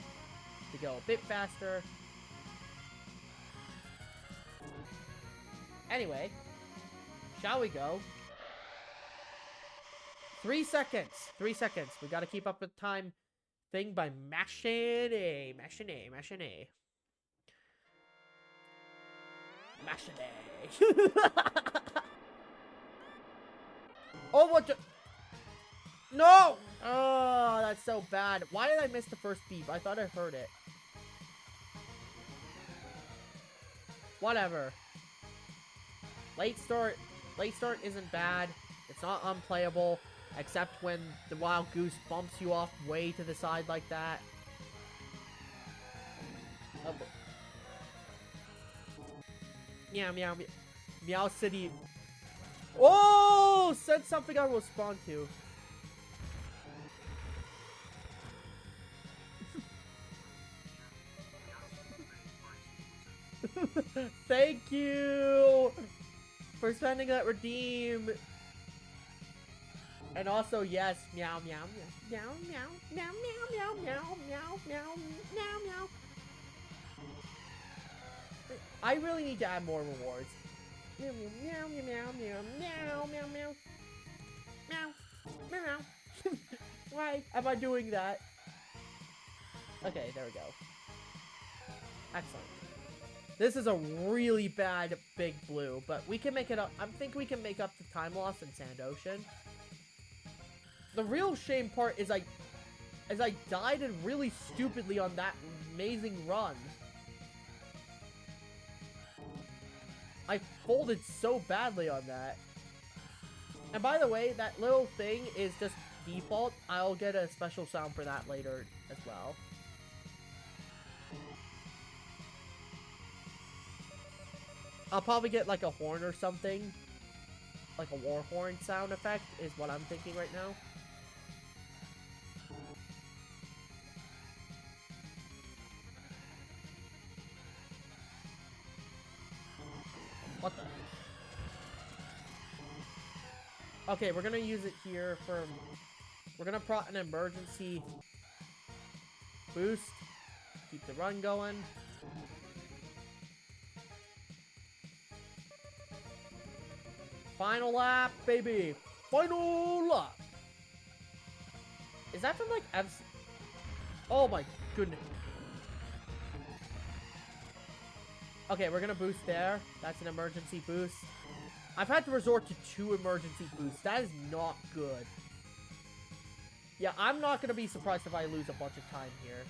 to go a bit faster. Anyway, shall we go? 3 seconds. 3 seconds. We gotta keep up with time thing by mashing A. Mashing A. Mashing A. Mashing A. Oh, what the... No! Oh, that's so bad. Why did I miss the first beep? I thought I heard it. Whatever. Late start isn't bad. It's not unplayable, except when the wild goose bumps you off way to the side like that. Oh, meow, meow, meow. Meow City. Oh! Said something I will respond to. Thank you for spending that redeem. And also, yes, meow, meow, meow, meow, meow, meow, meow, meow, meow, meow, meow, meow. I really need to add more rewards. Meow, meow, meow, meow, meow, meow, meow, meow, meow, meow, meow. Why am I doing that? Okay, there we go. Excellent. This is a really bad big blue, but we can make it up. I think we can make up the time loss in Sand Ocean. The real shame part is I died and really stupidly on that amazing run. I folded so badly on that. And by the way, that little thing is just default. I'll get a special sound for that later as well. I'll probably get like a horn or something. Like a war horn sound effect is what I'm thinking right now. What the? Okay, we're gonna use it here for... We're gonna prot an emergency boost. Keep the run going. Final lap, baby! Final lap! Is that from, like, Oh my goodness. Okay, we're gonna boost there. That's an emergency boost. I've had to resort to 2 emergency boosts. That is not good. Yeah, I'm not gonna be surprised if I lose a bunch of time here.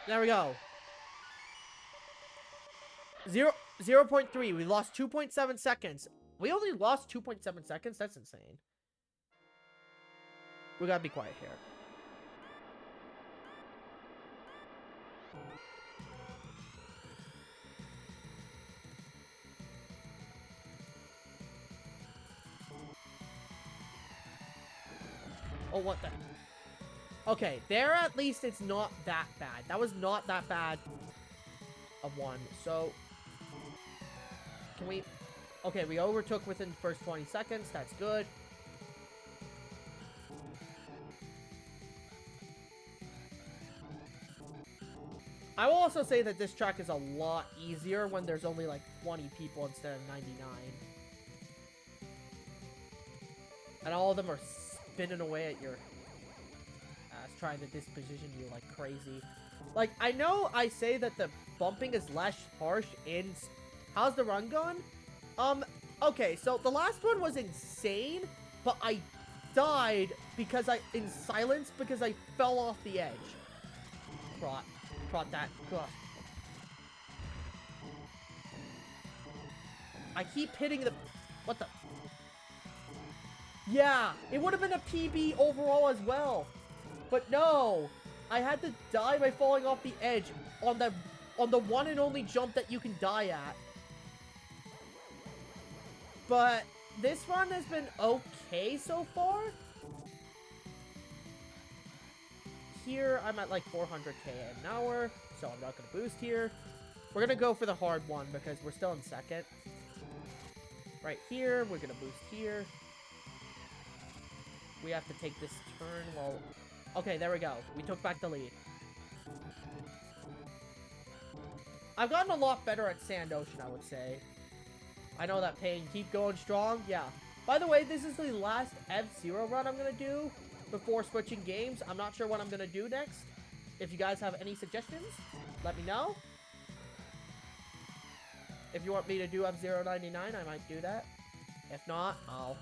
There we go. 0.3. We lost 2.7 seconds. We only lost 2.7 seconds? That's insane. We gotta be quiet here. Oh, what the... Okay, there at least it's not that bad. That was not that bad of one. So, can we... Okay, we overtook within the first 20 seconds. That's good. I will also say that this track is a lot easier when there's only like 20 people instead of 99. And all of them are spinning away at your ass, trying to disposition you like crazy. Like, I know I say that the bumping is less harsh in... How's the run going? Okay, so the last one was insane, but I died because in silence because I fell off the edge. Prot that. Ugh. I keep hitting the... What the... Yeah, it would have been a PB overall as well. But no, I had to die by falling off the edge on the one and only jump that you can die at. But this one has been okay so far. Here, I'm at like 400k an hour, so I'm not going to boost here. We're going to go for the hard one because we're still in second. Right here, we're going to boost here. We have to take this turn while... Okay, there we go. We took back the lead. I've gotten a lot better at Sand Ocean, I would say. I know that pain. Keep going strong. Yeah. By the way, this is the last F-Zero run I'm going to do before switching games. I'm not sure what I'm going to do next. If you guys have any suggestions, let me know. If you want me to do F-Zero 99, I might do that. If not, I'll...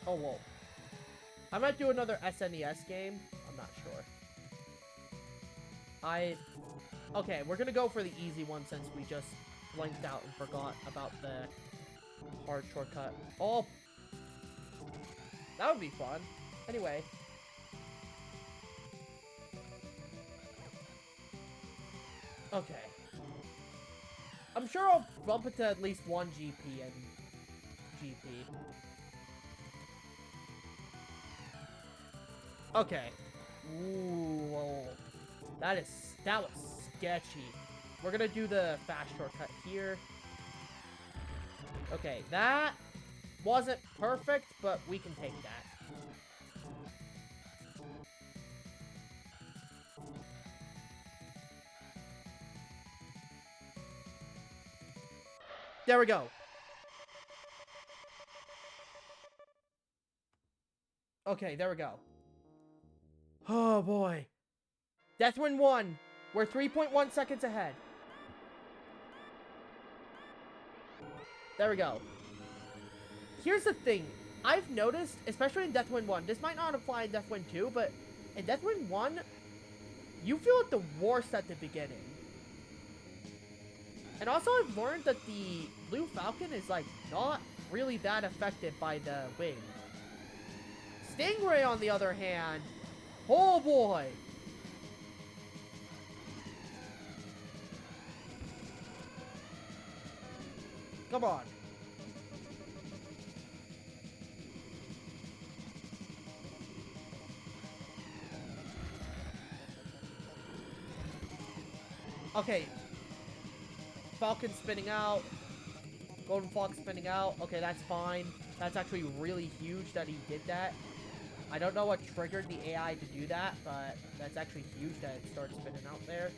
Oh, whoa. I might do another SNES game. I'm not sure. Okay, we're gonna go for the easy one since we just blanked out and forgot about the hard shortcut. Oh! That would be fun. Anyway. Okay. I'm sure I'll bump it to at least one GP and GP. Okay. Ooh, whoa. That was sketchy. We're gonna do the fast shortcut here. Okay, that wasn't perfect, but we can take that. There we go. Okay, there we go. Oh boy. Deathwind 1. We're 3.1 seconds ahead. There we go. Here's the thing. I've noticed, especially in Deathwind 1, this might not apply in Deathwind 2, but in Deathwind 1, you feel it the worst at the beginning. And also I've learned that the Blue Falcon is like not really that affected by the wing. Stingray, on the other hand, oh boy. Come on. Okay. Falcon spinning out. Golden Fox spinning out. Okay, that's fine. That's actually really huge that he did that. I don't know what triggered the AI to do that, but that's actually huge that it started spinning out there.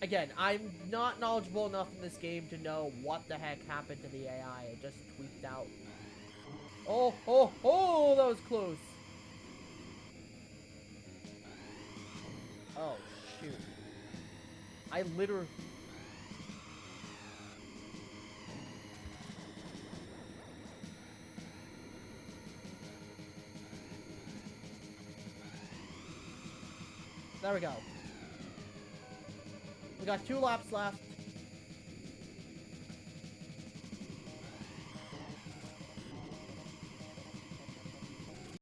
Again, I'm not knowledgeable enough in this game to know what the heck happened to the AI. It just tweaked out. Oh, oh, oh, that was close. Oh, shoot. I literally... There we go. We got 2 laps left.